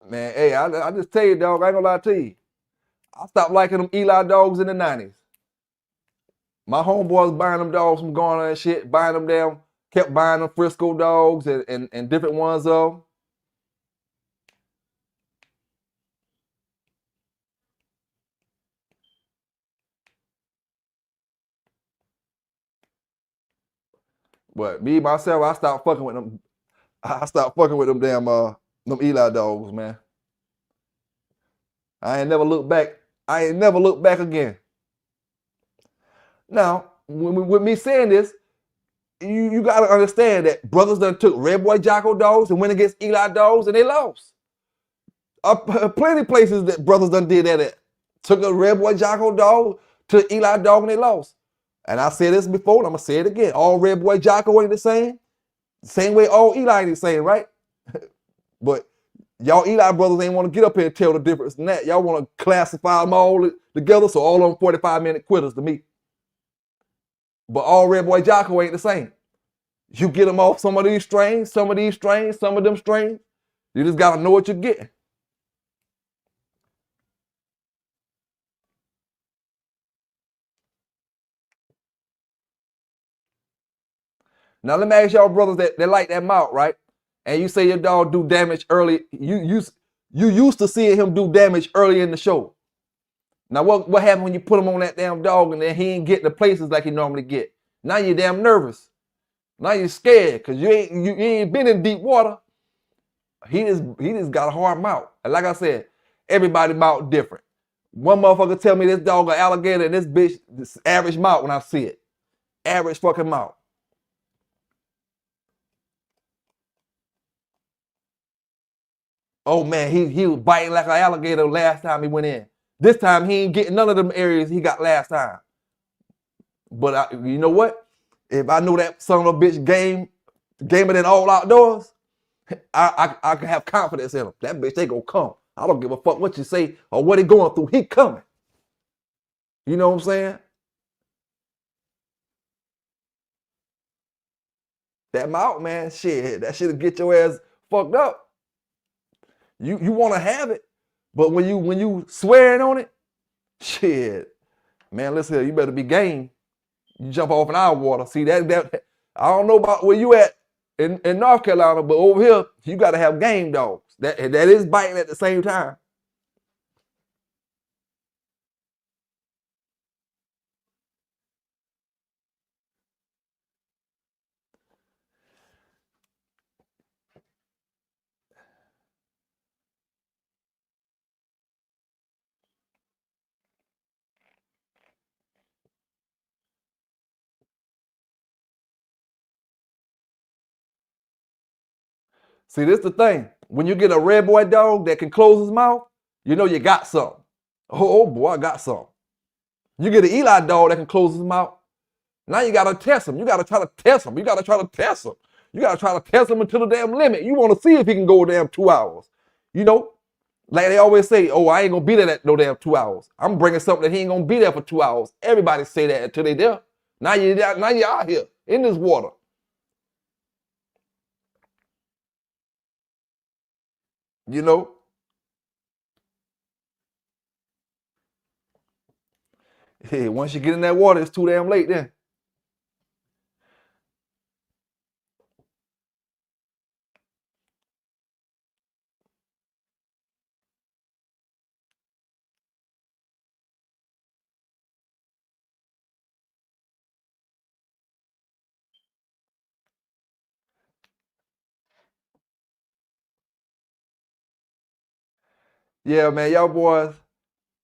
Man, hey, I just tell you, dog, I ain't gonna lie to you. I stopped liking them Eli dogs in the 90s. My homeboys buying them dogs from Garner and shit, buying them down, kept buying them Frisco dogs and different ones of them. But me, myself, I stopped fucking with them. I stopped fucking with them damn them Eli dogs, man. I ain't never looked back. I ain't never looked back again. Now, with me saying this, you gotta understand that brothers done took Redboy Jocko dogs and went against Eli dogs and they lost. Plenty places that brothers done did that at. Took a Redboy Jocko dog to Eli dog and they lost. And I said this before and I'm gonna say it again. All Redboy Jocko ain't the same. Same way all Eli ain't the same, right? But y'all Eli brothers ain't want to get up here and tell the difference in that. Y'all want to classify them all together, so all of them 45-minute quitters to me. But all Redboy Jocko ain't the same. You get them off some of these strains, some of them strains. You just gotta know what you're getting. Now let me ask y'all brothers that like that mouth, right? And you say your dog do damage early. You used to seeing him do damage early in the show. Now what happened when you put him on that damn dog and then he ain't getting the places like he normally get? Now you're damn nervous. Now you're scared because you ain't been in deep water. He just got a hard mouth. And like I said, everybody mouth different. One motherfucker tell me this dog an alligator and this bitch this average mouth when I see it. Average fucking mouth. Oh man, he was biting like an alligator last time he went in. This time he ain't getting none of them areas he got last time. But you know what? If I know that son of a bitch gamer than all outdoors, I can have confidence in him. That bitch, they gonna come. I don't give a fuck what you say or what he going through. He coming. You know what I'm saying? That mouth, man, shit, that shit'll get your ass fucked up. You want to have it, but when you swearing on it, shit, man, listen, you better be game. You jump off in our water. See that I don't know about where you at in North Carolina, but over here you got to have game dogs. That is biting at the same time. See, this the thing. When you get a Redboy dog that can close his mouth, you know you got something. Oh boy, I got something. You get an Eli dog that can close his mouth. Now you gotta test him. You gotta try to test him. You gotta try to test him. You gotta try to test him until the damn limit. You want to see if he can go damn 2 hours. You know, like they always say, oh, I ain't gonna be there at no damn 2 hours. I'm bringing something that he ain't gonna be there for 2 hours. Everybody say that until they there. Now you're out here in this water. You know. Hey, once you get in that water, it's too damn late then. Yeah, man, y'all boys,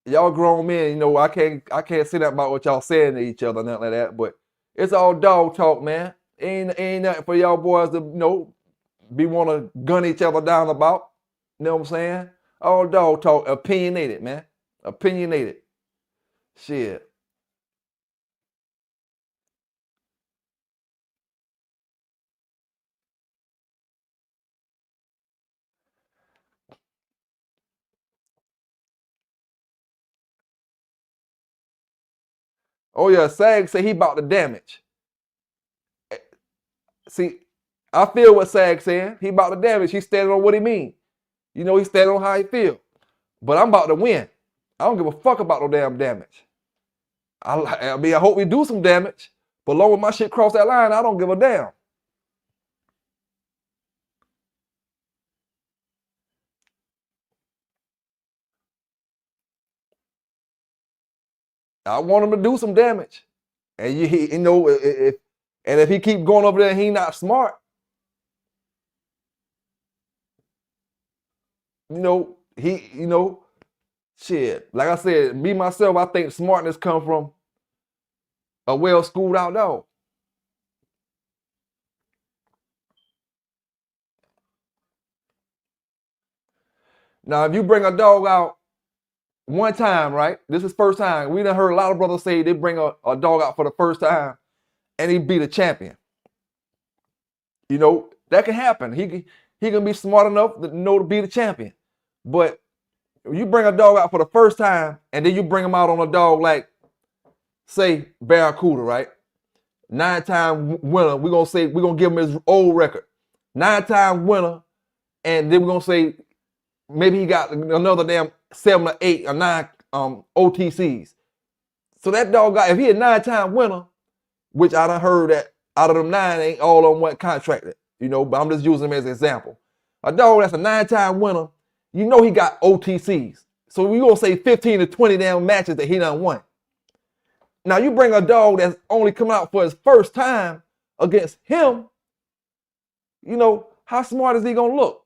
y'all grown men, you know, I can't say that about what y'all saying to each other, nothing like that, but it's all dog talk, man. Ain't nothing for y'all boys to, you know, be want to gun each other down about. You know what I'm saying? All dog talk, opinionated, man. Opinionated. Shit. Oh yeah, Sag say he about the damage. See, I feel what Sag saying. He about the damage. He's standing on what he mean. You know, he's standing on how he feel. But I'm about to win. I don't give a fuck about no damn damage. I mean, I hope we do some damage. But long as my shit cross that line, I don't give a damn. I want him to do some damage. And you know, if he keep going over there and he not smart, you know, shit. Like I said, me myself, I think smartness come from a well-schooled out dog. Now, if you bring a dog out one time, right? This is first time. We done heard a lot of brothers say they bring a dog out for the first time and he beat a champion. You know, that can happen. he can be smart enough to know to be the champion. But you bring a dog out for the first time, and then you bring him out on a dog like, say, Barracuda, right? 9-time winner. We're gonna give him his old record. 9-time winner, and then we're gonna say maybe he got another damn 7 or 8 or 9 OTCs. So that dog got, if he a 9-time winner, which I done heard that out of them 9, ain't all of them went contracted, but I'm just using him as an example. A dog that's a 9-time winner, he got OTCs. So we gonna say 15 to 20 damn matches that he done won. Now you bring a dog that's only coming out for his first time against him, how smart is he gonna look?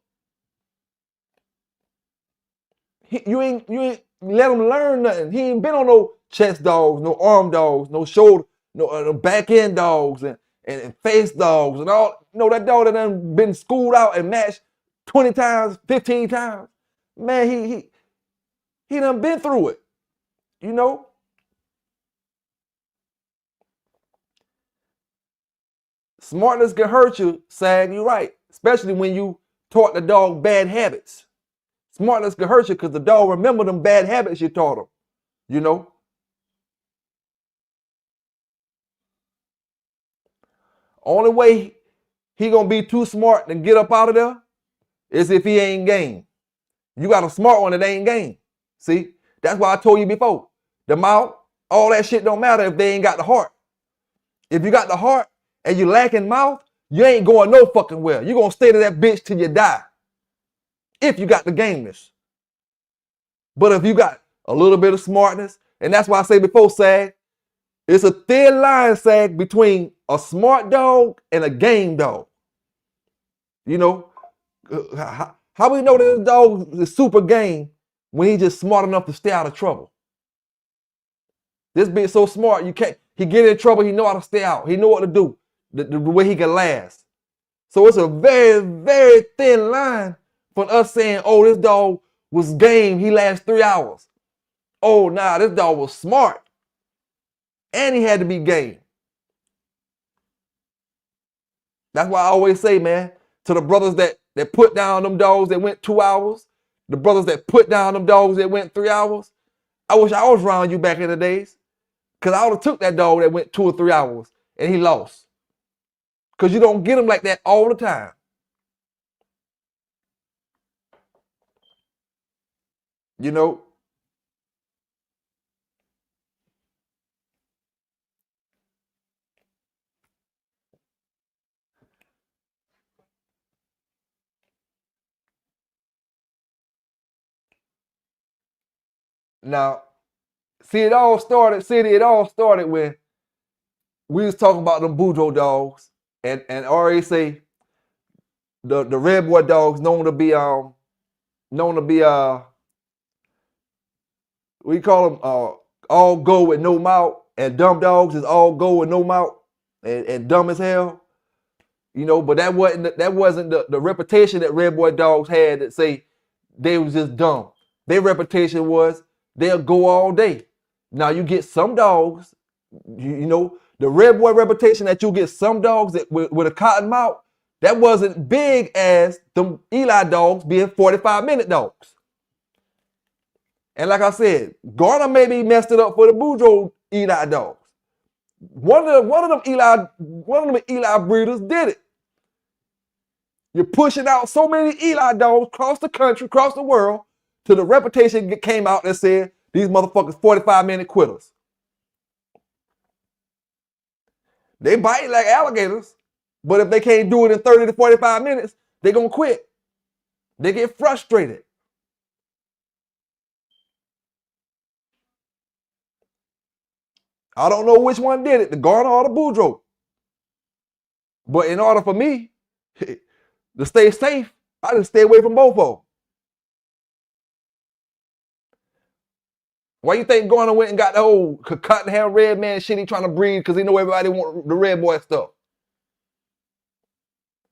You ain't let him learn nothing. He ain't been on no chest dogs, no arm dogs, no shoulder, no back end dogs and face dogs and all. That dog that done been schooled out and matched 20 times, 15 times. Man, he done been through it. Smartness can hurt you, Sag, you're right. Especially when you taught the dog bad habits. Smartness can hurt you because the dog remember them bad habits you taught him, Only way he gonna be too smart to get up out of there is if he ain't game. You got a smart one that ain't game. See? That's why I told you before. The mouth, all that shit don't matter if they ain't got the heart. If you got the heart and you lacking mouth, you ain't going no fucking well. You gonna stay to that bitch till you die. If you got the gameness. But if you got a little bit of smartness, and that's why I say before, Sag, it's a thin line, Sag, between a smart dog and a game dog. How we know that this dog is super game when he just smart enough to stay out of trouble? This bitch so smart, he get in trouble, he know how to stay out. He know what to do, the way he can last. So it's a very, very thin line from us saying, oh, this dog was game, he lasts 3 hours. Oh, nah, this dog was smart. And he had to be game. That's why I always say, man, to the brothers that put down them dogs that went 2 hours, the brothers that put down them dogs that went 3 hours, I wish I was around you back in the days. Because I would have took that dog that went 2 or 3 hours and he lost. Because you don't get them like that all the time. Now, it all started when we was talking about them Boudreux dogs and already say the Redboy dogs known to be we call them all go with no mouth, and dumb dogs is all go with no mouth and dumb as hell. But that wasn't the reputation that Redboy dogs had that say they was just dumb. Their reputation was they'll go all day. Now you get some dogs, the Redboy reputation that you get some dogs that with a cotton mouth, that wasn't big as them Eli dogs being 45-minute dogs. And like I said, Garner maybe messed it up for the Boudreux Eli dogs. One of them Eli breeders did it. You're pushing out so many Eli dogs across the country, across the world, till the reputation came out that said these motherfuckers 45-minute quitters. They bite like alligators, but if they can't do it in 30 to 45 minutes, they're gonna quit. They get frustrated. I don't know which one did it, the Garner or the Boudreux. But in order for me to stay safe, I just stay away from both of them. Why you think Garner went and got the whole Cottonham Red Man shit he trying to breed because he know everybody want the Redboy stuff?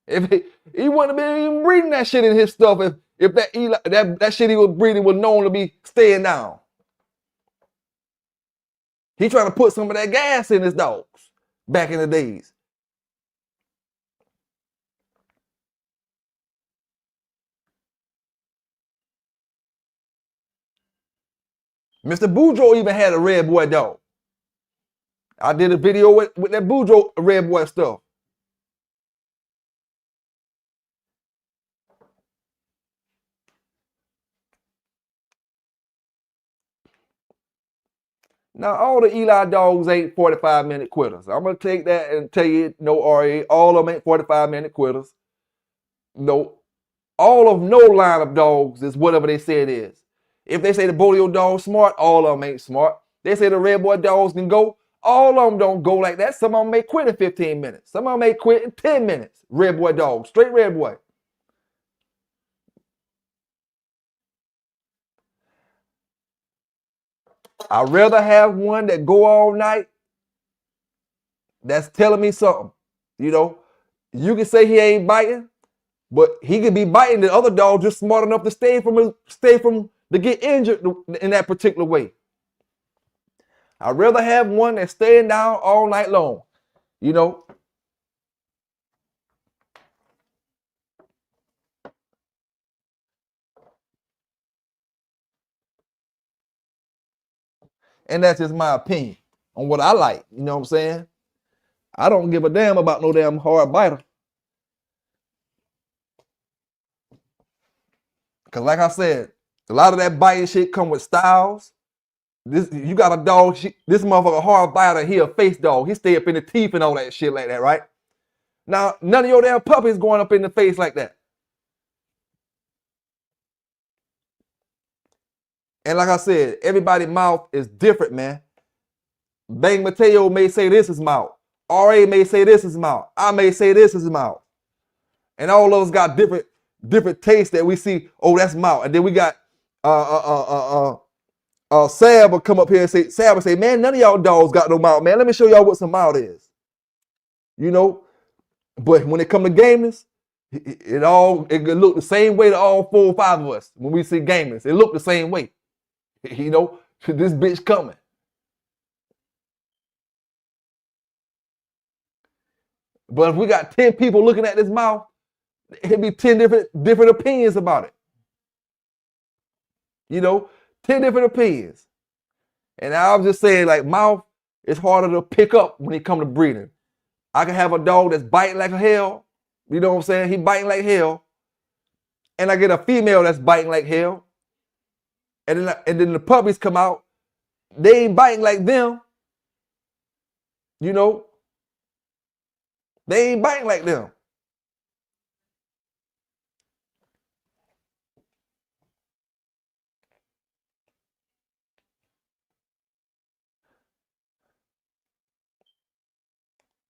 If he wouldn't have been even breeding that shit in his stuff if that shit he was breeding was known to be staying down. He trying to put some of that gas in his dogs back in the days. Mr. Boudreux even had a Redboy dog. I did a video with that Boudreux Redboy stuff. Now, all the Eli dogs ain't 45-minute quitters. I'm going to take that and tell you, no, RA, all of them ain't 45-minute quitters. No, all of no lineup dogs is whatever they say it is. If they say the Boudreux dog's smart, all of them ain't smart. They say the Redboy dogs can go, all of them don't go like that. Some of them may quit in 15 minutes. Some of them may quit in 10 minutes. Redboy dogs, straight Redboy. I'd rather have one that go all night that's telling me something. You know, you can say he ain't biting, but he could be biting. The other dog just smart enough to stay from to get injured in that particular way. I'd rather have one that's staying down all night long. You know. And that's just my opinion on what I like. You know what I'm saying? I don't give a damn about no damn hard biter. Because like I said, a lot of that biting shit come with styles. You got a dog, this motherfucker hard biter, he a face dog. He stay up in the teeth and all that shit like that, right? Now, none of your damn puppies going up in the face like that. And like I said, everybody's mouth is different, man. Bang Mateo may say this is mouth. RA may say this is mouth. I may say this is mouth. And all of us got different tastes that we see, oh, that's mouth. And then we got Sab will come up here and say, man, none of y'all dogs got no mouth, man. Let me show y'all what some mouth is. You know? But when it come to gamers, it look the same way to all 4 or 5 of us. When we see gamers, it look the same way. You know, this bitch coming. But if we got 10 people looking at this mouth, it'd be 10 different opinions about it. You know, 10 different opinions. And I was just saying, like, mouth is harder to pick up when it comes to breeding. I can have a dog that's biting like hell. You know what I'm saying? He biting like hell. And I get a female that's biting like hell. And then the puppies come out. They ain't biting like them. You know? They ain't biting like them.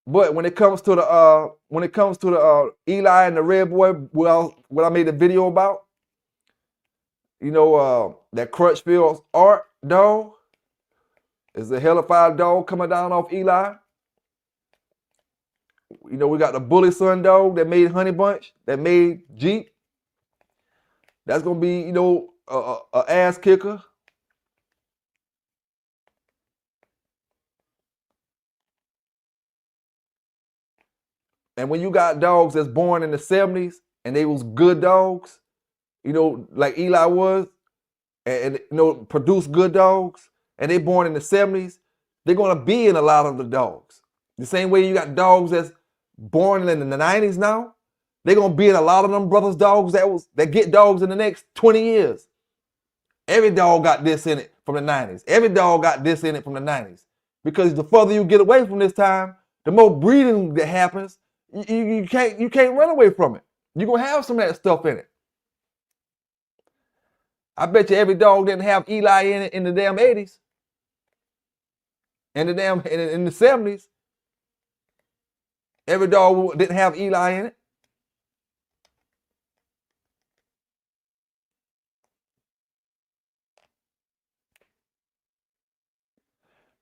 But when it comes to the Eli and the Redboy, what I made a video about, you know, that Crutchfield Art dog is a hellified dog coming down off Eli. You know, we got the Bully Son dog that made Honey Bunch, that made Jeep. That's gonna be, you know, a ass kicker. And when you got dogs that's born in the 70s and they was good dogs, you know, like Eli was, and you know, produced good dogs, and they born in the 70s, they're gonna be in a lot of the dogs. The same way you got dogs that's born in the 90s now, they're gonna be in a lot of them brothers' dogs that get dogs in the next 20 years. Every dog got this in it from the 90s. Every dog got this in it from the 90s. Because the further you get away from this time, the more breeding that happens. You can't run away from it. You're gonna have some of that stuff in it. I bet you every dog didn't have Eli in it in the damn 80s. In the 70s. Every dog didn't have Eli in it.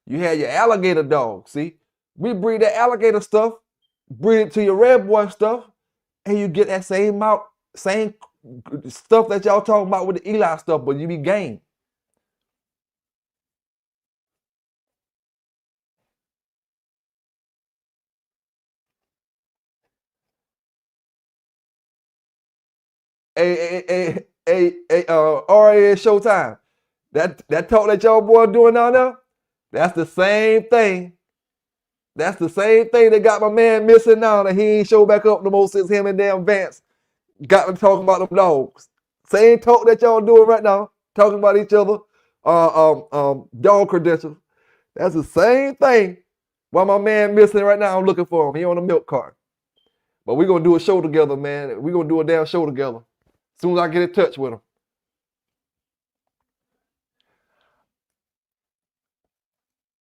You had your alligator dog, see? We breed that alligator stuff, breed it to your Redboy stuff, and you get that same stuff that y'all talking about with the Eli stuff, but you be game. RA Showtime. That talk that y'all boy doing down there, that's the same thing. That's the same thing that got my man missing now, and he ain't show back up no more since him and damn Vance got to talking about them dogs. Same talk that y'all doing right now, talking about each other, dog credentials. That's the same thing. Why my man missing right now, I'm looking for him. He on the milk cart. But we're gonna do a show together, man. We're gonna do a damn show together. As soon as I get in touch with him.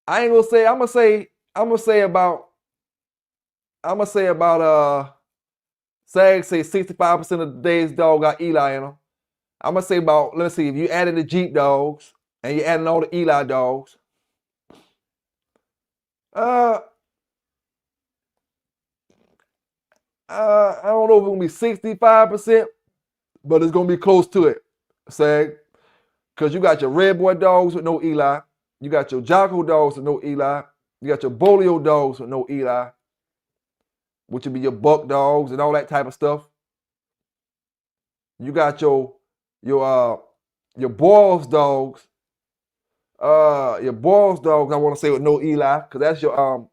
I ain't gonna say, I'm gonna say about Sag say 65% of the days dog got Eli in them. I'm gonna say about, let's see, if you added the Jeep dogs and you adding all the Eli dogs, I don't know if it's gonna be 65%, but it's gonna be close to it, Sag. Because you got your Redboy dogs with no Eli, you got your Jocko dogs with no Eli, you got your Bolio dogs with no Eli, which would be your Buck dogs and all that type of stuff. You got your Boils dogs. Your Boils dogs, I want to say with no Eli, because that's your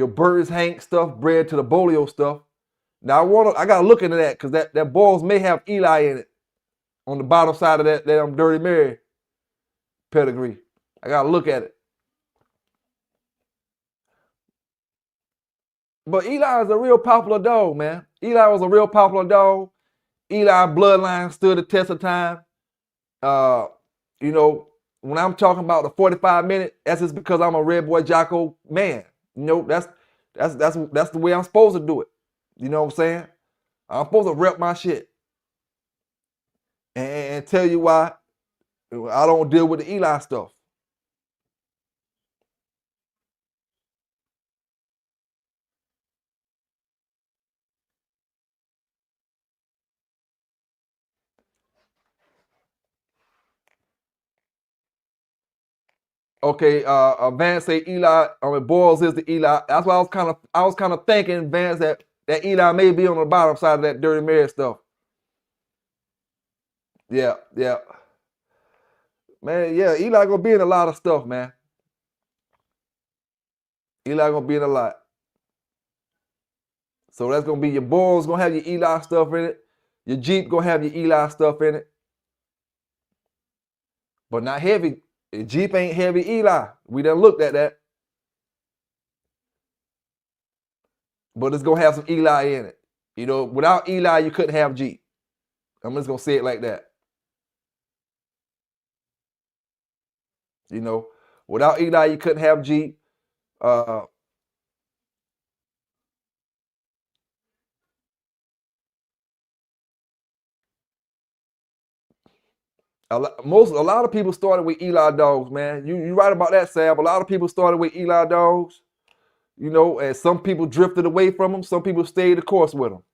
Birds Hank stuff, bred to the Bolio stuff. Now I gotta look into that because that Boils may have Eli in it on the bottom side of that Dirty Mary pedigree. I gotta look at it. But Eli is a real popular dog, man. Eli was a real popular dog. Eli bloodline stood the test of time. You know, when I'm talking about the 45-minute, that's just because I'm a Redboy Jocko man. You know, that's the way I'm supposed to do it. You know what I'm saying? I'm supposed to rep my shit and tell you why I don't deal with the Eli stuff. Okay, Vance say Eli, Boils is the Eli. That's why I was kind of thinking, Vance, that Eli may be on the bottom side of that Dirty Mary stuff. Yeah. Man, yeah, Eli gonna be in a lot of stuff, man. Eli gonna be in a lot. So that's gonna be your Boils gonna have your Eli stuff in it. Your Jeep gonna have your Eli stuff in it. But not heavy. Jeep ain't heavy Eli. We done looked at that. But it's gonna have some Eli in it. You know, without Eli, you couldn't have Jeep. I'm just gonna say it like that. You know, without Eli, you couldn't have Jeep. A lot of people started with Eli dogs, man. You right about that, Sab. A lot of people started with Eli dogs. You know, and some people drifted away from them. Some people stayed the course with them.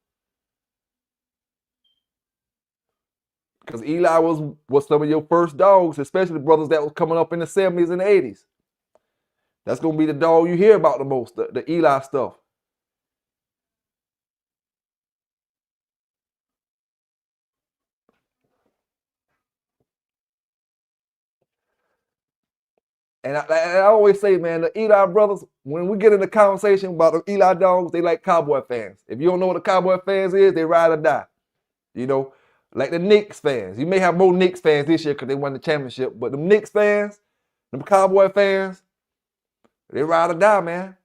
Because Eli was some of your first dogs, especially the brothers that was coming up in the 70s and the 80s. That's gonna be the dog you hear about the most, the Eli stuff. And I always say, man, the Eli brothers, when we get in the conversation about the Eli dogs, they like Cowboy fans. If you don't know what the Cowboy fans is, they ride or die. You know, like the Knicks fans. You may have more Knicks fans this year because they won the championship, but the Knicks fans, them Cowboy fans, they ride or die, man.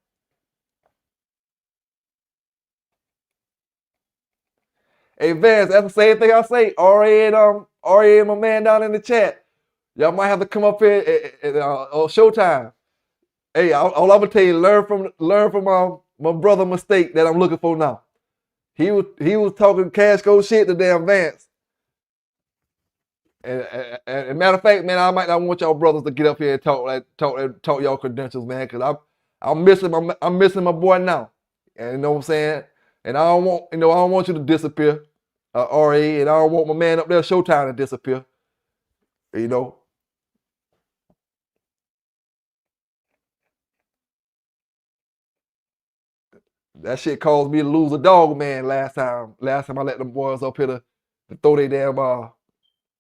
Hey, Vance, that's the same thing I say. RA and my man down in the chat. Y'all might have to come up here at Showtime. Hey, all I'm gonna tell you, learn from my brother Mistake that I'm looking for now. He was talking cash go shit to damn Vance. And matter of fact, man, I might not want y'all brothers to get up here and talk y'all credentials, man, because I'm missing my boy now. And you know what I'm saying? And I don't want you to disappear, RA, and I don't want my man up there Showtime to disappear. You know. That shit caused me to lose a dog, man, last time I let them boys up here to throw their damn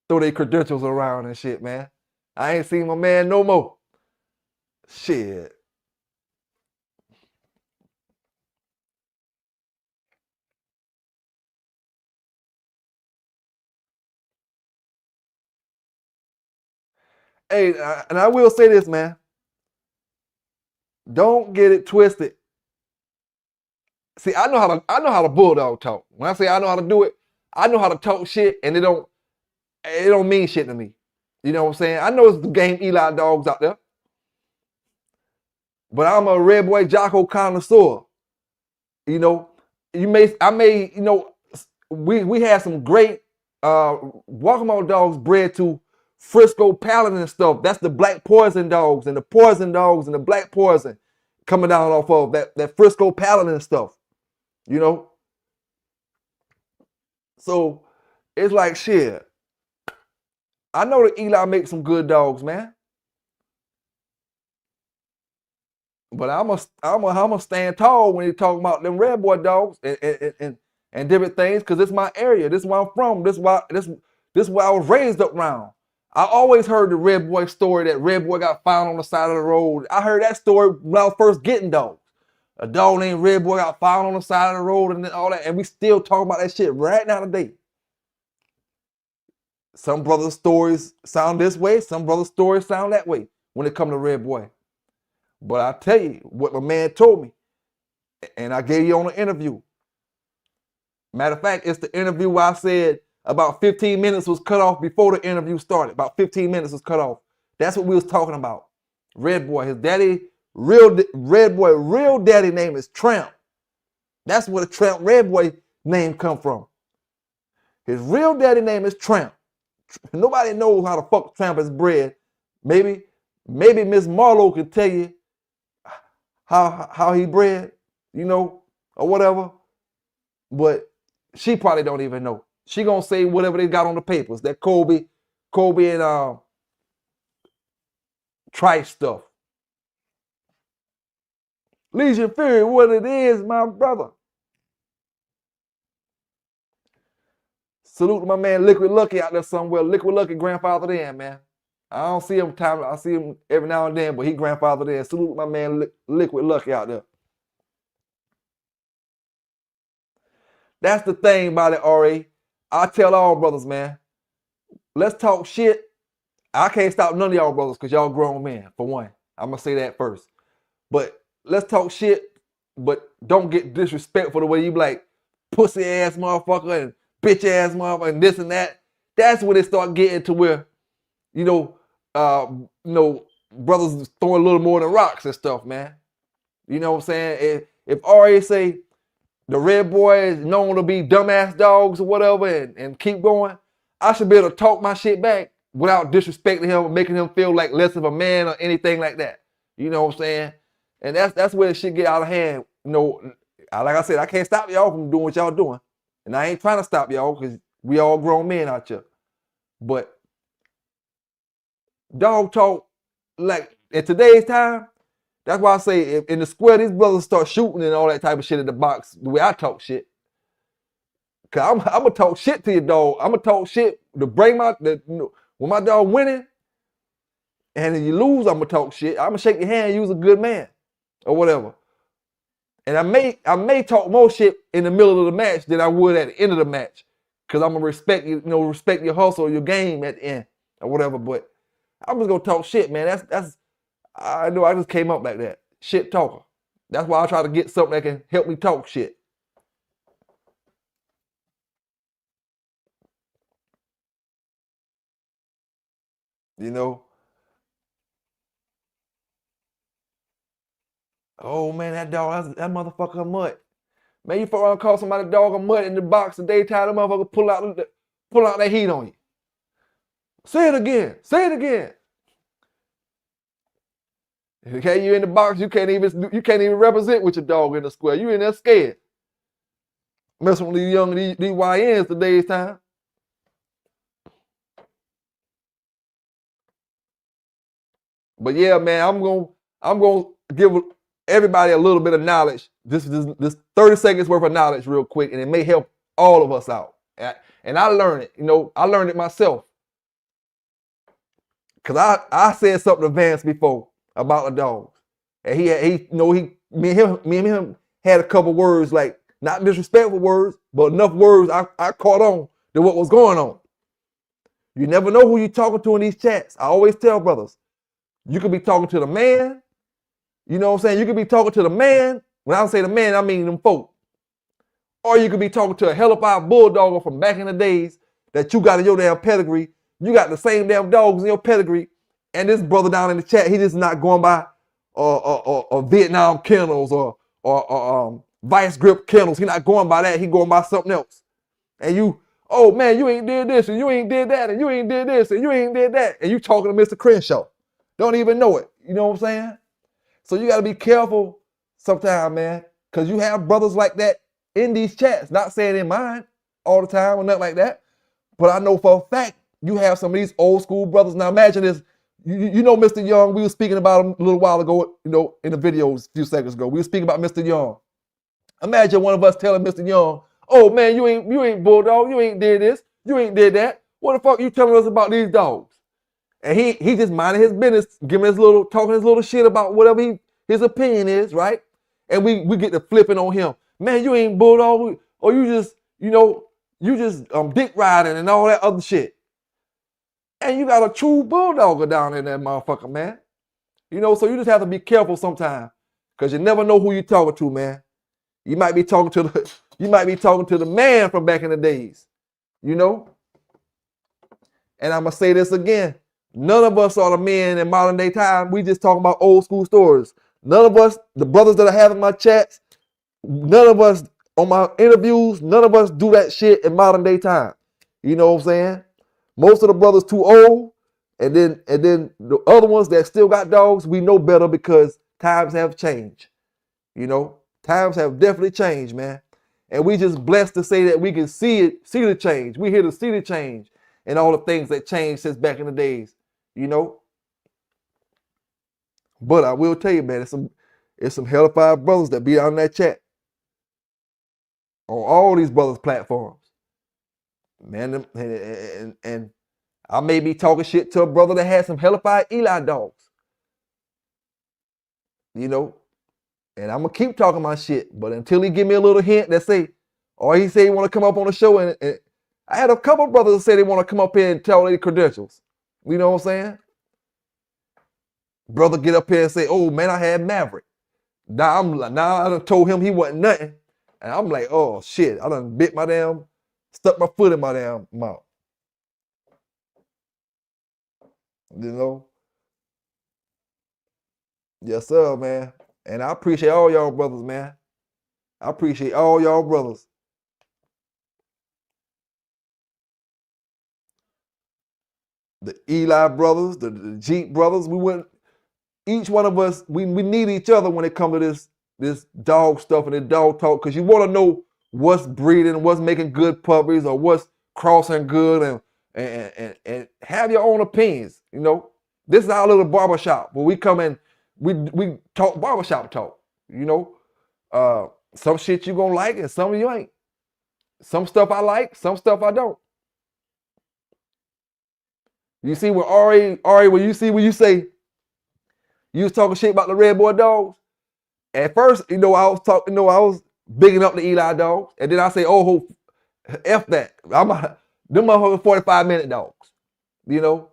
throw their credentials around and shit, man. I ain't seen my man no more. Shit. Hey, and I will say this, man. Don't get it twisted. See, I know how to bulldog talk. When I say I know how to do it, I know how to talk shit, and it don't mean shit to me. You know what I'm saying? I know it's the game Eli dogs out there, but I'm a Redboy Jocko connoisseur. You know, we had some great Walkmore dogs bred to Frisco Paladin and stuff. That's the black poison dogs and the poison dogs and the black poison coming down off of that Frisco Paladin and stuff. You know? So it's like shit. I know that Eli makes some good dogs, man. But I'm a stand tall when you talking about them Redboy dogs and different things, because it's my area. This is where I'm from. This is where I was raised up around. I always heard the Redboy story that Redboy got found on the side of the road. I heard that story when I was first getting dogs. A dog named Redboy got found on the side of the road and all that, and we still talking about that shit right now today. Some brothers' stories sound this way, some brothers' stories sound that way when it comes to Redboy. But I tell you what my man told me, and I gave you on the interview. Matter of fact, it's the interview where I said about 15 minutes was cut off before the interview started. About 15 minutes was cut off. That's what we was talking about. Redboy, his daddy, Redboy, real daddy name is Tramp. That's where the Tramp Redboy name come from. His real daddy name is Tramp. Nobody knows how the fuck Tramp is bred. Maybe Miss Marlowe can tell you how he bred, you know, or whatever. But she probably don't even know. She gonna say whatever they got on the papers, that Kobe and Trice stuff. Legion Fury, what it is, my brother. Salute to my man Liquid Lucky out there somewhere. Liquid Lucky grandfathered in, man. I don't see him I see him every now and then, but he grandfathered in. Salute to my man Liquid Lucky out there. That's the thing about it, RA. I tell all brothers, man, let's talk shit. I can't stop none of y'all brothers because y'all grown men, for one. I'm going to say that first. But let's talk shit, but don't get disrespectful the way you be like pussy ass motherfucker and bitch ass motherfucker and this and that. That's when it start getting to where, brothers throwing a little more than rocks and stuff, man. You know what I'm saying? If RA say the Redboy is known to be dumbass dogs or whatever and keep going, I should be able to talk my shit back without disrespecting him or making him feel like less of a man or anything like that. You know what I'm saying? And that's where the shit get out of hand. You know, like I said, I can't stop y'all from doing what y'all doing. And I ain't trying to stop y'all because we all grown men out here. But dog talk, like in today's time, that's why I say if in the square, these brothers start shooting and all that type of shit in the box, the way I talk shit. Cause I'm gonna talk shit to your dog. I'm gonna talk shit to bring when my dog winning, and if you lose, I'm gonna talk shit. I'm gonna shake your hand, you's a good man, or whatever. And I may talk more shit in the middle of the match than I would at the end of the match, cause I'm gonna respect your hustle, your game at the end, or whatever. But I'm just gonna talk shit, man. I know I just came up like that. Shit talker. That's why I try to get something that can help me talk shit. You know? Oh man, that dog, that motherfucker a mutt. Man, you fuck around and call somebody dog a mutt in the box the daytime, that motherfucker pull out that heat on you. Say it again. Say it again. Okay, you in the box, you can't even represent with your dog in the square. You in there scared. Messing with these young these YNs today's time. But yeah, man, I'm gonna give everybody a little bit of knowledge. This 30 seconds worth of knowledge real quick, and it may help all of us out. And I learned it, I learned it myself. Cause I said something to Vance before about the dogs. And me and him had a couple words, like not disrespectful words, but enough words I caught on to what was going on. You never know who you're talking to in these chats. I always tell brothers, you could be talking to the man. You know what I'm saying? You could be talking to the man. When I say the man, I mean them folk. Or you could be talking to a hellified bulldogger from back in the days that you got in your damn pedigree. You got the same damn dogs in your pedigree. And this brother down in the chat, he just not going by Vietnam kennels or vice grip kennels. He not going by that. He going by something else. And you, oh man, you ain't did this and you ain't did that and you ain't did this and you ain't did that. And you talking to Mr. Crenshaw. Don't even know it. You know what I'm saying? So you got to be careful sometimes, man, because you have brothers like that in these chats. Not saying in mine all the time or nothing like that, but I know for a fact you have some of these old school brothers. Now imagine this. You know Mr. Young, we were speaking about him a little while ago, you know, in the videos a few seconds ago. We were speaking about Mr. Young. Imagine one of us telling Mr. Young, oh man, you ain't bulldog, you ain't did this, you ain't did that. What the fuck you telling us about these dogs? And he just minding his business, talking his little shit about whatever his opinion is, right? And we get to flipping on him. Man, you ain't bulldog, or you just dick riding and all that other shit. And you got a true bulldogger down in that motherfucker, man. You know, so you just have to be careful sometimes, because you never know who you're talking to, man. You might be talking to the man from back in the days, you know? And I'm gonna say this again. None of us are the men in modern day time. We just talking about old school stories. None of us, the brothers that I have in my chats, none of us on my interviews, none of us do that shit in modern day time. You know what I'm saying? Most of the brothers too old, and then the other ones that still got dogs, we know better because times have changed. You know, times have definitely changed, man. And we just blessed to say that we can see the change. We here to see the change and all the things that changed since back in the days, you know. But I will tell you, man, it's some hellified brothers that be out in that chat on all these brothers' platforms. Man, and I may be talking shit to a brother that had some hellified Eli dogs. You know, and I'm gonna keep talking my shit, but until he give me a little hint that say, or he say he want to come up on the show, and I had a couple brothers that say they want to come up here and tell their credentials. You know what I'm saying? Brother get up here and say, oh man, I had Maverick. Now I done told him he wasn't nothing. And I'm like, oh shit, I done stuck my foot in my damn mouth. You know? Yes, sir, man. And I appreciate all y'all brothers, man. I appreciate all y'all brothers. The Eli brothers, the Jeep brothers, each one of us, we need each other when it comes to this dog stuff and this dog talk, because you want to know what's breeding, what's making good puppies, or what's crossing good, and have your own opinions. You know, this is our little barbershop where we come in, we talk barbershop talk. You know, some shit you gonna like and some of you ain't. Some stuff I like, some stuff I don't. You see when Ari, when you say you was talking shit about the Redboy dogs. At first, I was bigging up the Eli dogs, and then I say, oh, F that. Them motherfuckers 45-minute dogs. You know,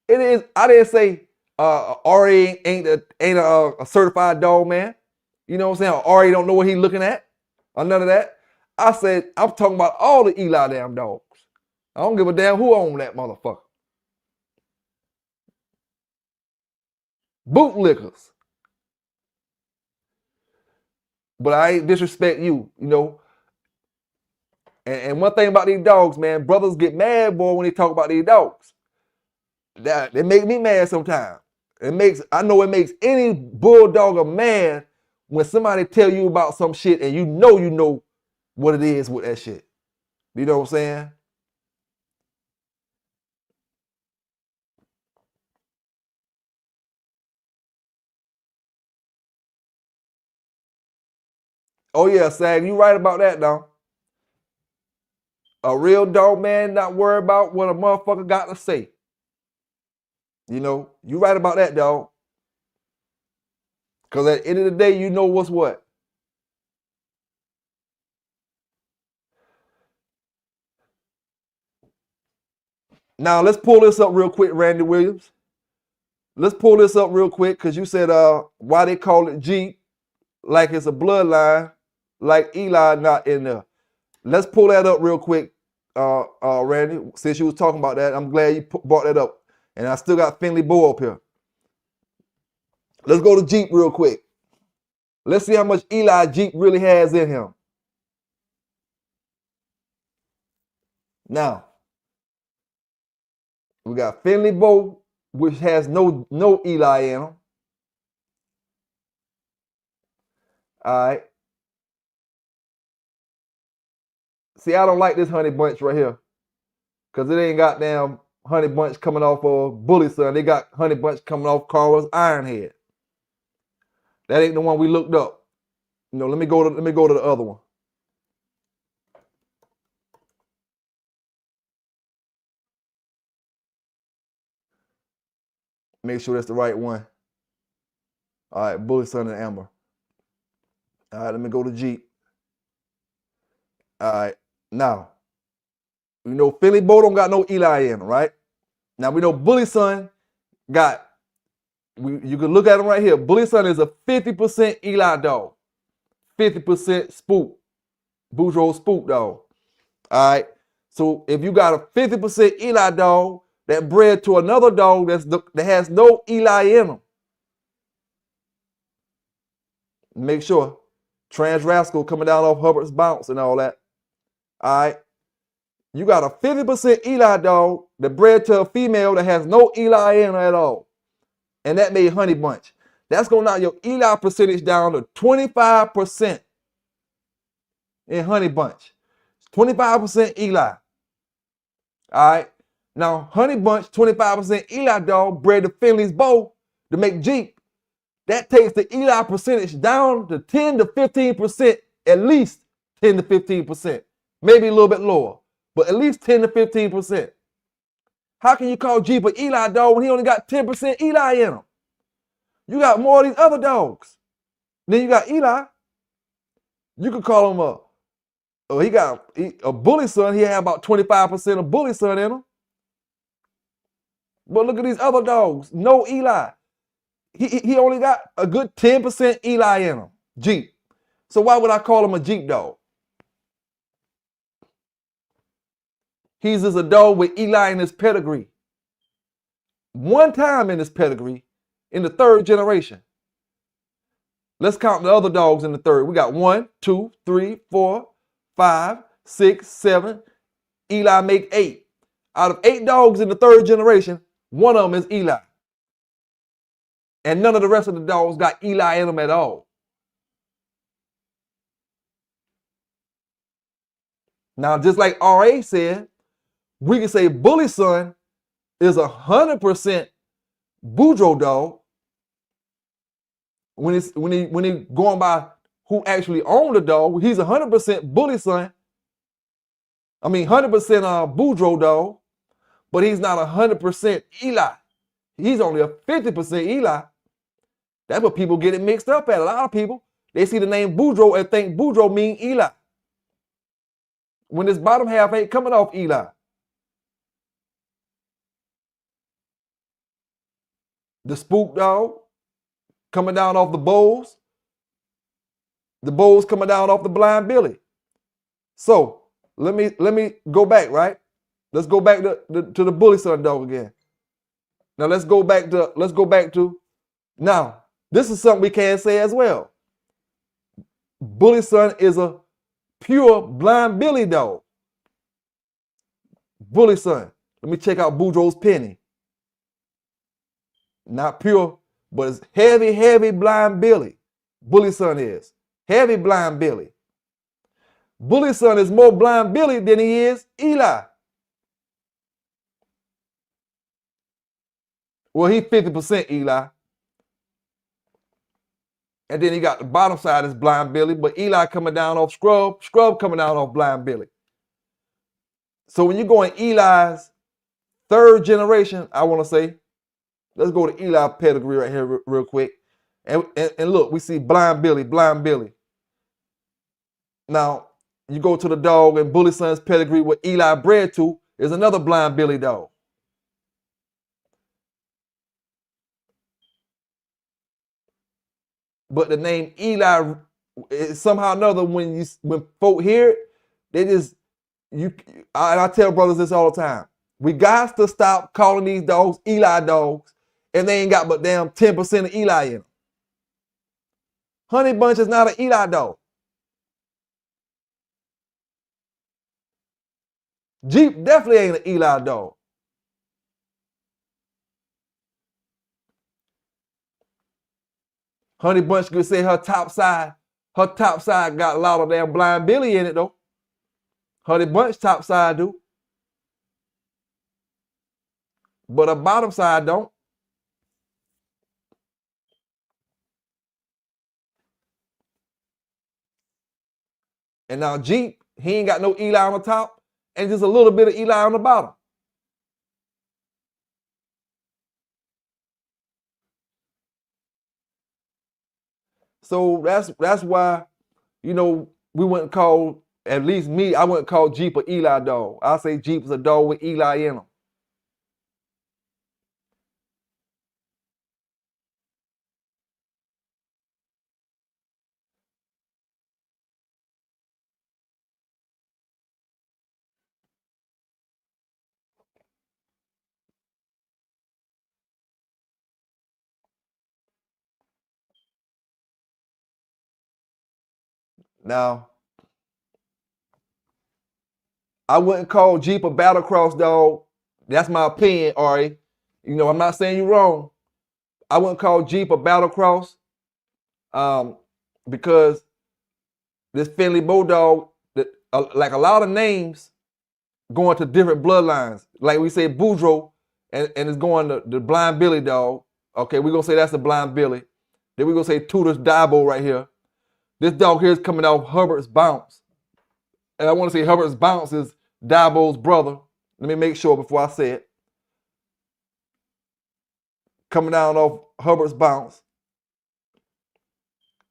it is. I didn't say Ari ain't a certified dog man. You know what I'm saying? Ari don't know what he's looking at, or none of that. I said I'm talking about all the Eli damn dogs. I don't give a damn who own that motherfucker. Bootlickers. But I ain't disrespect you, you know. And one thing about these dogs, man, brothers get mad, boy, when they talk about these dogs. They make me mad sometimes. I know it makes any bulldogger mad when somebody tell you about some shit and you know what it is with that shit. You know what I'm saying? Oh yeah, Sag, you right about that now. A real dog man not worried about what a motherfucker got to say. You know, you right about that, dog. Because at the end of the day, you know what's what. Now, let's pull this up real quick, Randy Williams. Let's pull this up real quick because you said why they call it Jeep like it's a bloodline, like Eli not in there. Let's pull that up real quick, Randy, since you was talking about that. I'm glad you brought that up. And I still got Finley Bo up here. Let's go to Jeep real quick. Let's see how much Eli Jeep really has in him. Now, we got Finley Bo, which has no Eli in him. All right. See, I don't like this honey bunch right here. Because it ain't got damn honey bunch coming off of Bully Son. They got honey bunch coming off Carl's Ironhead. That ain't the one we looked up. You know, let me go to the other one. Make sure that's the right one. All right, Bully Son and Amber. All right, let me go to Jeep. All right, now, you know, Philly Bo don't got no Eli in him, right? Now, we know Bully Son got, you can look at him right here. Bully Son is a 50% Eli dog. 50% spook. Boudreux spook dog. All right, so if you got a 50% Eli dog that bred to another dog that has no Eli in him, make sure. Trans Rascal coming down off Hubbard's Bounce and all that. All right. You got a 50% Eli dog that bred to a female that has no Eli in her at all. And that made Honey Bunch. That's going to knock your Eli percentage down to 25% in Honey Bunch. 25% Eli. All right. Now, Honey Bunch, 25% Eli dog bred to Finley's Bow to make Jeep. That takes the Eli percentage down to 10 to 15%, at least 10 to 15%. Maybe a little bit lower, but at least 10 to 15%. How can you call Jeep an Eli dog when he only got 10% Eli in him? You got more of these other dogs. Then you got Eli. You could call him a Bully Son. He had about 25% of Bully Son in him. But look at these other dogs. No Eli. He only got a good 10% Eli in him. Jeep. So why would I call him a Jeep dog? He's just a dog with Eli in his pedigree. One time in his pedigree, in the third generation. Let's count the other dogs in the third. We got 1, 2, 3, 4, 5, 6, 7. Eli make 8. Out of 8 dogs in the third generation, one of them is Eli. And none of the rest of the dogs got Eli in them at all. Now, just like RA said, we can say Bully Son is 100% Boudreux dog when he going by who actually owned the dog. He's 100% Bully Son. I mean 100% Boudreux dog, but he's not 100% Eli. He's only a 50% Eli. That's what people get it mixed up at. A lot of people, they see the name Boudreux and think Boudreux mean Eli. When this bottom half ain't coming off Eli. The spook dog coming down off the Bulls. The Bulls coming down off the Blind Billy. So let me go back, right? Let's go back to the Bully Son dog again. Now let's go back to now. This is something we can say as well. Bully Son is a pure Blind Billy dog. Bully Son. Let me check out Boudreaux's penny. Not pure, but it's heavy Blind Billy. Bully Son is. Heavy Blind Billy. Bully Son is more Blind Billy than he is Eli. Well, he's 50% Eli. And then he got the bottom side is Blind Billy, but Eli coming down off Scrub, Scrub coming down off Blind Billy. So when you go in Eli's third generation, I want to say, Let's go to Eli pedigree right here real quick. And look, we see Blind Billy, Blind Billy. Now, you go to the dog and Bully Son's pedigree with Eli bred to is another Blind Billy dog. But the name Eli, somehow or another, when folk hear it, they just, I tell brothers this all the time. We got to stop calling these dogs Eli dogs, and they ain't got but damn 10% of Eli in them. Honey Bunch is not an Eli dog. Jeep definitely ain't an Eli dog. Honey Bunch could say her top side got a lot of damn Blind Billy in it though. Honey Bunch top side do. But her bottom side don't. And now Jeep, he ain't got no Eli on the top and just a little bit of Eli on the bottom. So that's why, you know, we wouldn't call, at least me, I wouldn't call Jeep an Eli dog. I say Jeep is a dog with Eli in him. Now, I wouldn't call Jeep a battlecross dog. That's my opinion, Ari. You know, I'm not saying you're wrong. I wouldn't call Jeep a battlecross because this Finley Bulldog, like a lot of names, going to different bloodlines. Like we say Boudreux, and it's going to the Blind Billy dog. Okay, we're going to say that's the Blind Billy. Then we're going to say Tudor's Dabo right here. This dog here is coming off Hubbard's Bounce. And I want to say Hubbard's Bounce is Dabo's brother. Let me make sure before I say it. Coming down off Hubbard's Bounce.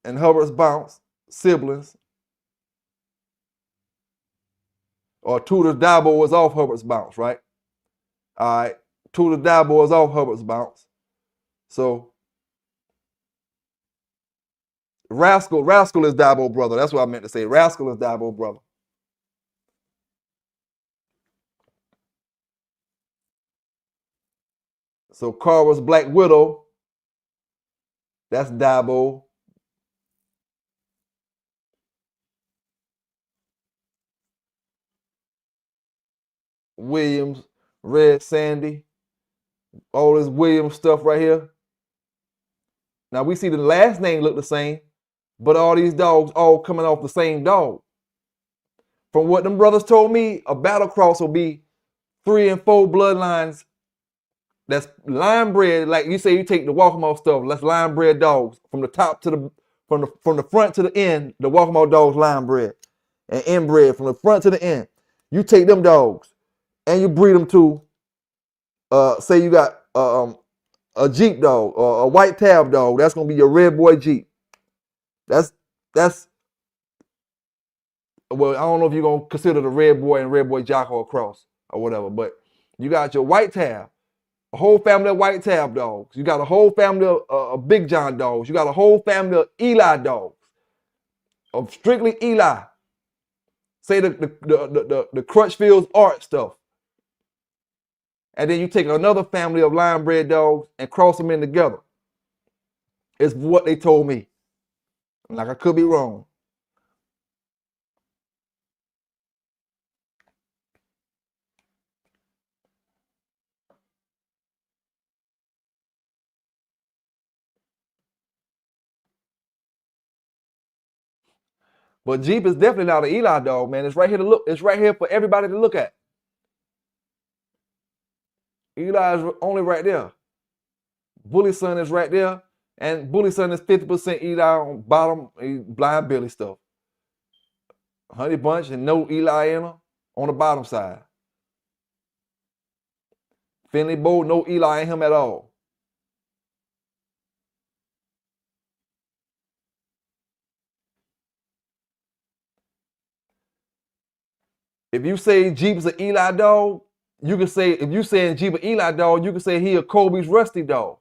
And Hubbard's Bounce, siblings. Or Tudor's Dabo is off Hubbard's Bounce, right? All right. Tudor's Dabo is off Hubbard's Bounce. So, Rascal is Dabo's brother. That's what I meant to say. Rascal is Dabo's brother. So Carver's Black Widow, that's Dabo. Williams, Red Sandy, all this Williams stuff right here. Now we see the last name look the same, but all these dogs all coming off the same dog. From what them brothers told me, a battle cross will be 3 and 4 bloodlines. That's line bred, like you say, you take the Walkmore stuff. That's line bred dogs from the top to the from the front to the end. The Walkmore dogs line bred and inbred from the front to the end. You take them dogs and you breed them to, say you got a Jeep dog or a white tab dog. That's gonna be your Redboy Jeep. That's well, I don't know if you're gonna consider the Redboy and Redboy Jocko a cross or whatever, but you got your white tab. A whole family of white tab dogs. You got a whole family of Big John dogs. You got a whole family of Eli dogs, of strictly Eli. Say the Crutchfield's art stuff. And then you take another family of line bred dogs and cross them in together. It's what they told me. Like I could be wrong. But Jeep is definitely not an Eli dog, man. It's right here to look. It's right here for everybody to look at. Eli is only right there. Bully Son is right there. And Bully Son is 50% Eli on bottom, Blind Billy stuff. Honey Bunch and no Eli in her on the bottom side. Finley Bow, no Eli in him at all. If you say Jeep's an Eli dog, you can say, if you saying Jeep an Eli dog, you can say he a Kobe's Rusty dog.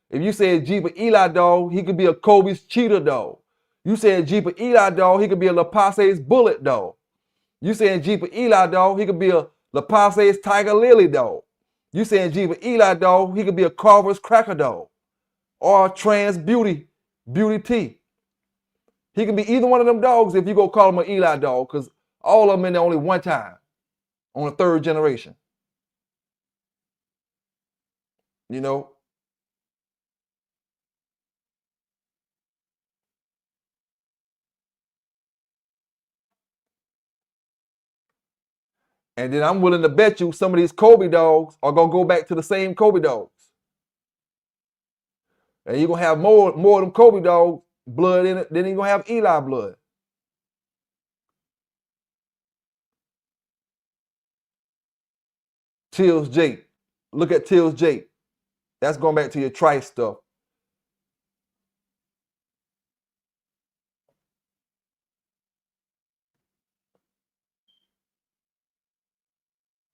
If you say Jeep an Eli dog, he could be a Kobe's Cheetah dog. You saying Jeep an Eli dog, he could be a LaPace's Bullet dog. You saying Jeep an Eli dog, he could be a LaPace's Tiger Lily dog. You saying Jeep an Eli dog, he could be a Carver's Cracker dog or a Trans Beauty Tea. He can be either one of them dogs if you go call him an Eli dog, because all of them in there only one time on the third generation. You know? And then I'm willing to bet you some of these Kobe dogs are going to go back to the same Kobe dogs. And you're going to have more of them Kobe dogs blood in it than you're going to have Eli blood. Tills Jake. Look at Tills Jake. That's going back to your Trice stuff.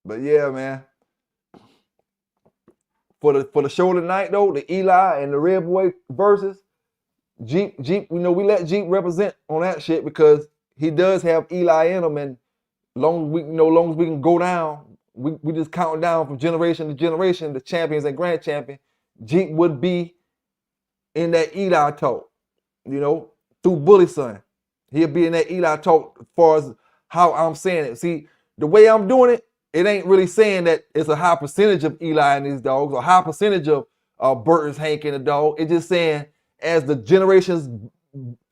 But yeah, man. For the show tonight, though, the Eli and the Redboy versus Jeep, we let Jeep represent on that shit because he does have Eli in him, and long as we can go down, we just count down from generation to generation, the champions and grand champion, Jeep would be in that Eli talk, through Bully Son. He'll be in that Eli talk as far as how I'm saying it. See, the way I'm doing it, it ain't really saying that it's a high percentage of Eli in these dogs or high percentage of Burton's Hank in the dog. It's just saying as the generations,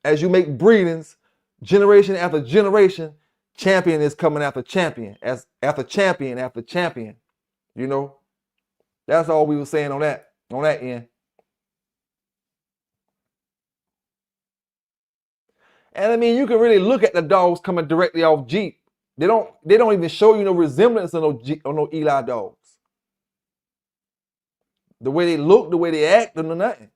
as you make breedings, generation after generation, champion is coming after champion, after champion after champion. That's all we were saying on that end. And I mean, you can really look at the dogs coming directly off Jeep. They don't even show you no resemblance of no Eli dogs. The way they look, the way they act, or nothing.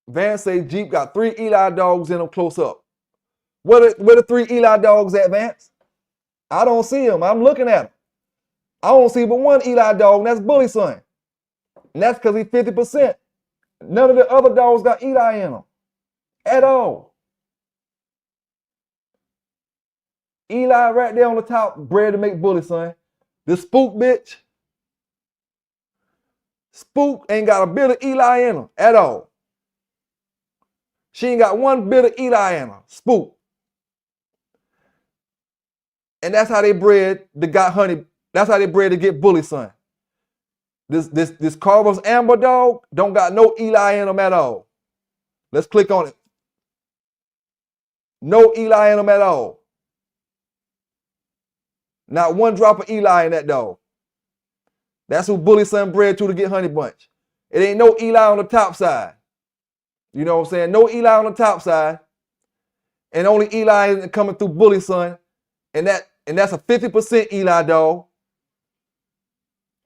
Van say Jeep got 3 Eli dogs in them close up. Where the 3 Eli dogs at, Vance? I don't see them. I'm looking at them. I don't see but one Eli dog, and that's Bully Son. And that's because he's 50%. None of the other dogs got Eli in them at all. Eli right there on the top, bred to make Bully Son. The Spook bitch. Spook ain't got a bit of Eli in her at all. She ain't got one bit of Eli in her. Spook. And that's how they bred the got honey. That's how they bred to get Bully Son. This Carver's Amber dog don't got no Eli in them at all. Let's click on it. No Eli in them at all. Not one drop of Eli in that dog. That's who Bully Son bred to get Honey Bunch. It ain't no Eli on the top side. You know what I'm saying? No Eli on the top side. And only Eli coming through Bully Son. And that's a 50% Eli dog.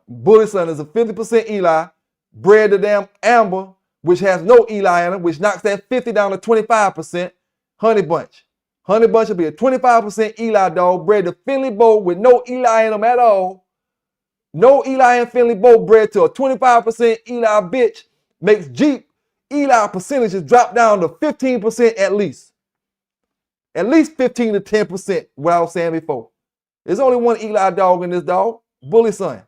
Bully Son is a 50% Eli. Bred to damn Amber, which has no Eli in it, which knocks that 50 down to 25%. Honey Bunch. Honey Bunch will be a 25% Eli dog, bred to Finley Bow with no Eli in them at all. No Eli and Finley Bow bred to a 25% Eli bitch makes Jeep Eli percentages drop down to 15% at least. At least 15 to 10%, what I was saying before. There's only one Eli dog in this dog, Bully Son.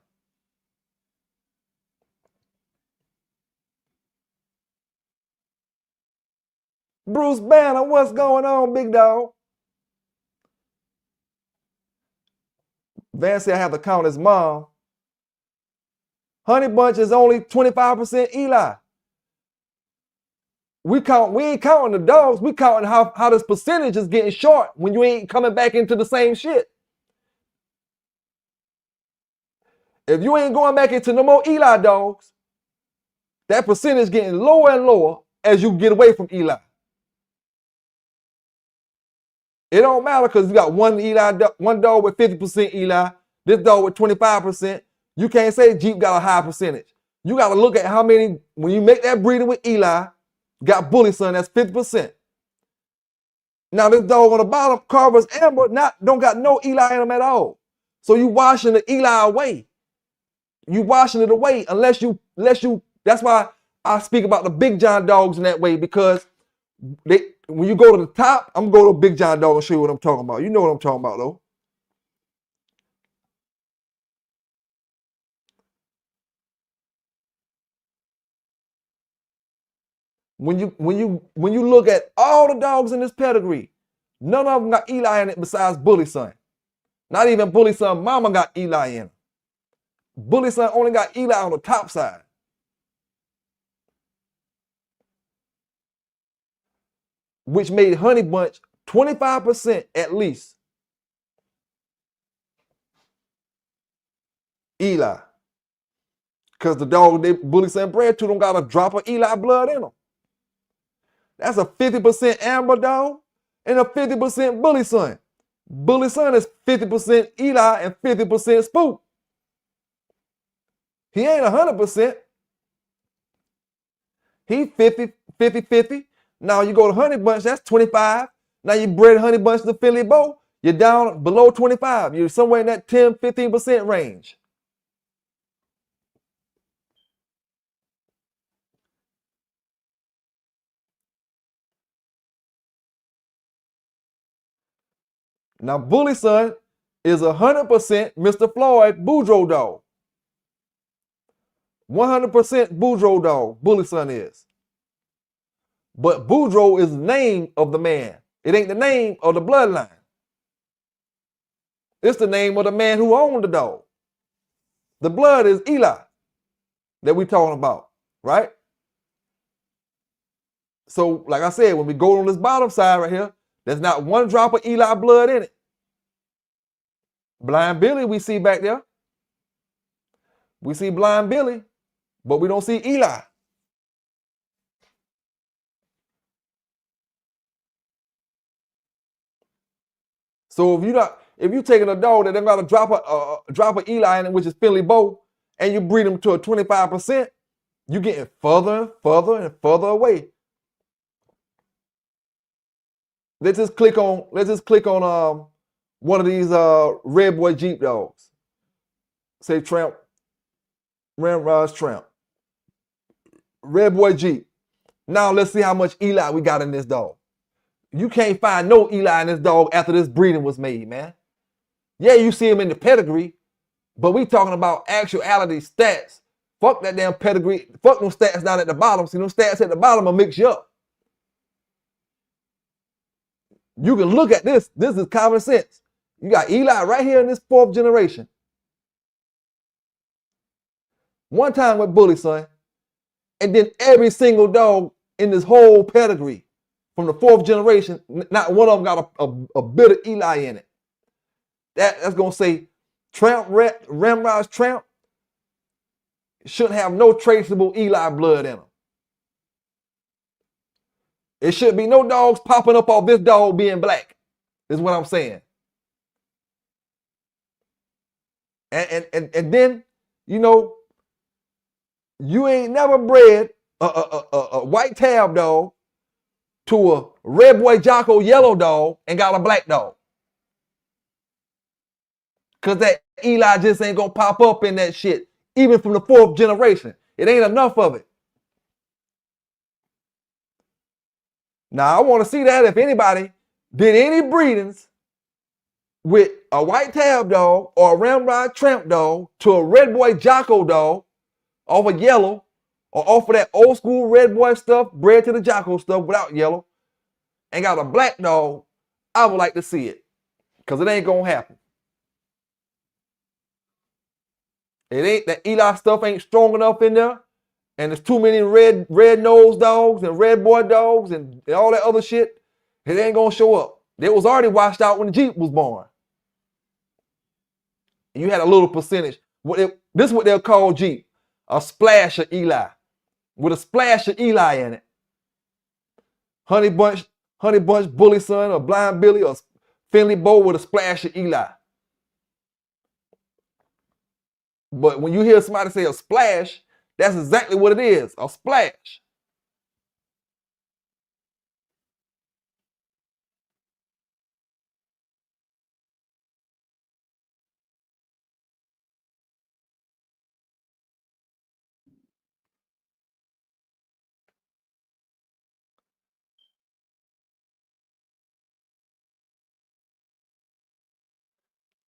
Bruce Banner, what's going on, big dog? Van said I have to count his mom. Honey Bunch is only 25% Eli. We ain't counting the dogs. We counting how this percentage is getting short when you ain't coming back into the same shit. If you ain't going back into no more Eli dogs, that percentage getting lower and lower as you get away from Eli. It don't matter because you got one dog with 50% Eli, this dog with 25%. You can't say Jeep got a high percentage. You got to look at how many, when you make that breeding with Eli, got Bully Son, that's 50%. Now this dog on the bottom, Carver's Amber, don't got no Eli in them at all. So you washing the Eli away. You washing it away unless you, that's why I speak about the Big John dogs in that way, because when you go to the top, I'm going to go to a Big John dog and show you what I'm talking about. You know what I'm talking about though. When you look at all the dogs in this pedigree, none of them got Eli in it besides Bully Son. Not even Bully Son mama got Eli in it. Bully Son only got Eli on the top side. Which made Honey Bunch 25% at least Eli. Because the dog they Bully Son bred to don't got a drop of Eli blood in them. That's a 50% Amber dog and a 50% Bully Son. Bully Son is 50% Eli and 50% Spook. He ain't 100%. He 50-50. Now you go to Honey Bunch, that's 25. Now you bred Honey Bunch to Philly Bow, you're down below 25. You're somewhere in that 10-15% range. Now Bully Son is 100% Mr. Floyd Boudreux dog. 100% Boudreux dog, Bully Son is. But Boudreux is the name of the man. It ain't the name of the bloodline. It's the name of the man who owned the dog. The blood is Eli that we talking about, right? So, like I said, when we go on this bottom side right here, there's not one drop of Eli blood in it. Blind Billy we see back there. We see Blind Billy, but we don't see Eli. So if you taking a dog that got a drop of Eli in it, which is Philly Bow, and you breed them to a 25%, you getting further and further and further away. Let's just click on one of these Redboy Jeep dogs. Say Tramp, Ramrod's Tramp. Redboy Jeep. Now let's see how much Eli we got in this dog. You can't find no Eli in this dog after this breeding was made, man. Yeah, you see him in the pedigree, but we talking about actuality stats. Fuck that damn pedigree. Fuck them stats down at the bottom. See, them stats at the bottom will mix you up. You can look at this. This is common sense. You got Eli right here in this 4th generation. One time with Bully Son, and then every single dog in this whole pedigree from the 4th generation, not one of them got a bit of Eli in it. That's gonna say Tramp, Ramrod's Tramp shouldn't have no traceable Eli blood in them. It should be no dogs popping up off this dog being black, is what I'm saying. And then, you know, you ain't never bred a white tab dog to a Redboy Jocko yellow dog and got a black dog. Because that Eli just ain't going to pop up in that shit, even from the 4th generation. It ain't enough of it. Now, I want to see that if anybody did any breedings with a white tab dog or a Ramrod Tramp dog to a Redboy Jocko dog off of yellow or off of that old school Redboy stuff, bred to the Jocko stuff without yellow, and got a black dog, I would like to see it. Because it ain't going to happen. It ain't, that Eli stuff ain't strong enough in there. And there's too many red nose dogs and red boy dogs and all that other shit. It ain't gonna show up. It was already washed out when the Jeep was born. You had a little percentage. This is what they'll call Jeep. A splash of Eli. With a splash of Eli in it. Honey Bunch, Bully Son, or Blind Billy, or Finley Bow with a splash of Eli. But when you hear somebody say a splash, that's exactly what it is, a splash.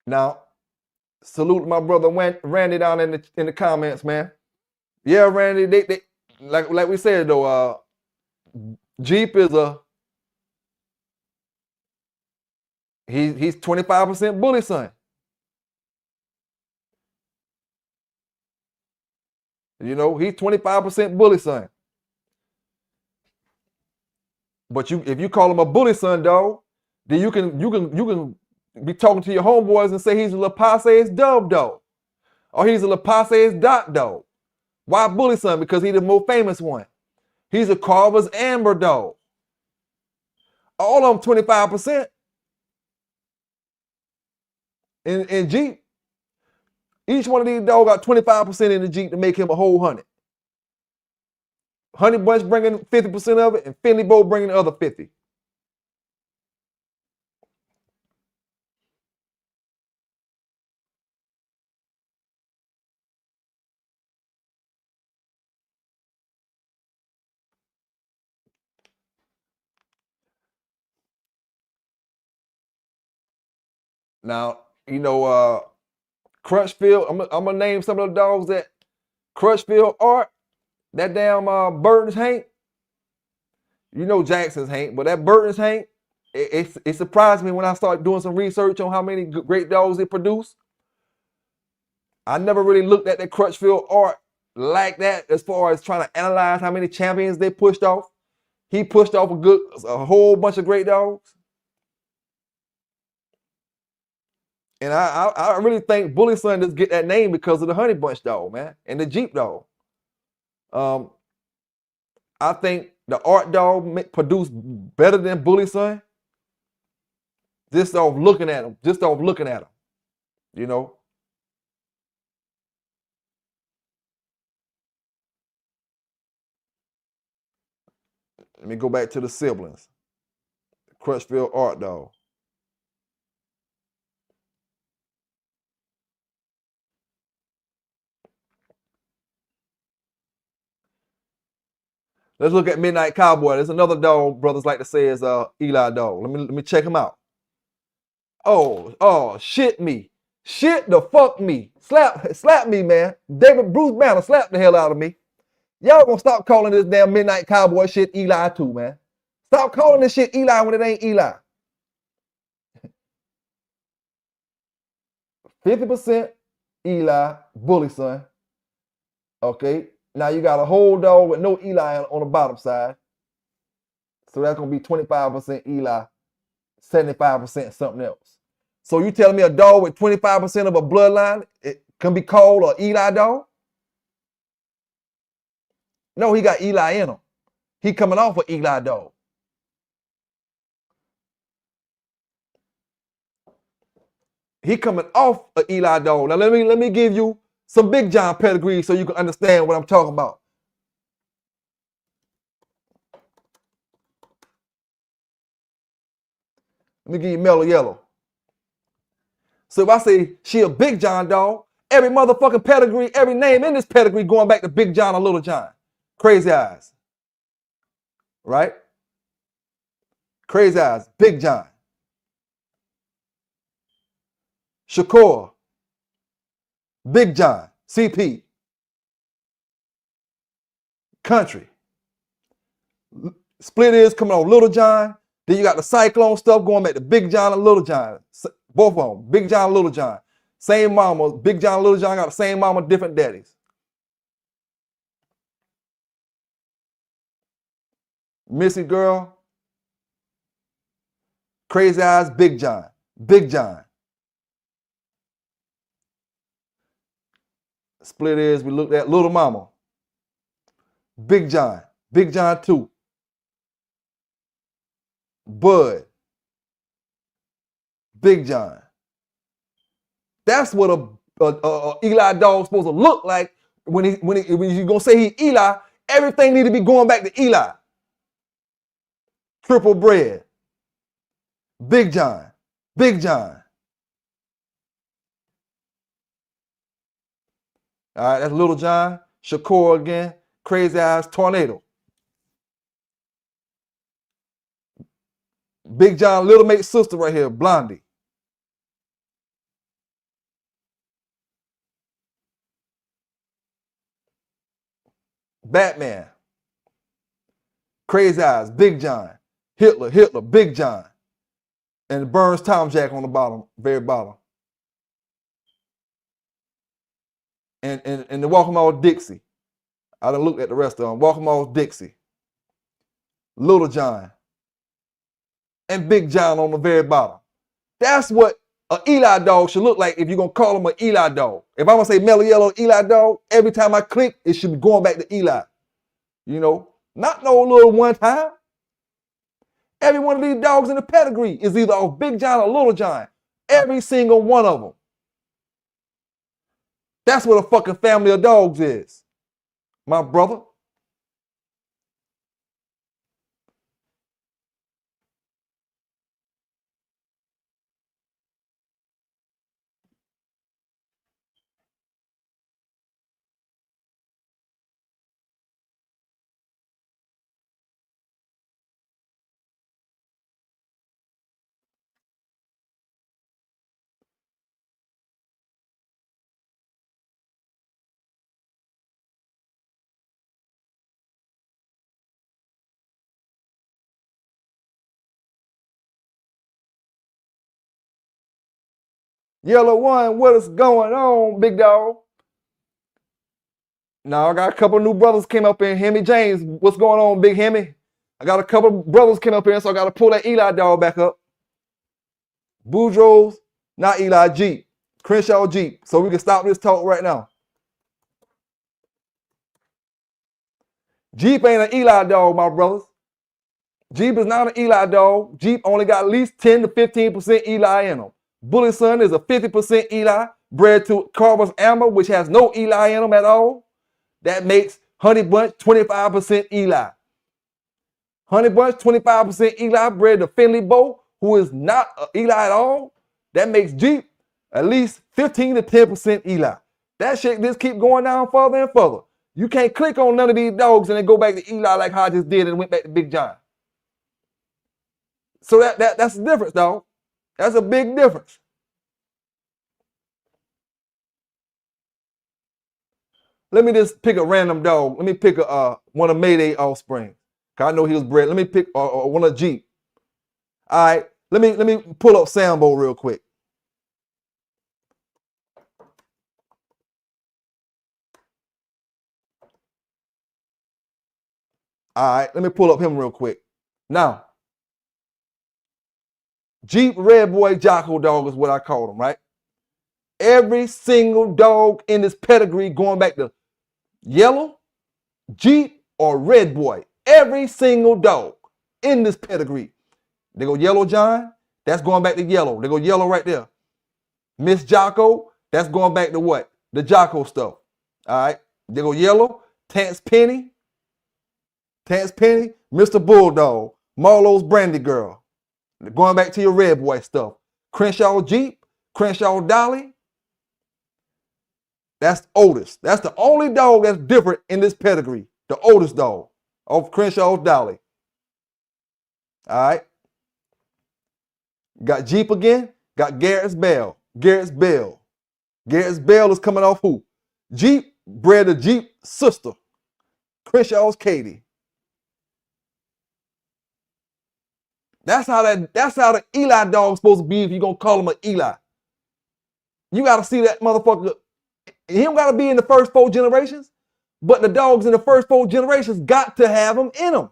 Now, salute my brother Randy down in the comments, man. Yeah, Randy, they like we said though, Jeep is he's 25% bully son. You know, he's 25% bully son. But if you call him a bully son, dog, then you can be talking to your homeboys and say he's a Lapasse's dub dog. Or he's a Lapasse's dot dog. Why bully son? Because he's the most famous one. He's a Carver's Amber dog. All of them 25%. In Jeep, each one of these dogs got 25% in the Jeep to make him a whole 100. Honey Bunch bringing 50% of it, and Finley Bow bringing the other 50. Now, you know, Crutchfield, I'm gonna name some of the dogs that Crutchfield Art, that damn Burton's Hank. You know Jackson's Hank, but that Burton's Hank, it surprised me when I started doing some research on how many great dogs it produced. I never really looked at that Crutchfield Art like that as far as trying to analyze how many champions they pushed off. He pushed off a whole bunch of great dogs. And I really think Bully Son just get that name because of the Honey Bunch dog, man, and the Jeep dog. I think the Art dog produced better than Bully Son. Just off looking at him, you know. Let me go back to the siblings. Crutchfield Art dog. Let's look at Midnight Cowboy. There's another dog brothers like to say is Eli dog. Let me check him out. Oh, shit me. Shit the fuck me. Slap me, man. David Bruce Banner, slap the hell out of me. Y'all gonna stop calling this damn Midnight Cowboy shit Eli too, man. Stop calling this shit Eli when it ain't Eli. 50% Eli, Bully Son. Okay. Now you got a whole dog with no Eli on the bottom side. So that's gonna be 25% Eli, 75% something else. So you telling me a dog with 25% of a bloodline, it can be called an Eli dog? No, he got Eli in him. He coming off an Eli dog. He coming off an Eli dog. Now let me give you some Big John pedigree so you can understand what I'm talking about. Let me give you Mellow Yellow. So if I say she a Big John dog, every motherfucking pedigree, every name in this pedigree going back to Big John or Little John. Crazy Eyes. Right? Crazy Eyes, Big John. Shakur, Big John, CP. Country. Split Is coming on Little John. Then you got the Cyclone stuff going back to Big John and Little John. Both of them, Big John and Little John. Same mama. Big John and Little John got the same mama, different daddies. Missy Girl. Crazy Eyes, Big John. Big John. Split Is, we looked at Little Mama. Big John. Big John 2. Bud. Big John. That's what a Eli dog supposed to look like when you're gonna say he Eli. Everything need to be going back to Eli. Triple bred. Big John. Big John. All right, that's Little John. Shakur again. Crazy Eyes Tornado. Big John, little mate sister right here, Blondie. Batman. Crazy Eyes, Big John. Hitler, Big John. And Burns Tom Jack on the bottom, very bottom. And the Welcome All Dixie. I done looked at the rest of them. Welcome All Dixie. Little John. And Big John on the very bottom. That's what an Eli dog should look like if you're going to call him an Eli dog. If I'm going to say Mellow Yellow Eli dog, every time I click, it should be going back to Eli. You know, not no little one time. Every one of these dogs in the pedigree is either off Big John or Little John. Every single one of them. That's what a fucking family of dogs is, my brother. Yellow One, what is going on, big dog? Now I got a couple new brothers came up in. Hemi James, what's going on, Big Hemi? I got a couple brothers came up in, so I got to pull that Eli dog back up. Boudreux, not Eli, Jeep. Crenshaw Jeep. So we can stop this talk right now. Jeep ain't an Eli dog, my brothers. Jeep is not an Eli dog. Jeep only got at least 10 to 15% Eli in them. Bullet Son is a 50% Eli, bred to Carver's Amber, which has no Eli in them at all. That makes Honey Bunch 25% Eli. Honey Bunch 25% Eli, bred to Finley Bow, who is not Eli at all. That makes Jeep at least 15 to 10% Eli. That shit just keep going down further and further. You can't click on none of these dogs and then go back to Eli like how I just did and went back to Big John. So that's the difference, dog. That's a big difference. Let me just pick a random dog. Let me pick one of Mayday offspring. Cause I know he was bred. Let me pick one of Jeep. All right. Let me pull up Sambo real quick. All right. Let me pull up him real quick. Now, Jeep Redboy Jocko dog is what I call them, right? Every single dog in this pedigree going back to Yellow, Jeep, or Redboy. Every single dog in this pedigree. They go Yellow John, that's going back to Yellow. They go Yellow right there. Miss Jocko, that's going back to what? The Jocko stuff. All right. They go Yellow, Tance Penny, Mr. Bulldog, Marlowe's Brandy Girl. Going back to your Redboy stuff. Crenshaw Jeep, Crenshaw Dolly. That's Otis. That's the only dog that's different in this pedigree. The Otis dog of Crenshaw Dolly. All right. Got Jeep again. Got Garrett's Bell. Garrett's Bell is coming off who? Jeep bred a Jeep sister. Crenshaw's Katie. That's how the Eli dog's supposed to be if you're going to call him an Eli. You got to see that motherfucker. He don't got to be in the first 4 generations, but the dogs in the first 4 generations got to have them in them.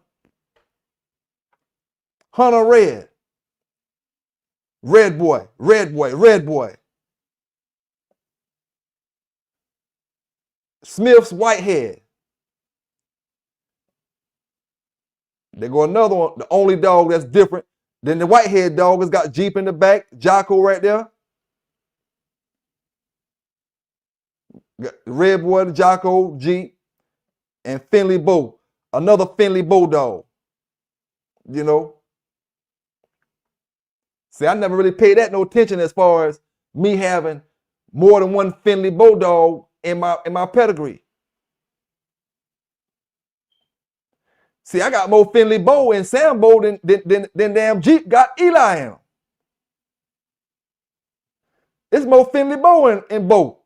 Hunter Red. Redboy. Smith's Whitehead. There go another one, the only dog that's different Then the white-haired dog has got Jeep in the back, Jocko right there. Got Redboy, Jocko, Jeep, and Finley Bow, another Finley Bulldog. You know. See, I never really paid that no attention as far as me having more than one Finley Bulldog in my pedigree. See, I got more Finley Bow and Sambo than damn Jeep got Eli in them. It's more Finley Bow in Bow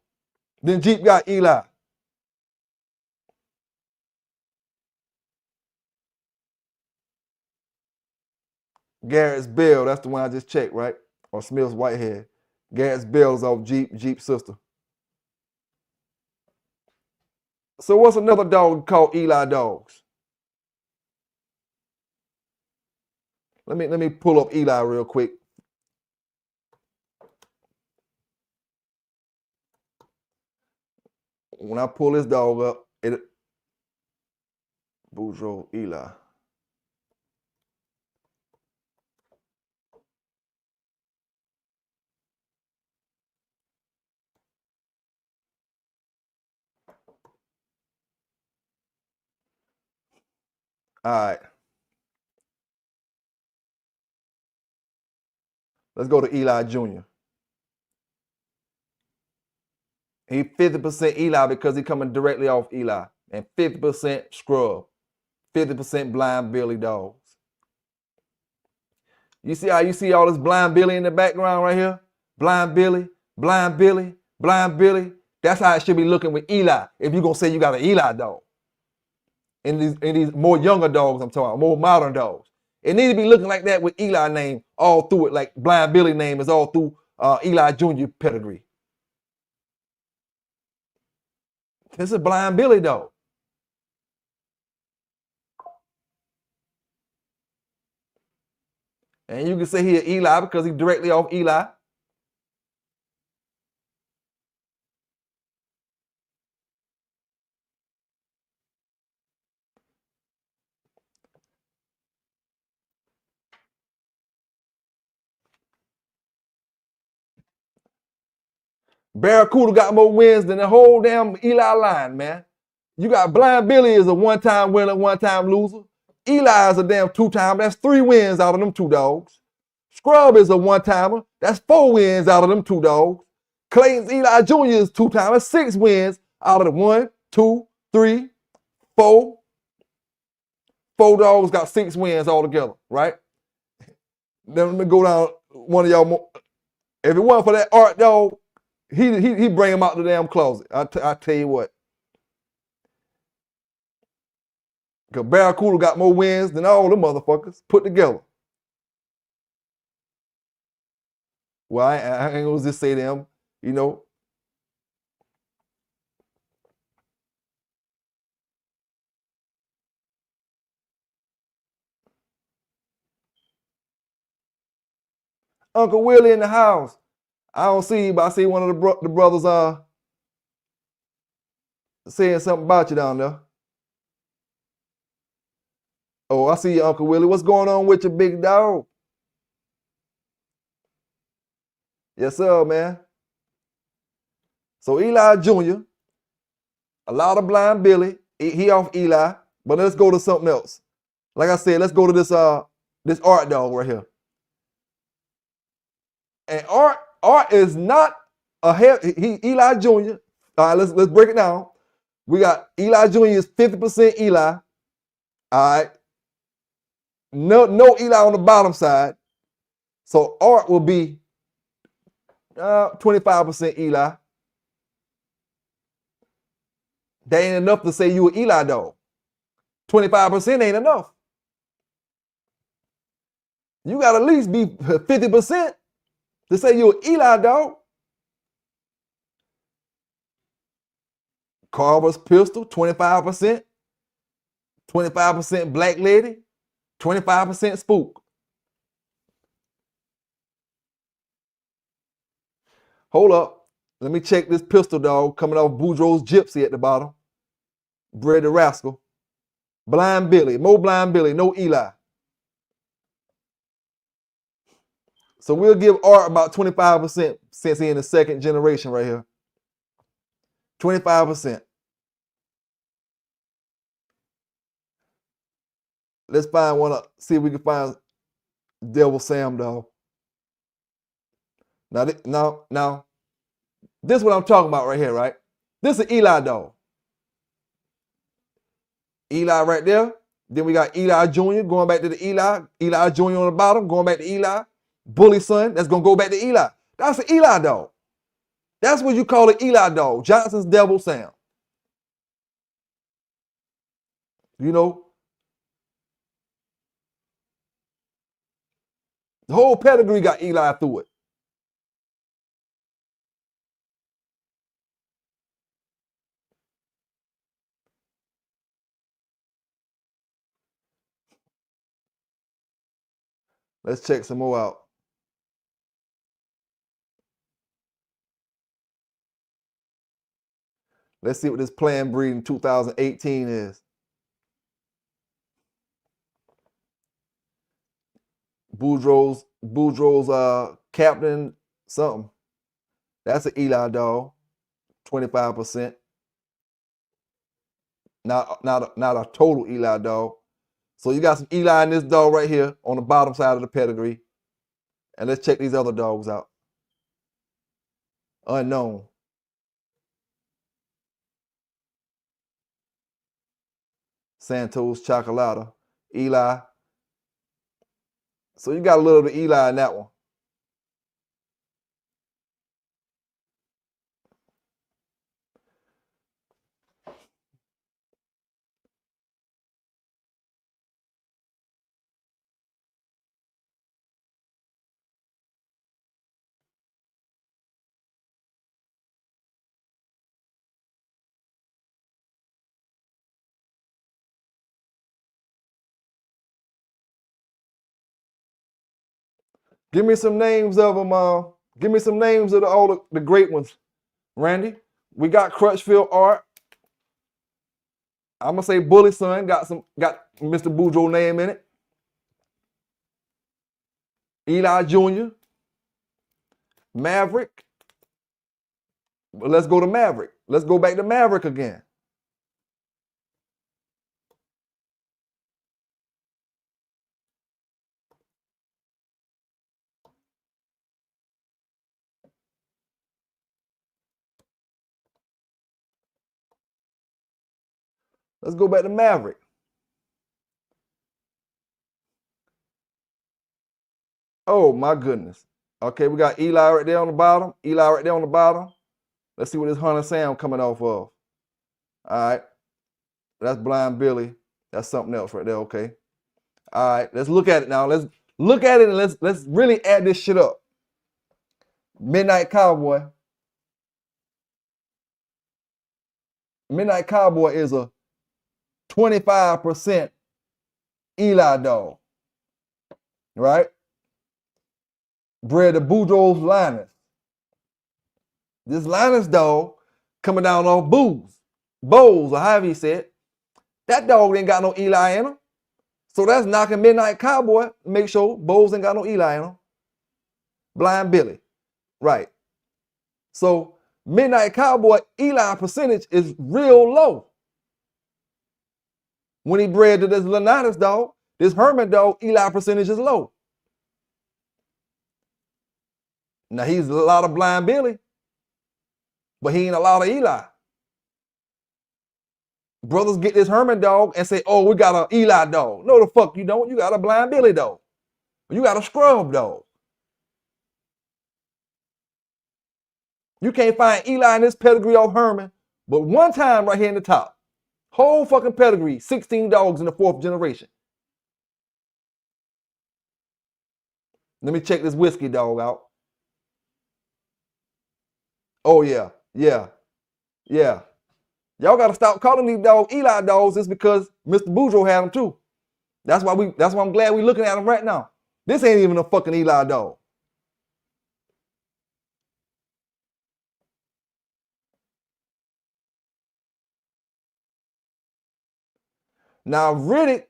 than Jeep got Eli. Garrett's Bell, that's the one I just checked, right? Or Smith's Whitehead. Garrett's Bell is off Jeep's sister. So what's another dog called Eli dogs? Let me pull up Eli real quick. When I pull this dog up, it Boudreux Eli. All right. Let's go to Eli Jr. He 50% Eli because he coming directly off Eli. And 50% scrub. 50% blind Billy dogs. You see how you see all this blind Billy in the background right here? Blind Billy, blind Billy, blind Billy. That's how it should be looking with Eli. If you're going to say you got an Eli dog. In these more younger dogs, I'm talking about, more modern dogs. It needs to be looking like that with Eli name all through it, like Blind Billy name is all through Eli Jr. pedigree. This is Blind Billy dog. And you can say he Eli because he's directly off Eli. Barracuda got more wins than the whole damn Eli line, man. You got Blind Billy is a one-time winner, one-time loser. Eli is a damn two-time. That's 3 wins out of them 2 dogs. Scrub is a one-timer. That's 4 wins out of them 2 dogs. Clayton's Eli Jr. is 2-time. That's 6 wins out of the 1, 2, 3, 4. 4 dogs got 6 wins altogether, right? Then let me go down one of y'all more. If it wasn't for that Art dog, he bring him out the damn closet. I tell you what. Because Barracuda got more wins than all the motherfuckers put together. Well, I ain't gonna just say them, you know. Uncle Willie in the house. I don't see you, but I see one of the brothers saying something about you down there. Oh, I see you, Uncle Willie. What's going on with your big dog? Yes, sir, man. So Eli Jr., a lot of Blind Billy. He off Eli, but let's go to something else. Like I said, let's go to this Art dog right here. And Art is not Eli Jr. All right, let's break it down. We got Eli Jr. is 50% Eli. All right. No Eli on the bottom side. So Art will be 25% Eli. That ain't enough to say you an Eli dog. 25% ain't enough. You got to at least be 50% to say you're an Eli dog. Carver's Pistol, 25%. 25% Black Lady. 25% Spook. Hold up. Let me check this pistol dog coming off Boudreaux's Gypsy at the bottom. Bred the Rascal. Blind Billy. More Blind Billy. No Eli. So we'll give Art about 25% since he's in the second generation right here. 25%. Let's find one up. See if we can find Devil Sam though. Now, this is what I'm talking about right here, right? This is Eli dog. Eli right there. Then we got Eli Jr. going back to the Eli. Eli Jr. on the bottom, going back to Eli. Bully son, that's gonna go back to Eli. That's an Eli dog. That's what you call an Eli dog. Johnson's Devil Sam. You know, the whole pedigree got Eli through it. Let's check some more out. Let's see what this planned breed in 2018 is. Boudreux's captain something. That's an Eli dog, 25%. Not a total Eli dog. So you got some Eli in this dog right here on the bottom side of the pedigree. And let's check these other dogs out. Unknown. Santos Chocolata. Eli. So you got a little bit of Eli in that one. Give me some names of them. Give me some names of all the great ones, Randy. We got Crutchfield Art. I'm gonna say Bully Son got Mr. Boudreaux name in it. Eli Jr. Maverick. Well, let's go to Maverick. Let's go back to Maverick again. Let's go back to Maverick. Oh my goodness. Okay, we got Eli right there on the bottom. Eli right there on the bottom. Let's see what this Hunter Sam coming off of. All right. That's Blind Billy. That's something else right there. Okay. All right. Let's look at it now. Let's look at it and let's really add this shit up. Midnight Cowboy. Midnight Cowboy is a 25% Eli dog. Right? Bred to Boudreaux's Linus. This Linus dog coming down on Bowles, or however he said. That dog ain't got no Eli in him. So that's knocking Midnight Cowboy. Make sure Bowles ain't got no Eli in him. Blind Billy. Right. So Midnight Cowboy Eli percentage is real low. When he bred to this Linus dog, this Herman dog, Eli percentage is low. Now he's a lot of Blind Billy, but he ain't a lot of Eli. Brothers get this Herman dog and say, oh, we got an Eli dog. No, the fuck you don't. You got a Blind Billy dog. You got a scrub dog. You can't find Eli in this pedigree off Herman, but one time right here in the top. Whole fucking pedigree, 16 dogs in the 4th generation. Let me check this whiskey dog out. Oh yeah. Y'all gotta stop calling these dogs Eli dogs. It's because Mr. Boudreaux had them too. That's why I'm glad we're looking at them right now. This ain't even a fucking Eli dog. Now Riddick's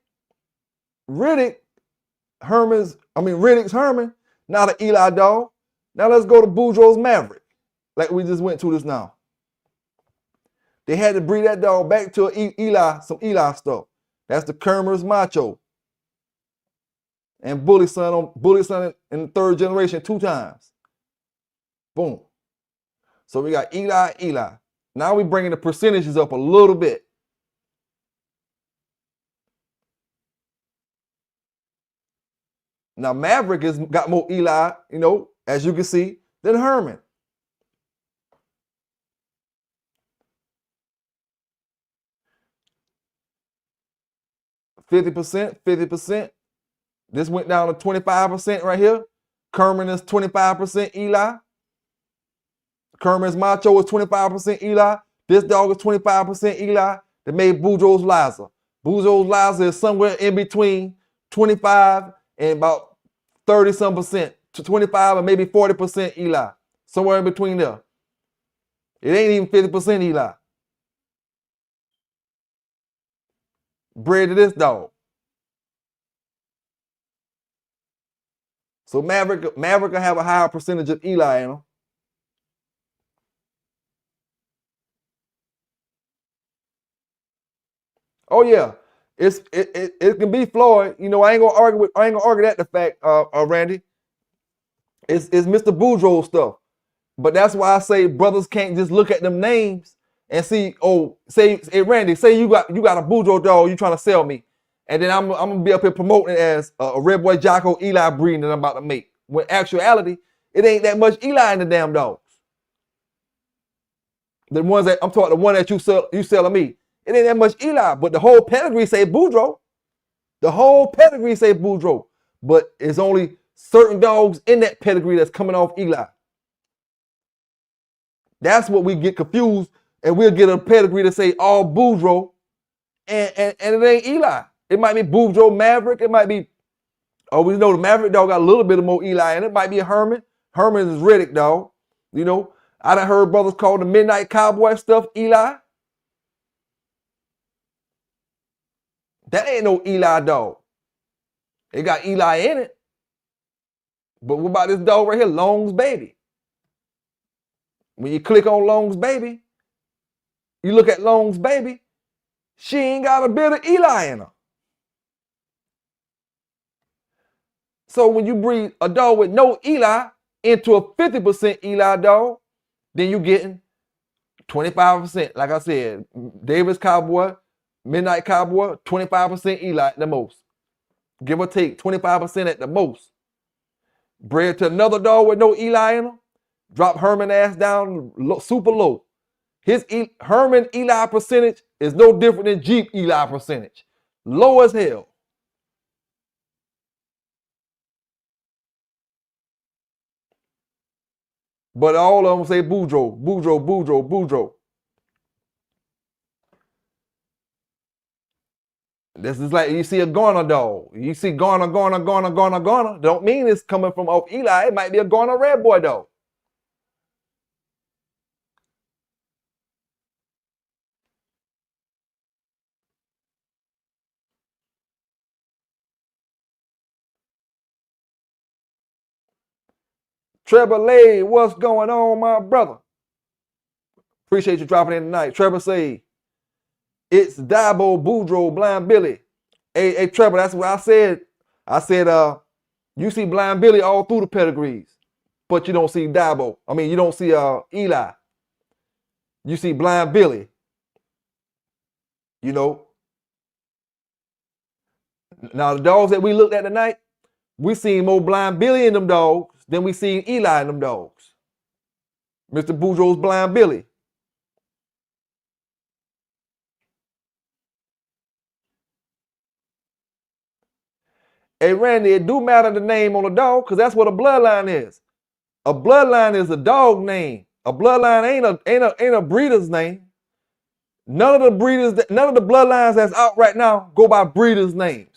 Herman, not an Eli dog. Now let's go to Boudreaux's Maverick, like we just went to this now. They had to breed that dog back to Eli, some Eli stuff. That's the Kermer's Macho. And Bully Son in the third generation 2 times. Boom. So we got Eli. Now we're bringing the percentages up a little bit. Now Maverick has got more Eli, as you can see, than Herman. $50%. This went down to 25% right here. Kerman is 25% Eli. Kerman's Macho is 25% Eli. This dog is 25% Eli. They made Boudreaux's Liza. Boudreaux's Liza is somewhere in between 25 and about 30-some percent to 25 and maybe 40% Eli. Somewhere in between there. It ain't even 50% Eli. Bred to this dog. So Maverick will have a higher percentage of Eli in him. Oh yeah, it can be Floyd. I ain't gonna argue that the fact, Randy. It's Mr. Boudreaux stuff. But that's why I say brothers can't just look at them names and see, hey Randy, say you got a Boudreaux dog you trying to sell me. And then I'm gonna be up here promoting it as a Redboy Jocko Eli breeding that I'm about to make. When actuality, it ain't that much Eli in the damn dogs. The ones that I'm talking, the one that you selling me, it ain't that much Eli. But the whole pedigree say Boudreaux. The whole pedigree say Boudreaux. But it's only certain dogs in that pedigree that's coming off Eli. That's what we get confused, and we'll get a pedigree to say all Boudreaux, and it ain't Eli. It might be Boudreaux Maverick. It might be, we know the Maverick dog got a little bit of more Eli in it. It might be a Herman. Herman is Riddick dog. I done heard brothers call the Midnight Cowboy stuff Eli. That ain't no Eli dog. It got Eli in it. But what about this dog right here, Long's Baby? When you click on Long's Baby, you look at Long's Baby, she ain't got a bit of Eli in her. So when you breed a dog with no Eli into a 50% Eli dog, then you're getting 25%. Like I said, Davis Cowboy, Midnight Cowboy, 25% Eli at the most. Give or take, 25% at the most. Bred to another dog with no Eli in him, drop Herman ass down super low. His Herman Eli percentage is no different than Jeep Eli percentage. Low as hell. But all of them say Boudreaux. This is like you see a Garner dog. You see Garner. Don't mean it's coming from off Eli. It might be a Garner Redboy dog. Trevor Lay, what's going on, my brother? Appreciate you dropping in tonight. Trevor say, it's Dabo, Boudreaux, Blind Billy. Hey, Trevor, that's what I said. I said, you see Blind Billy all through the pedigrees, but you don't see Dabo. You don't see Eli. You see Blind Billy. Now the dogs that we looked at tonight, we seen more Blind Billy in them dogs than we seen Eli in them dogs. Mr. Boudreaux's Blind Billy. Hey, Randy, it do matter the name on the dog because that's what a bloodline is. A bloodline is a dog name. A bloodline ain't a breeder's name. None of the bloodlines that's out right now go by breeders' names.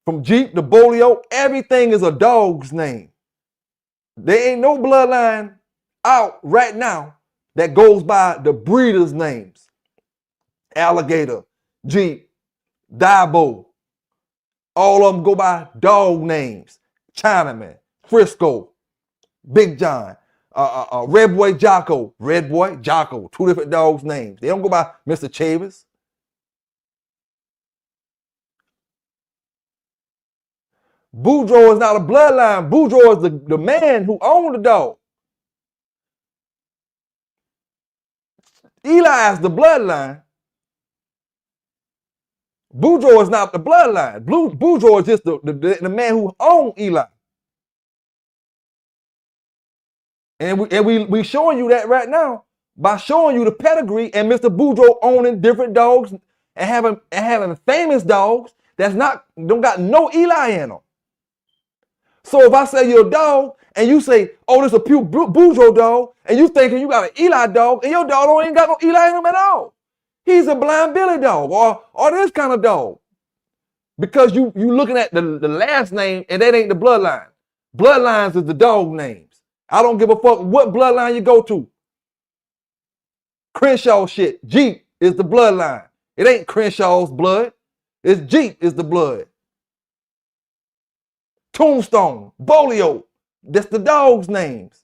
From Jeep to Bolio, everything is a dog's name. There ain't no bloodline out right now that goes by the breeders' names. Alligator, Jeep, Dabo. All of them go by dog names. Chinaman, Frisco, Big John, Redboy, Jocko, Redboy, Jocko, 2 different dogs' names. They don't go by Mr. Chavis. Boudreux is not a bloodline. Boudreux is the man who owned the dog. Eli is the bloodline. Boudreux is not the bloodline. Boudreux is just the man who owned Eli. And we showing you that right now by showing you the pedigree and Mr. Boudreux owning different dogs and having famous dogs that's don't got no Eli in them. So if I say you're a dog and you say, oh, this is a pure Boudreux dog, and you thinking you got an Eli dog, and your dog ain't got no Eli in him at all. He's a blind Billy dog or this kind of dog. Because you looking at the last name and that ain't the bloodline. Bloodlines is the dog names. I don't give a fuck what bloodline you go to. Crenshaw shit. Jeep is the bloodline. It ain't Crenshaw's blood. It's Jeep is the blood. Tombstone, Bolio, that's the dog's names.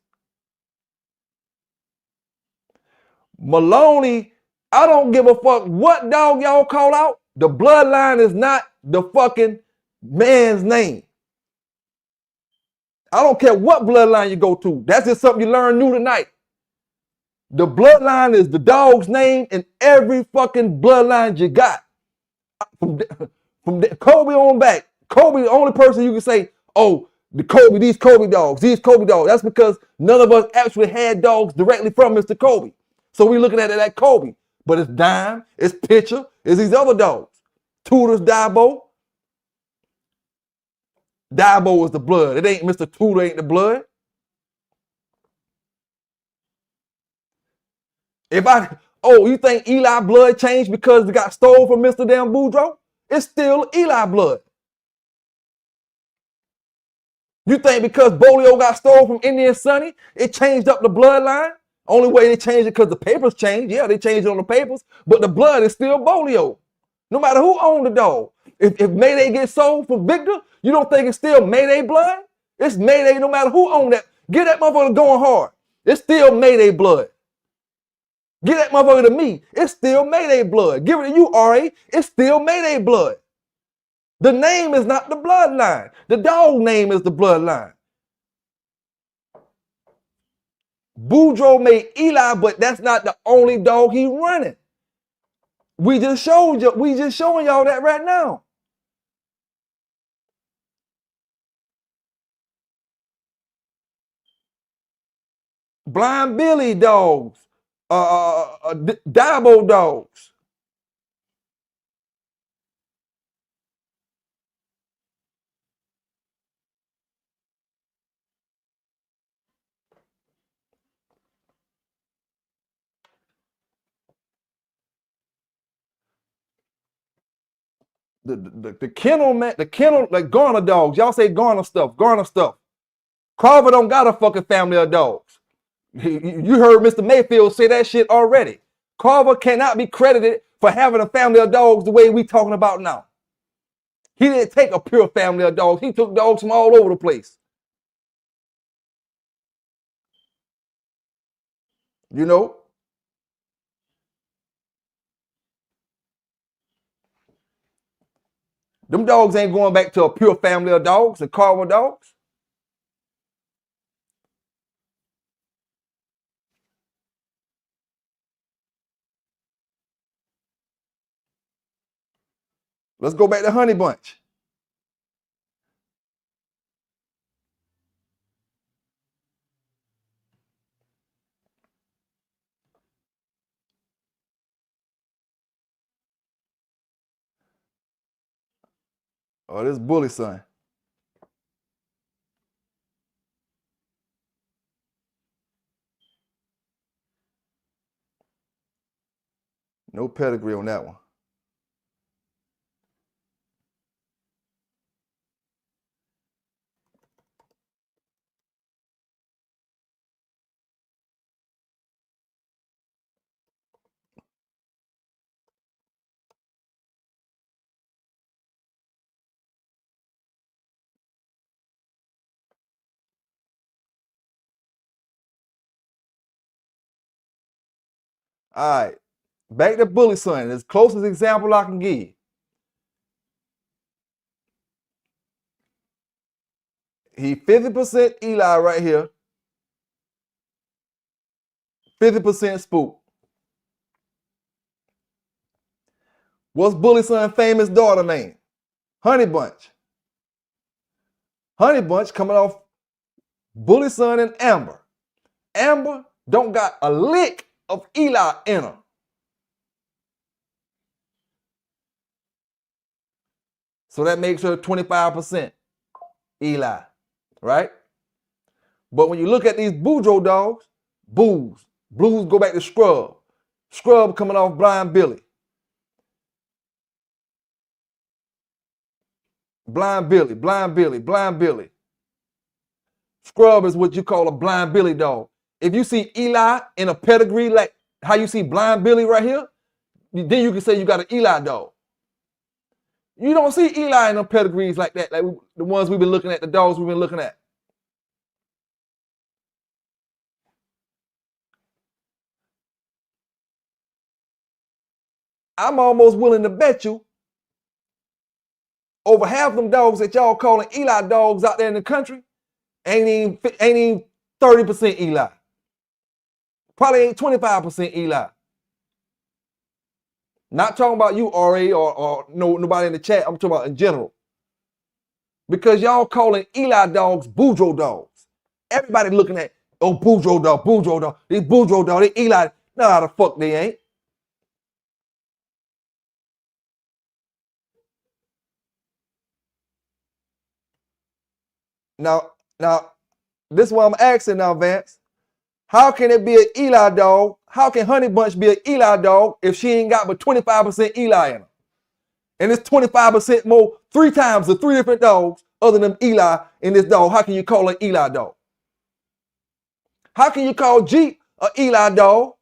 Maloney, I don't give a fuck what dog y'all call out. The bloodline is not the fucking man's name. I don't care what bloodline you go to. That's just something you learn new tonight. The bloodline is the dog's name in every fucking bloodline you got. From Kobe on back. Kobe, the only person you can say, oh, these Kobe dogs. That's because none of us actually had dogs directly from Mr. Kobe. So we looking at it like Kobe. But it's Dime, it's Pitcher, it's these other dogs. Tudor's Dabo. Dabo is the blood. It ain't Mr. Tudor ain't the blood. You think Eli blood changed because it got stole from Mr. Damn Boudreux? It's still Eli blood. You think because Bolio got stole from Indian Sonny, it changed up the bloodline? Only way they changed it because the papers changed. Yeah, they changed it on the papers, but the blood is still Bolio. No matter who owned the dog. If Mayday gets sold from Victor, you don't think it's still Mayday blood? It's Mayday no matter who owned that. Get that motherfucker going hard. It's still Mayday blood. Get that motherfucker to me. It's still Mayday blood. Give it to you, RA. It's still Mayday blood. The name is not the bloodline. The dog name is the bloodline. Boudreux made Eli, but that's not the only dog he running. We just showing y'all that right now. Blind Billy dogs, Dabo dogs. The kennel man, like Garner dogs. Y'all say Garner stuff. Carver don't got a fucking family of dogs. You heard Mr. Mayfield say that shit already. Carver cannot be credited for having a family of dogs the way we talking about now. He didn't take a pure family of dogs. He took dogs from all over the place. You know? Them dogs ain't going back to a pure family of dogs and Carver dogs. Let's go back to Honey Bunch. Oh, this bully son. No pedigree on that one. All right. Back to Bully Son. As closest example I can give you. He 50% Eli right here. 50% Spook. What's Bully Son's famous daughter name? Honey Bunch. Honey Bunch coming off Bully Son and Amber. Amber don't got a lick of Eli in her. So that makes her 25% Eli, right? But when you look at these Boudreux dogs, Blues go back to Scrub. Scrub coming off Blind Billy. Blind Billy. Scrub is what you call a Blind Billy dog. If you see Eli in a pedigree like how you see Blind Billy right here, then you can say you got an Eli dog. You don't see Eli in them pedigrees like that, like the ones we've been looking at, the dogs we've been looking at. I'm almost willing to bet you over half them dogs that y'all calling Eli dogs out there in the country ain't even 30% Eli. Probably ain't 25% Eli. Not talking about you, RA, or nobody in the chat. I'm talking about in general. Because y'all calling Eli dogs Boudreux dogs. Everybody looking at, oh, Boudreux dog. These Boudreux dogs, they Eli. No, how the fuck they ain't. Now, this is what I'm asking now, Vance. How can it be an Eli dog? How can Honey Bunch be an Eli dog if she ain't got but 25% Eli in her? And it's 25% more, 3 times the 3 different dogs other than Eli in this dog. How can you call an Eli dog? How can you call Jeep an Eli dog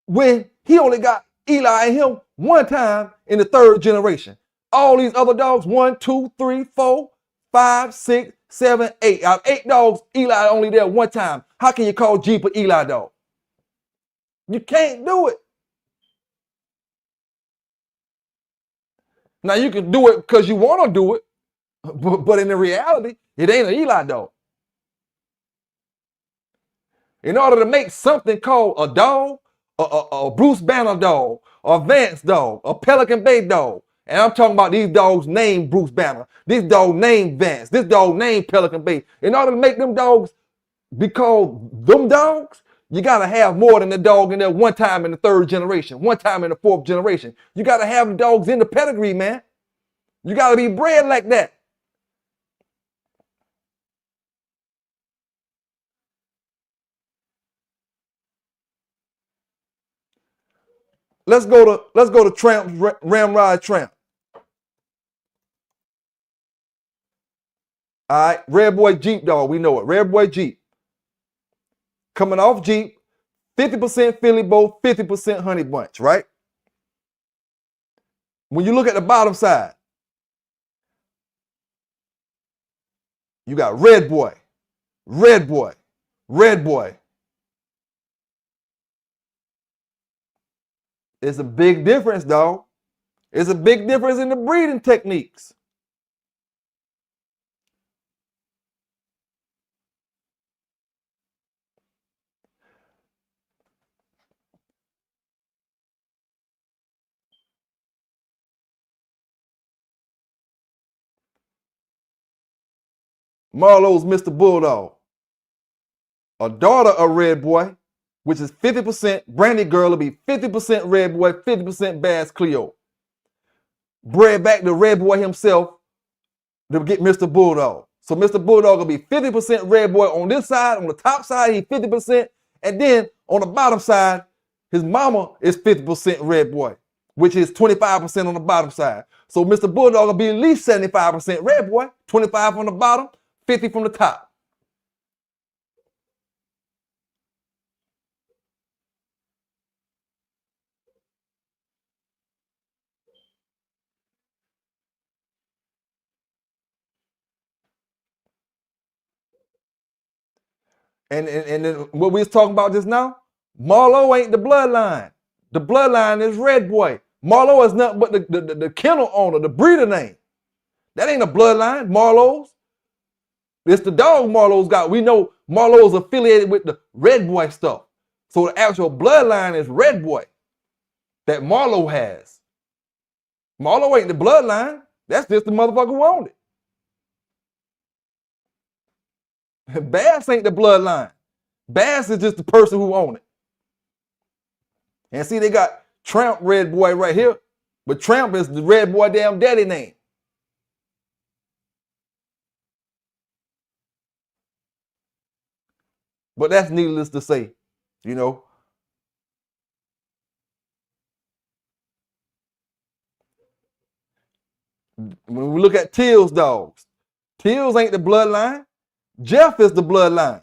when he only got Eli in him 1 time in the 3rd generation? All these other dogs, 1, 2, 3, 4, 5, 6, 7, 8. Out of 8 dogs, Eli only there 1 time. How can you call Jeep an Eli dog? You can't do it. Now you can do it because you want to do it, but in the reality, it ain't an Eli dog. In order to make something called a dog, a Bruce Banner dog, a Vance dog, a Pelican Bay dog, and I'm talking about these dogs named Bruce Banner, this dog named Vance, this dog named Pelican Bay. In order to make them dogs be called them dogs, you got to have more than the dog in there 1 time in the 3rd generation, 1 time in the 4th generation. You got to have the dogs in the pedigree, man. You got to be bred like that. Let's go to Tramp's Ramrod Tramp. All right, Redboy Jeep dog, we know it. Redboy Jeep. Coming off Jeep, 50% Philly Bow, 50% Honey Bunch, right? When you look at the bottom side, you got Redboy. It's a big difference, dog. It's a big difference in the breeding techniques. Marlowe's Mr. Bulldog. A daughter of Redboy, which is 50%, Brandy Girl will be 50% Redboy, 50% Bass Cleo. Bred back to Redboy himself to get Mr. Bulldog. So Mr. Bulldog will be 50% Redboy on this side. On the top side, he's 50%. And then on the bottom side, his mama is 50% Redboy, which is 25% on the bottom side. So Mr. Bulldog will be at least 75% Redboy, 25 from the bottom, 50 from the top. And then what we was talking about just now, Marlo ain't the bloodline. The bloodline is Redboy. Marlo is nothing but the kennel owner, the breeder name. That ain't a bloodline, Marlo's. It's the dog Marlo's got. We know Marlo's affiliated with the Redboy stuff. So the actual bloodline is Redboy that Marlo has. Marlo ain't the bloodline. That's just the motherfucker who owned it. Bass ain't the bloodline. Bass is just the person who owned it. And see, they got Tramp Redboy right here, but Tramp is the Redboy damn daddy name. But that's needless to say, you know. When we look at Till's dogs, Till's ain't the bloodline. Jeff is the bloodline.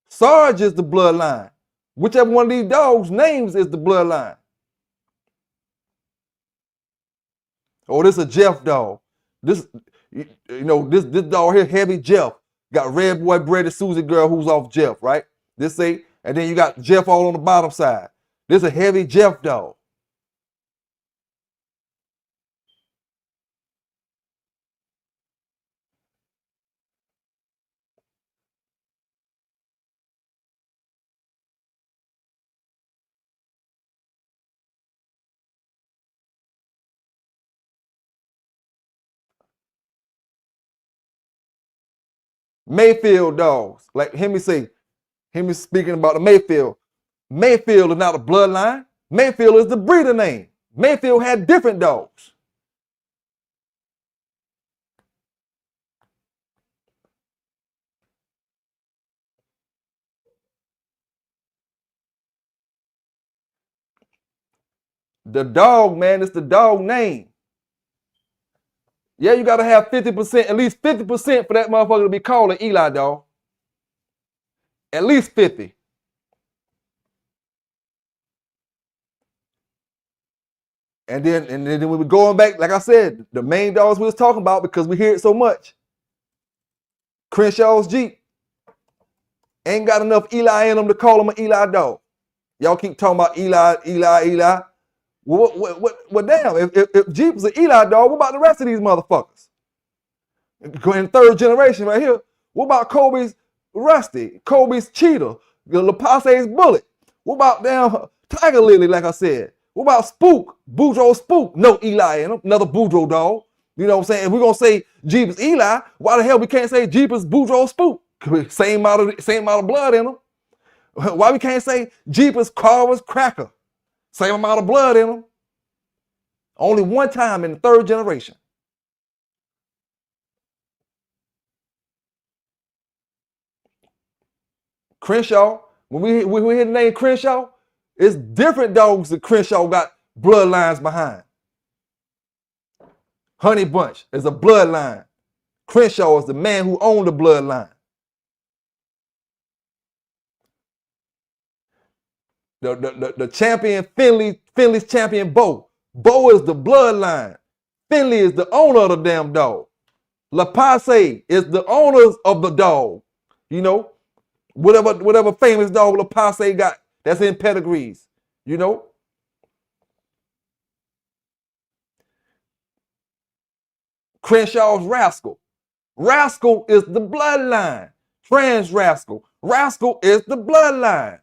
Sarge is the bloodline. Whichever one of these dogs' names is the bloodline. Oh, this is a Jeff dog. This, this dog here, Heavy Jeff. Got Redboy, Brady, Susie girl who's off Jeff, right? This say, and then you got Jeff all on the bottom side. This is a Heavy Jeff dog. Mayfield dogs, like him speaking about the Mayfield. Mayfield is not a bloodline. Mayfield is the breeder name. Mayfield had different dogs. The dog, man, it's the dog name. Yeah, you got to have 50%, at least 50% for that motherfucker to be called an Eli dog. At least 50. And then we were going back, like I said, the main dogs we was talking about because we hear it so much. Crenshaw's Jeep ain't got enough Eli in them to call him an Eli dog. Y'all keep talking about Eli. Well, damn, if Jeep was an Eli dog, what about the rest of these motherfuckers? In third generation right here, what about Kobe's Rusty, Kobe's Cheetah, LaPasse's Bullet? What about damn Tiger Lily, like I said? What about Spook, Boudreux Spook? No Eli in him, another Boudreux dog. You know what I'm saying? If we're going to say Jeep is Eli, why the hell we can't say Jeep is Boudreux Spook? Same amount of blood in them. Why we can't say Jeep is Carver's Cracker? Same amount of blood in them. Only one time in the third generation. Crenshaw, when we hear the name Crenshaw, it's different dogs that Crenshaw got bloodlines behind. Honey Bunch is a bloodline. Crenshaw is the man who owned the bloodline. The champion, Finley's champion, Bo. Bo is the bloodline. Finley is the owner of the damn dog. LaPasse is the owners of the dog. You know, whatever famous dog LaPasse got that's in pedigrees. You know. Crenshaw's Rascal. Rascal is the bloodline. Trans Rascal. Rascal is the bloodline.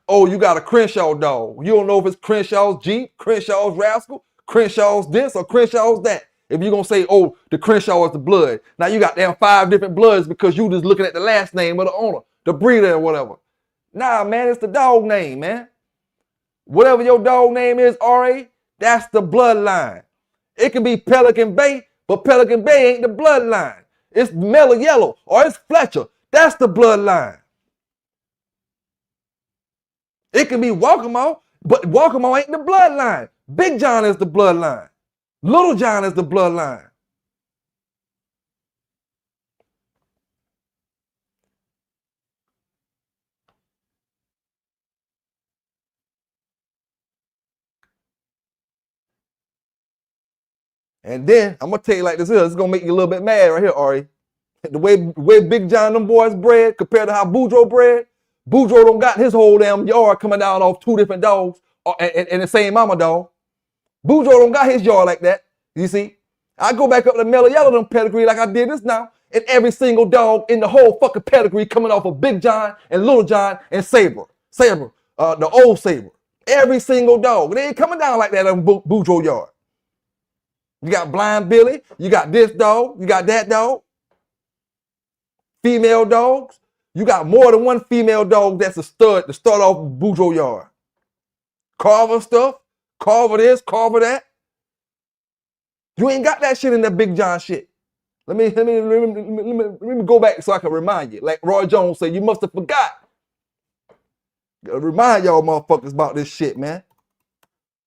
Oh, you got a Crenshaw dog. You don't know if it's Crenshaw's Jeep, Crenshaw's Rascal, Crenshaw's this, or Crenshaw's that. If you're going to say, oh, the Crenshaw is the blood. Now you got damn 5 different bloods because you just looking at the last name of the owner, the breeder or whatever. Nah, man, it's the dog name, man. Whatever your dog name is, R.A., that's the bloodline. It can be Pelican Bay, but Pelican Bay ain't the bloodline. It's Mellow Yellow or it's Fletcher. That's the bloodline. It can be Walkamo, but Walkamo ain't the bloodline. Big John is the bloodline. Little John is the bloodline. And then, I'm going to tell you like this here. It's going to make you a little bit mad right here, Ari. The way Big John them boys bred compared to how Boudreux bred, Boudreux don't got his whole damn yard coming down off 2 different dogs and the same mama dog. Boudreux don't got his yard like that. You see? I go back up to Mellow Yellow them pedigree like I did this now, and every single dog in the whole fucking pedigree coming off of Big John and Little John and Saber, the old Saber. Every single dog. They ain't coming down like that in Boudreux yard. You got Blind Billy, you got this dog, you got that dog. Female dogs, you got more than one female dog that's a stud to start off Boudreux yard. Carver stuff, Carver this, Carver that. You ain't got that shit in that Big John shit. Let me go back so I can remind you. Like Roy Jones said, you must have forgot. Gotta remind y'all motherfuckers about this shit, man.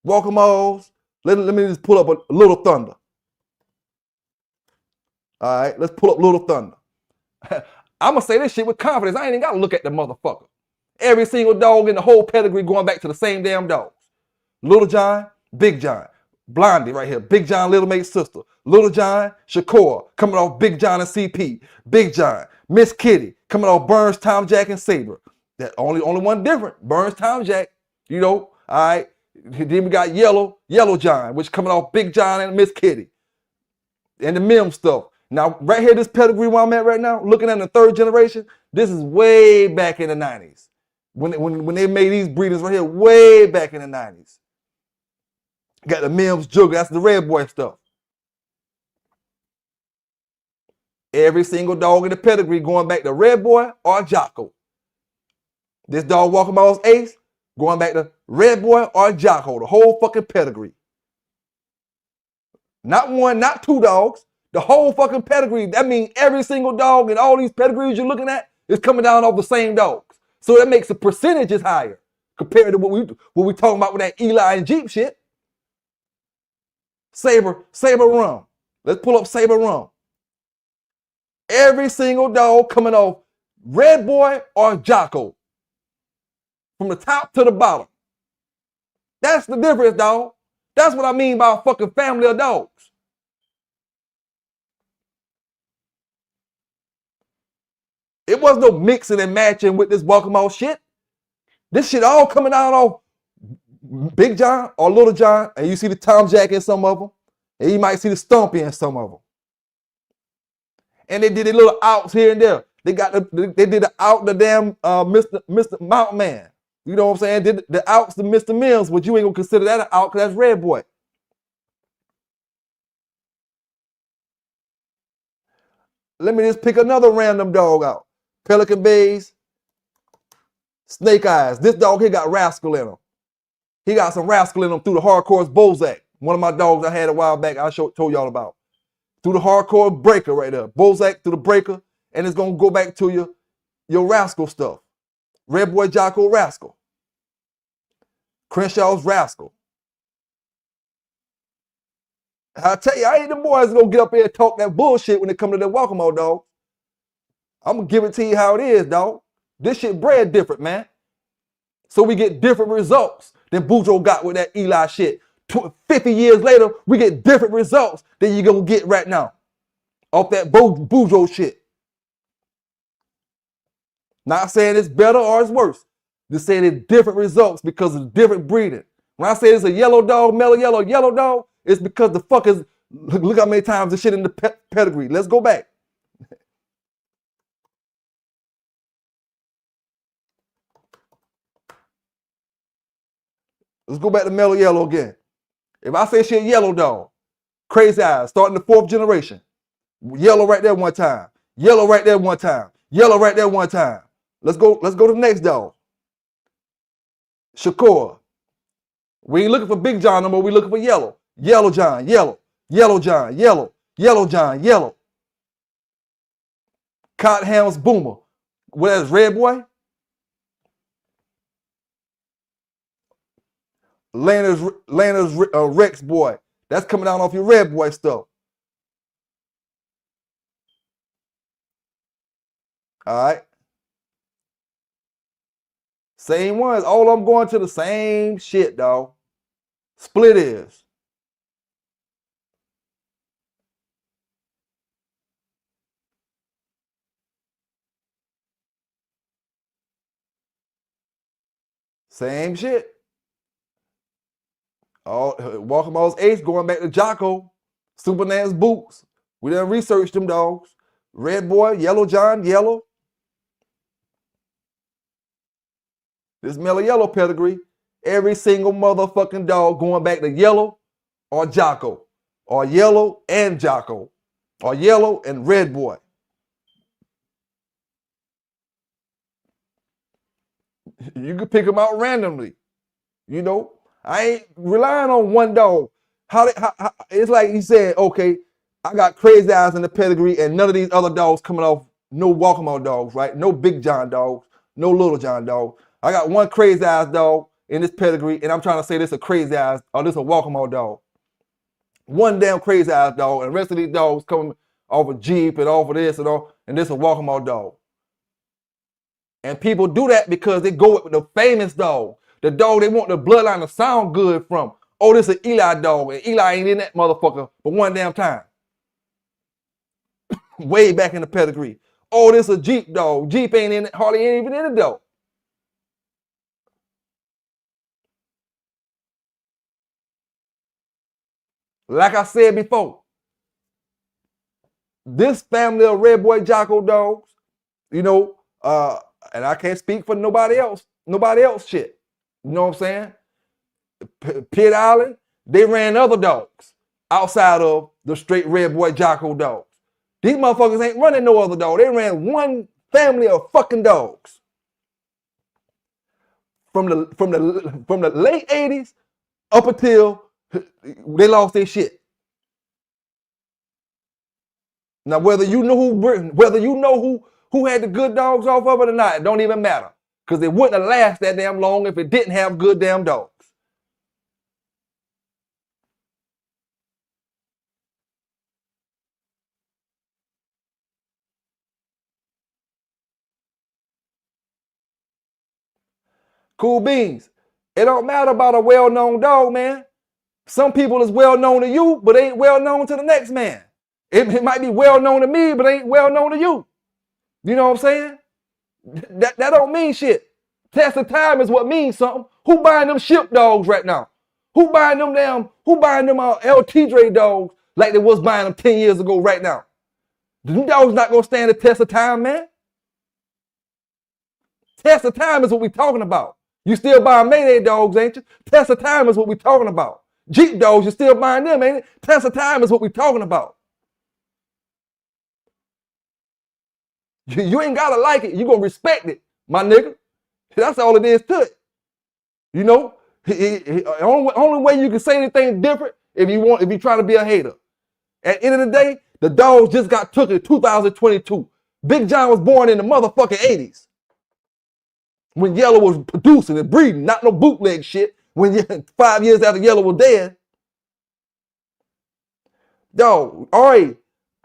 Welcome alls. Let me just pull up a Little Thunder. All right, let's pull up Little Thunder. I'm gonna say this shit with confidence. I ain't even gotta look at the motherfucker. Every single dog in the whole pedigree going back to the same damn dogs. Little John, Big John. Blondie right here. Big John, Little Mate's sister. Little John, Shakur, coming off Big John and CP. Big John, Miss Kitty, coming off Burns, Tom Jack, and Saber. That only one different. Burns, Tom Jack. You know, all right. Then we got Yellow John, which coming off Big John and Miss Kitty. And the Mim stuff. Now, right here, this pedigree where I'm at right now, looking at the 3rd generation, this is way back in the 90s. When they made these breeders right here, way back in the 90s. Got the Mims Jugger, that's the Redboy stuff. Every single dog in the pedigree going back to Redboy or Jocko. This dog walking by his ace, going back to Redboy or Jocko, the whole fucking pedigree. Not 1, not 2 dogs. The whole fucking pedigree. That means every single dog in all these pedigrees you're looking at is coming down off the same dogs. So that makes the percentages higher compared to what we talking about with that Eli and Jeep shit. Saber Rum. Let's pull up Saber Rum. Every single dog coming off Redboy or Jocko. From the top to the bottom. That's the difference, dog. That's what I mean by a fucking family of dogs. It was no mixing and matching with this welcome all shit. This shit all coming out off Big John or Little John, and you see the Tom Jack in some of them, and you might see the Stumpy in some of them. And they did a little outs here and there. They did the out the damn Mr. Mountain Man. You know what I'm saying? Did the outs to Mr. Mills, but you ain't gonna consider that an out because that's Redboy. Let me just pick another random dog out. Pelican Bays, Snake Eyes. This dog here got Rascal in him. He got some Rascal in him through the Hardcore's Bozak. One of my dogs I had a while back I told y'all about. Through the Hardcore Breaker right there. Bozak through the Breaker, and it's going to go back to your Rascal stuff. Redboy Jocko Rascal. Crenshaw's Rascal. I tell you, I ain't the boys going to get up here and talk that bullshit when it come to that welcome out, dog. I'm going to give it to you how it is, dog. This shit bred different, man. So we get different results than Boudreux got with that Eli shit. 50 years later, we get different results than you're going to get right now. Off that Boudreux shit. Not saying it's better or it's worse. Just saying it's different results because of different breeding. When I say it's a yellow dog, mellow yellow dog, it's because the fuckers, look how many times the shit in the pedigree. Let's go back. Let's go back to mellow yellow again. If I say shit yellow dog, Crazy Eyes, starting the 4th generation. Yellow right there one time. Yellow right there one time. Yellow right there one time. Let's go to the next dog. Shakur. We ain't looking for Big John no more. We looking for yellow. Yellow John, yellow. Yellow John, yellow. Yellow John, yellow. Cottonham's Boomer. Where's Redboy? Lana's Rex boy. That's coming out off your Redboy stuff. All right. Same ones. All of them going to the same shit, dog. Split is. Same shit. Walking Mo's Ace going back to Jocko. Supernan's Boots. We done researched them dogs. Redboy, Yellow John, Yellow. This Mellow Yellow pedigree. Every single motherfucking dog going back to Yellow or Jocko. Or Yellow and Jocko. Or Yellow and Redboy. You can pick them out randomly. You know, I ain't relying on one dog. It's like he said, okay, I got Crazy Eyes in the pedigree and none of these other dogs coming off, no Walkmore dogs, right? No Big John dogs, no Little John dogs. I got one Crazy Eyes dog in this pedigree and I'm trying to say this a Crazy Eyes or this a Walkmore dog. One damn Crazy Eyes dog and the rest of these dogs coming off a Jeep and off of this and all, and this a Walkmore dog. And people do that because they go with the famous dog. The dog they want the bloodline to sound good from. Oh, this is an Eli dog, and Eli ain't in that motherfucker but one damn time. Way back in the pedigree. Oh, this is a Jeep dog. Jeep ain't in it, hardly ain't even in the dog. Like I said before, this family of Redboy Jocko dogs, you know, and I can't speak for nobody else shit. You know what I'm saying? Pitt Island, they ran other dogs outside of the straight Redboy Jocko dogs. These motherfuckers ain't running no other dog. They ran one family of fucking dogs. From the late 80s up until they lost their shit. Now whether you know who had the good dogs off of it or not, it don't even matter. Because it wouldn't have lasted that damn long if it didn't have good damn dogs. Cool beans. It don't matter about a well-known dog, man. Some people is well-known to you, but ain't well-known to the next man. It might be well-known to me, but ain't well-known to you. You know what I'm saying? That don't mean shit. Test of time is what means something. Who buying them ship dogs right now? Who buying them LT Dre dogs like they was buying them 10 years ago right now? Them dogs not gonna stand the test of time, man. Test of time is what we talking about. You still buying Mayday dogs, ain't you? Test of time is what we talking about. Jeep dogs, you still buying them, ain't it? Test of time is what we talking about. You ain't gotta like it. You gonna respect it, my nigga. That's all it is to it. You know, only way you can say anything different if you trying to be a hater. At the end of the day, the dogs just got took in 2022. Big John was born in the motherfucking 80s. When Yellow was producing and breeding, not no bootleg shit. When 5 years after Yellow was dead. Dog, all right,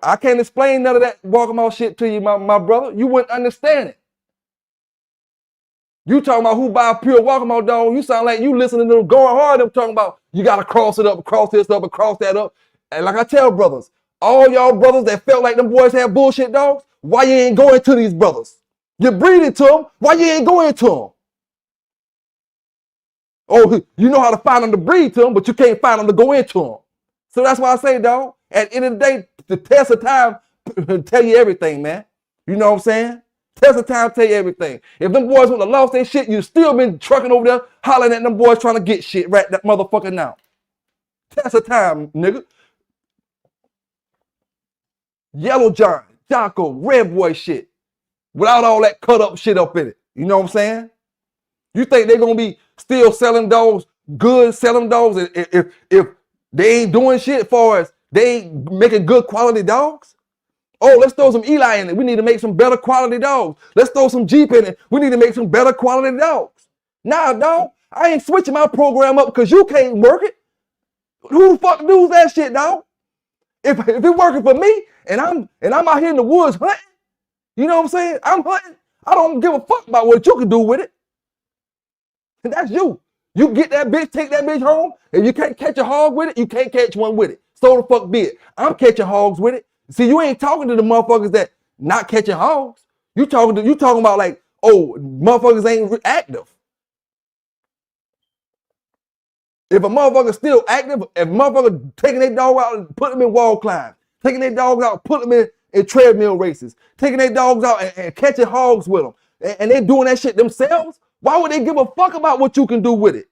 I can't explain none of that Walkmore shit to you, my brother. You wouldn't understand it. You talking about who buy a pure Walkmore dog, you sound like you listening to them going hard. I'm talking about you got to cross it up, cross this up, and cross that up. And like I tell brothers, all y'all brothers that felt like them boys had bullshit dogs, why you ain't going to these brothers? You're breeding to them, why you ain't going to them? Oh, you know how to find them to breed to them, but you can't find them to go into them. So that's why I say, dog, at the end of the day, the test of time tell you everything, man. You know what I'm saying? Test of time tell you everything. If them boys would have lost their shit, you'd still been trucking over there, hollering at them boys trying to get shit right that motherfucker now. Test of time, nigga. Yellow John, Jocko, Redboy shit. Without all that cut up shit up in it. You know what I'm saying? You think they're gonna be still selling dogs, good selling dogs, if they ain't doing shit as far as they ain't making good quality dogs? Oh, let's throw some Eli in it. We need to make some better quality dogs. Let's throw some Jeep in it. We need to make some better quality dogs. Nah, dog, I ain't switching my program up because you can't work it. Who the fuck does that shit, dog? If it's working for me and I'm out here in the woods hunting, you know what I'm saying? I'm hunting. I don't give a fuck about what you can do with it. And that's you. You get that bitch, take that bitch home. If you can't catch a hog with it, you can't catch one with it. So the fuck be it. I'm catching hogs with it. See, you ain't talking to the motherfuckers that not catching hogs. You talking about like, oh, motherfuckers ain't active. If a motherfucker still active, if a motherfucker taking their dog out and put them in wall climb, taking their dogs out, put them in treadmill races, taking their dogs out and catching hogs with them, and they're doing that shit themselves, why would they give a fuck about what you can do with it?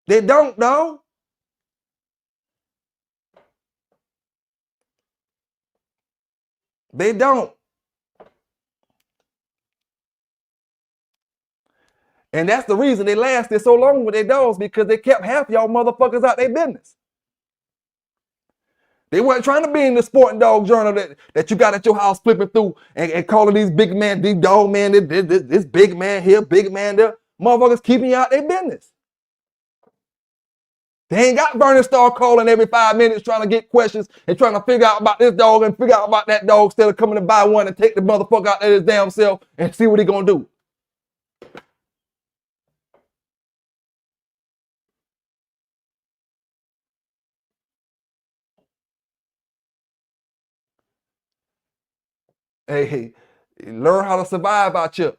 They don't, dog. They don't. And that's the reason they lasted so long with their dogs, because they kept half y'all motherfuckers out their business. They weren't trying to be in the sporting dog journal that you got at your house flipping through and calling these big man, these dog man, this big man here, big man there. Motherfuckers keeping you out their business. They ain't got Vernon Starr calling every 5 minutes trying to get questions and trying to figure out about this dog and figure out about that dog instead of coming to buy one and take the motherfucker out there his damn self and see what he gonna do. Hey, learn how to survive out here.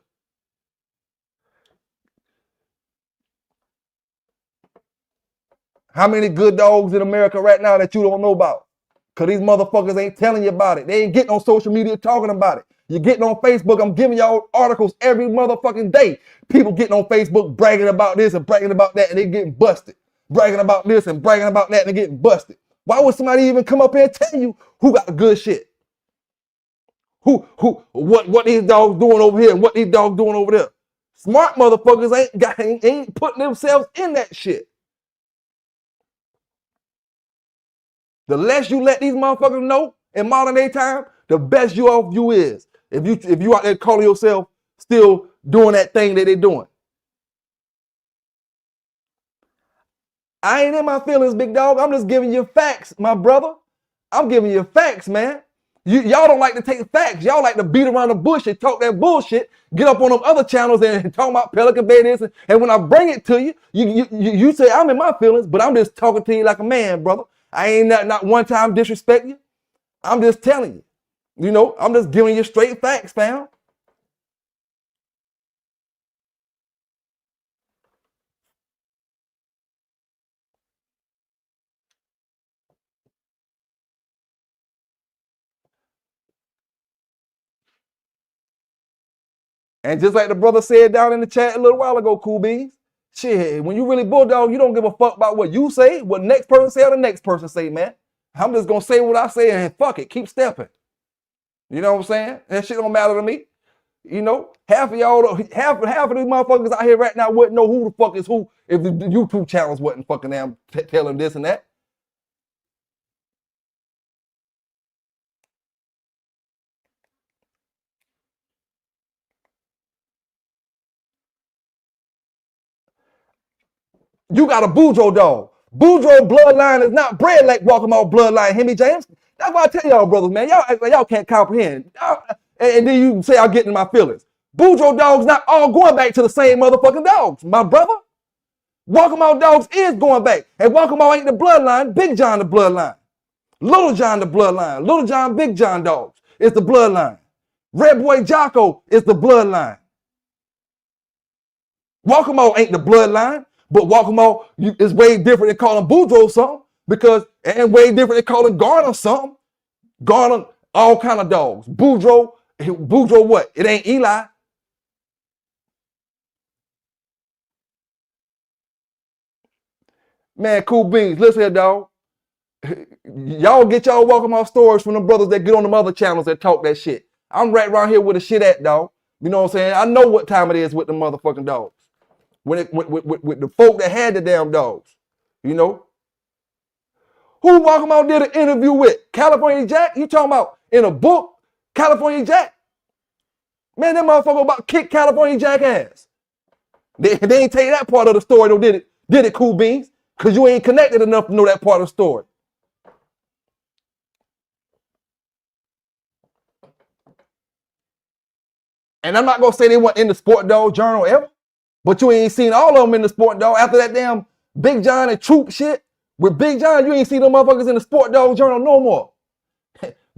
How many good dogs in America right now that you don't know about? Because these motherfuckers ain't telling you about it. They ain't getting on social media talking about it. You're getting on Facebook. I'm giving y'all articles every motherfucking day. People getting on Facebook bragging about this and bragging about that and they getting busted. Bragging about this and bragging about that and they getting busted. Why would somebody even come up here and tell you who got good shit? What these dogs doing over here and what these dogs doing over there? Smart motherfuckers ain't putting themselves in that shit. The less you let these motherfuckers know in modern day time, the best you is. If you out there calling yourself still doing that thing that they're doing. I ain't in my feelings, big dog. I'm just giving you facts, my brother. I'm giving you facts, man. Y'all don't like to take facts. Y'all like to beat around the bush and talk that bullshit. Get up on them other channels and talk about Pelican Bay this. And when I bring it to you, you say I'm in my feelings, but I'm just talking to you like a man, brother. I ain't not one time disrespect you. I'm just telling you. You know, I'm just giving you straight facts, fam. And just like the brother said down in the chat a little while ago, Cool Beans, shit, when you really bulldog, you don't give a fuck about what you say, what next person say or the next person say, man. I'm just gonna say what I say and fuck it, keep stepping. You know what I'm saying? That shit don't matter to me. You know, half of y'all, half of these motherfuckers out here right now wouldn't know who the fuck is who if the YouTube channels wasn't fucking them telling this and that. You got a Boudreux dog. Boudreux bloodline is not bred like Walkmore bloodline, Hemi James. That's why I tell y'all, brothers, man. Y'all can't comprehend. And then you say I'm getting in my feelings. Boudreux dogs not all going back to the same motherfucking dogs, my brother. Walkmore dogs is going back. And Walkmore ain't the bloodline. Big John the bloodline. Little John the bloodline. Little John, Big John dogs is the bloodline. Redboy Jocko is the bloodline. Walkmore ain't the bloodline. But Walkmore is way different than calling Boudreux something, and way different than calling Garner something. Garner, all kind of dogs. Boudreux what? It ain't Eli. Man, Cool Beans, listen here, dog. Y'all get y'all Walkmore stories from the brothers that get on them other channels that talk that shit. I'm right around here with the shit at, dog. You know what I'm saying? I know what time it is with the motherfucking dogs. With the folk that had the damn dogs, you know. Who Walkmore did an interview with? California Jack? You talking about in a book, California Jack? Man, that motherfucker about kick California Jack ass. They ain't tell you that part of the story, though, did it? Did it, Cool Beans? Because you ain't connected enough to know that part of the story. And I'm not going to say they weren't in the Sport Dog Journal ever. But you ain't seen all of them in the Sport Dog after that damn Big John and Troop shit. With Big John, you ain't seen them motherfuckers in the Sport Dog Journal no more.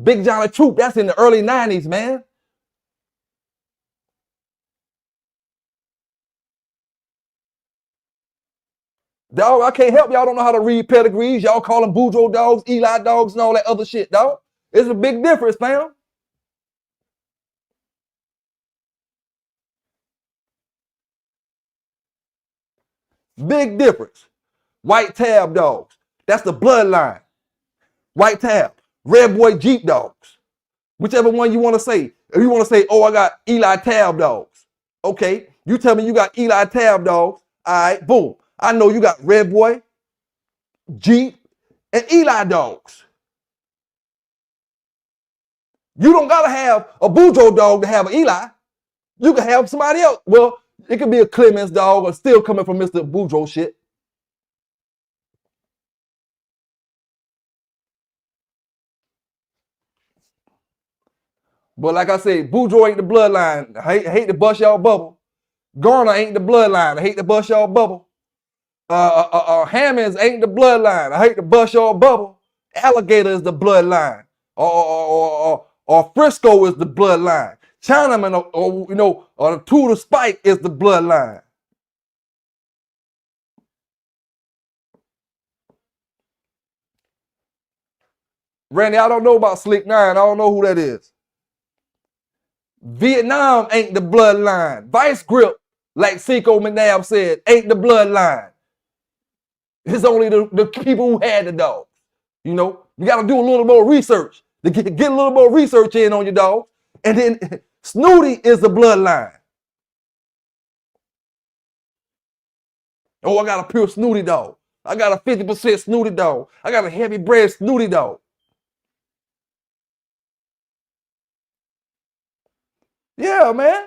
Big John and Troop, that's in the early 90s, man. Dog, I can't help y'all don't know how to read pedigrees. Y'all call them Boudreux dogs, Eli dogs, and all that other shit, dog. It's a big difference, fam. Big difference. White tab dogs. That's the bloodline. White tab. Redboy Jeep dogs. Whichever one you want to say. If you want to say, oh, I got Eli tab dogs. Okay. You tell me you got Eli tab dogs. All right, boom. I know you got Redboy, Jeep, and Eli dogs. You don't gotta have a Boudreux dog to have an Eli. You can have somebody else. Well, it could be a Clemens dog or still coming from Mr. Boudreux shit. But like I said, Boudreux ain't the bloodline. I hate to bust y'all bubble. Garner ain't the bloodline. I hate to bust y'all bubble. Hammonds ain't the bloodline. I hate to bust y'all bubble. Alligator is the bloodline. Or Frisco is the bloodline. Chinaman or the Tudor Spike is the bloodline. Randy, I don't know about Slick 9. I don't know who that is. Vietnam ain't the bloodline. Vice Grip, like Seiko McNabb said, ain't the bloodline. It's only the people who had the dogs. You know, you got to do a little more research to get a little more research in on your dog. And then Snooty is the bloodline. Oh, I got a pure Snooty dog. I got a 50% Snooty dog. I got a heavy bred Snooty dog. Yeah, man.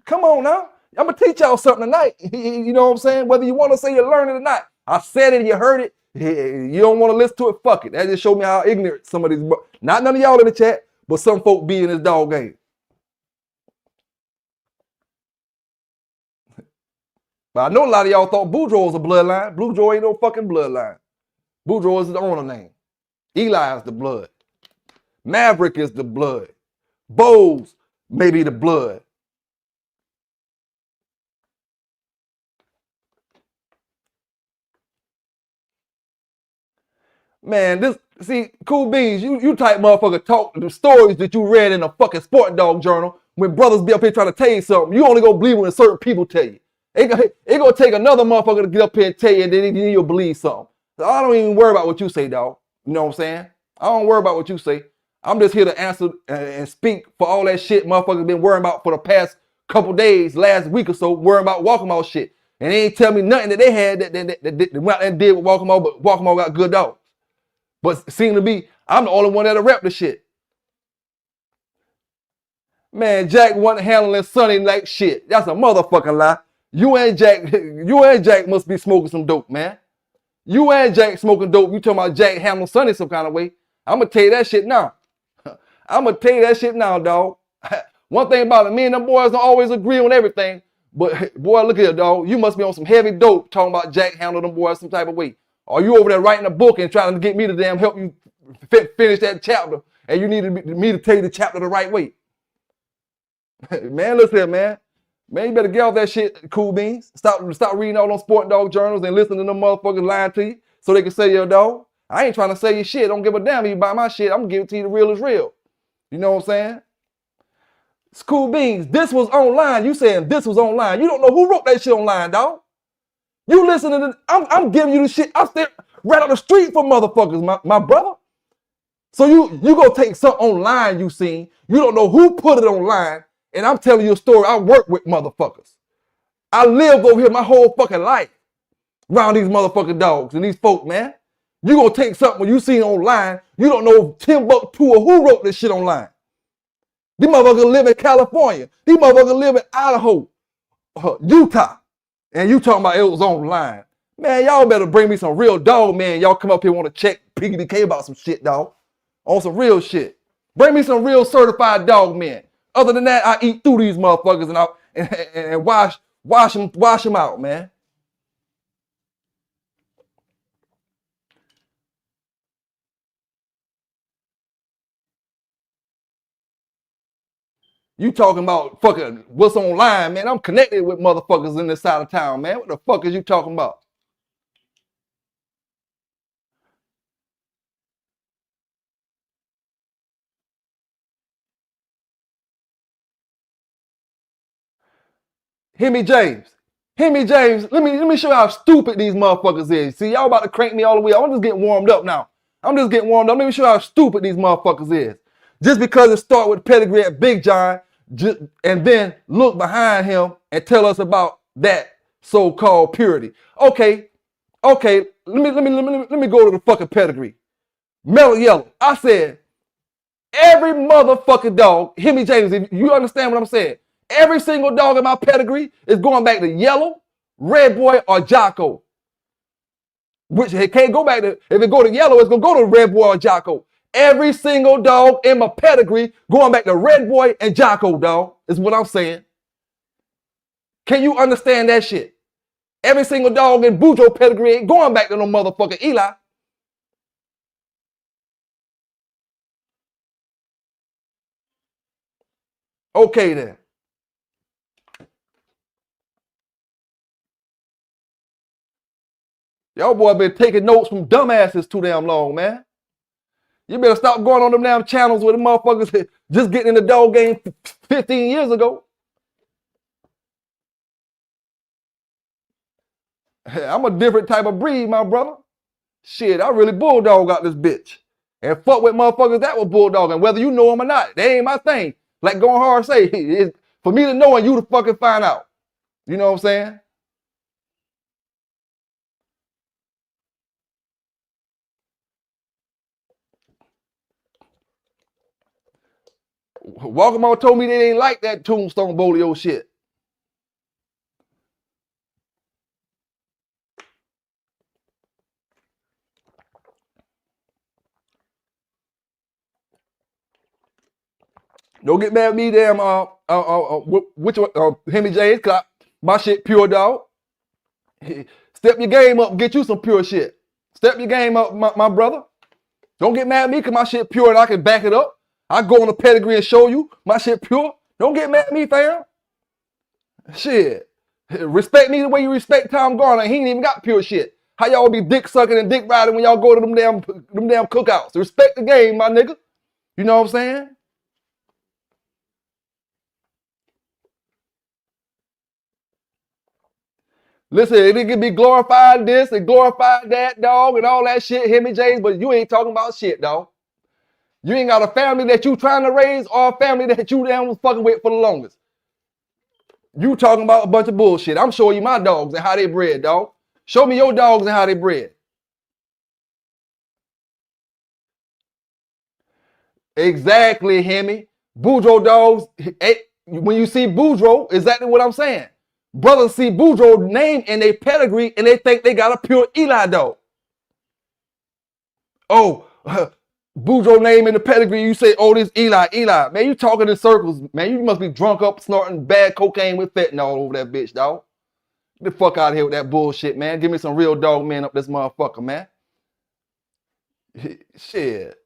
Come on now. I'm going to teach y'all something tonight. You know what I'm saying? Whether you want to say you learned it or not. I said it, you heard it. You don't want to listen to it, fuck it. That just showed me how ignorant some of these, not none of y'all in the chat, but some folk be in this dog game. But I know a lot of y'all thought Boudreux was a bloodline. Boudreux ain't no fucking bloodline. Boudreux is the owner name. Eli is the blood. Maverick is the blood. Bose may be the blood. Man, Cool Beans, you type motherfucker talk the stories that you read in a fucking sport dog journal when brothers be up here trying to tell you something. You only gonna believe when certain people tell you. It gonna take another motherfucker to get up here and tell you, and then you'll believe something. So I don't even worry about what you say, dog. You know what I'm saying? I don't worry about what you say. I'm just here to answer and speak for all that shit motherfuckers been worrying about for the past couple days, last week or so, worrying about Walk'em shit. And they ain't tell me nothing that they had that went out and did with Walk'em, but Walk'em got good dogs. But it seemed to be, I'm the only one that'll rep the shit. Man, Jack wasn't handling Sonny like shit. That's a motherfucking lie. You and Jack must be smoking some dope, man. You and Jack smoking dope. You talking about Jack handling Sonny some kind of way. I'm going to tell you that shit now. I'm going to tell you that shit now, dog. One thing about it, me and them boys don't always agree on everything. But boy, look at it, dog. You must be on some heavy dope talking about Jack handling them boys some type of way. Or you over there writing a book and trying to get me to damn help you finish that chapter, and you need me to tell you the chapter the right way. Man, listen here, man. Man, you better get off that shit, Cool Beans. Stop reading all those sport dog journals and listening to them motherfuckers lying to you so they can say your dog. I ain't trying to say your shit. Don't give a damn if you buy my shit. I'm gonna give it to you the real is real. You know what I'm saying? It's Cool Beans. This was online. You saying this was online. You don't know who wrote that shit online, dog. You listening to, I'm giving you the shit. I'm still right on the street for motherfuckers, my brother. So you gonna take something online you seen. You don't know who put it online. And I'm telling you a story. I work with motherfuckers. I lived over here my whole fucking life around these motherfucking dogs and these folk, man. You gonna take something you seen online. You don't know Timbuktu or who wrote this shit online. These motherfuckers live in California. These motherfuckers live in Idaho, Utah. And you talking about it was online. Man, y'all better bring me some real dog, man. Y'all come up here want to check PDK about some shit, dog. On some real shit. Bring me some real certified dog men. Other than that, I eat through these motherfuckers and wash them out, man. You talking about fucking what's online, man. I'm connected with motherfuckers in this side of town, man. What the fuck is you talking about? Hemi James. Hemi James, let me show you how stupid these motherfuckers is. See, y'all about to crank me all the way up. I'm just getting warmed up now. Let me show you how stupid these motherfuckers is. Just because it start with pedigree at Big John, and then look behind him and tell us about that so-called purity. Okay, let me go to the fucking pedigree. Mellow Yellow. I said, every motherfucking dog, Hemi James, if you understand what I'm saying, every single dog in my pedigree is going back to Yellow, Redboy, or Jocko. Which it can't go back to, if it go to Yellow, it's gonna go to Redboy or Jocko. Every single dog in my pedigree going back to Redboy and Jocko, dog, is what I'm saying. Can you understand that shit? Every single dog in Boudreux pedigree ain't going back to no motherfucking Eli. Okay then. Y'all boy been taking notes from dumbasses too damn long, man. You better stop going on them damn channels with the motherfuckers just getting in the dog game 15 years ago. I'm a different type of breed, my brother. Shit, I really bulldog out this bitch. And fuck with motherfuckers that were bulldogging, whether you know them or not. They ain't my thing. Like Going Hard say, it's for me to know and you to fucking find out. You know what I'm saying? Walkmore told me they ain't like that Tombstone Bolio shit. Don't get mad at me, damn. Which one? Hemi James, cause my shit pure, dog. Step your game up, and get you some pure shit. Step your game up, my brother. Don't get mad at me, cause my shit pure and I can back it up. I go on the pedigree and show you my shit pure. Don't get mad at me, fam. Shit. Respect me the way you respect Tom Garner. He ain't even got pure shit. How y'all be dick sucking and dick riding when y'all go to them damn cookouts? Respect the game, my nigga. You know what I'm saying? Listen, it can be glorified this and glorified that, dog, and all that shit, Hemi James, but you ain't talking about shit, dog. You ain't got a family that you trying to raise or a family that you damn was fucking with for the longest. You talking about a bunch of bullshit. I'm showing you my dogs and how they bred, dog. Show me your dogs and how they bred. Exactly, Hemi. Boudreaux dogs, when you see Boudreaux, exactly what I'm saying. Brothers see Boudreaux name in their pedigree and they think they got a pure Eli dog. Oh, Boudreaux name in the pedigree, you say, oh, this Eli. Man, you talking in circles, man. You must be drunk up, snorting bad cocaine with fentanyl over that bitch, dog. Get the fuck out of here with that bullshit, man. Give me some real dog men up this motherfucker, man. Shit.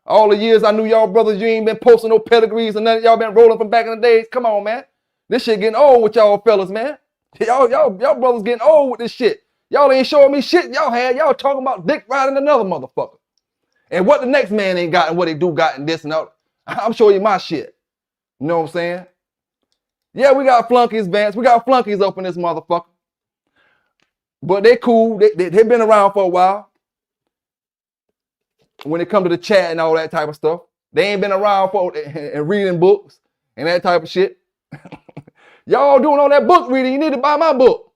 All the years I knew y'all brothers, you ain't been posting no pedigrees and none of y'all been rolling from back in the days. Come on, man. This shit getting old with y'all fellas, man. Y'all brothers getting old with this shit. Y'all ain't showing me shit y'all had. Y'all talking about dick riding another motherfucker. And what the next man ain't got and what they do got and this and that. I'm showing you my shit. You know what I'm saying? Yeah, we got flunkies, Vance. We got flunkies up in this motherfucker. But they cool. They been around for a while. When it comes to the chat and all that type of stuff. They ain't been around for and reading books and that type of shit. Y'all doing all that book reading, you need to buy my book.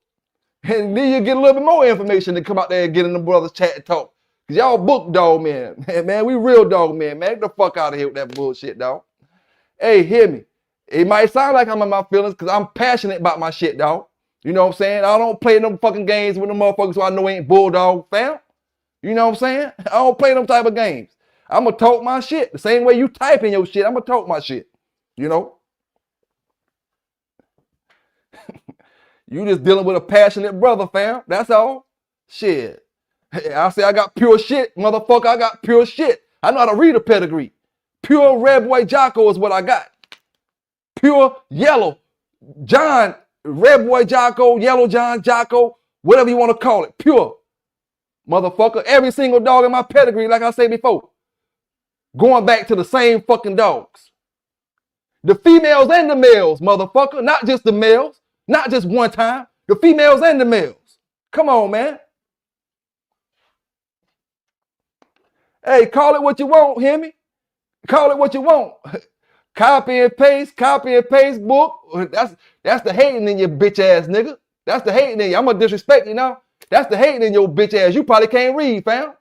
And then you get a little bit more information to come out there and get in the brothers chat and talk. Cause y'all book dog men. Man, we real dog men, man. Get the fuck out of here with that bullshit, dog. Hey, hear me. It might sound like I'm in my feelings because I'm passionate about my shit, dog. You know what I'm saying? I don't play them fucking games with them motherfuckers who I know ain't bulldog fam. You know what I'm saying? I don't play them type of games. I'm going to talk my shit. The same way you type in your shit, I'm going to talk my shit. You know? You just dealing with a passionate brother, fam. That's all. Shit. I say I got pure shit, motherfucker. I got pure shit. I know how to read a pedigree. Pure Redboy Jocko is what I got. Pure yellow John, Redboy Jocko, yellow John Jocko, whatever you want to call it. Pure. Motherfucker. Every single dog in my pedigree, like I said before, going back to the same fucking dogs. The females and the males, motherfucker. Not just the males. Not just one time. The females and the males. Come on, man. Hey, call it what you want, hear me? Call it what you want. Copy and paste book. That's the hating in your bitch ass, nigga. That's the hating in you. I'm gonna disrespect you now. That's the hating in your bitch ass. You probably can't read, fam.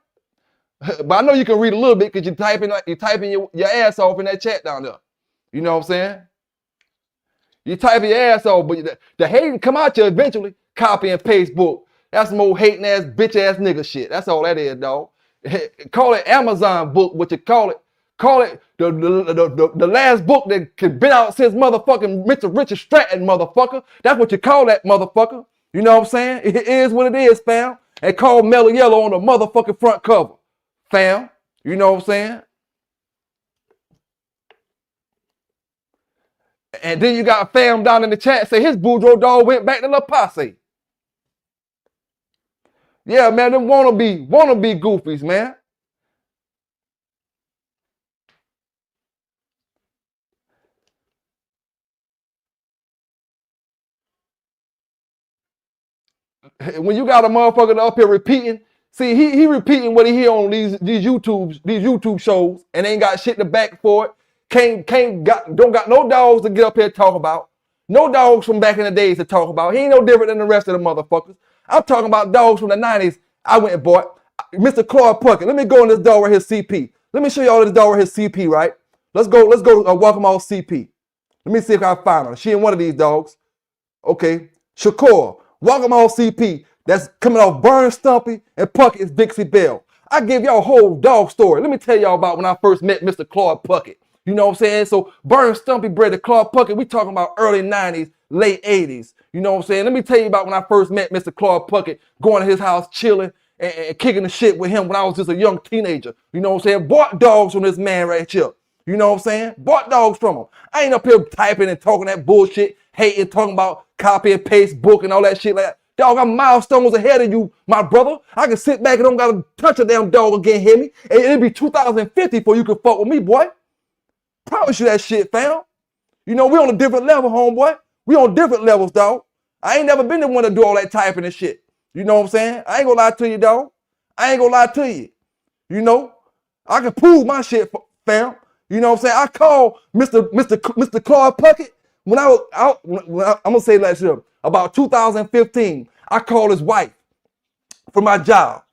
But I know you can read a little bit because you're typing your ass off in that chat down there. You know what I'm saying? You type your ass off, but the hating come out you eventually. Copy and paste book. That's some old hating ass, bitch ass nigga shit. That's all that is, dog. Call it Amazon book, what you call it. Call it the last book that could been out since motherfucking Richard Stratton, motherfucker. That's what you call that, motherfucker. You know what I'm saying? It is what it is, fam. And call Mellow Yellow on the motherfucking front cover, fam. You know what I'm saying? And then you got fam down in the chat say his Boudreux dog went back to La Posse. Yeah, man, them wannabe goofies, man. When you got a motherfucker up here repeating, see, he repeating what he hear on these YouTube shows and ain't got shit to back for it. Don't got no dogs to get up here and talk about. No dogs from back in the days to talk about. He ain't no different than the rest of the motherfuckers. I'm talking about dogs from the 90s. I went and bought Mr. Claude Puckett. Let me go on this dog right here, CP. Let me show y'all this dog right here, CP, right? Let's go welcome all CP. Let me see if I can find her. She ain't one of these dogs. Okay. Shakur. Welcome all CP. That's coming off Burn Stumpy and Puckett's Dixie Belle. I give y'all a whole dog story. Let me tell y'all about when I first met Mr. Claude Puckett. You know what I'm saying? So Burn Stumpy bred the Claude Puckett. We talking about early 90s, late 80s. You know what I'm saying? Let me tell you about when I first met Mr. Claude Puckett, going to his house, chilling and kicking the shit with him when I was just a young teenager. You know what I'm saying? Bought dogs from this man right here. You know what I'm saying? Bought dogs from him. I ain't up here typing and talking that bullshit, hating, talking about copy and paste book and all that shit like that. Dog, I'm milestones ahead of you, my brother. I can sit back and don't gotta touch a damn dog again, hear me? And it'll be 2050 before you can fuck with me, boy. Promise you that shit, fam. You know, we on a different level, homeboy. We on different levels, dog. I ain't never been the one to do all that typing and shit. You know what I'm saying? I ain't gonna lie to you, dog. I ain't gonna lie to you. You know, I can prove my shit, fam. You know what I'm saying? I called Mr. Claude Puckett when I was out. I'm gonna say last year, about 2015. I called his wife for my job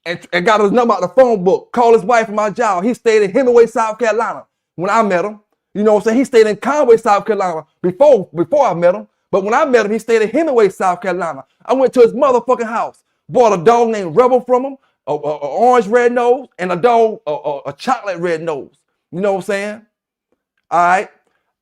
and got his number out the phone book. Called his wife for my job. He stayed in Hemingway, South Carolina when I met him. You know what I'm saying? He stayed in Conway, South Carolina before I met him. But when I met him, he stayed in Hemingway, South Carolina. I went to his motherfucking house, bought a dog named Rebel from him, a orange red nose, and a dog, a chocolate red nose. You know what I'm saying? All right.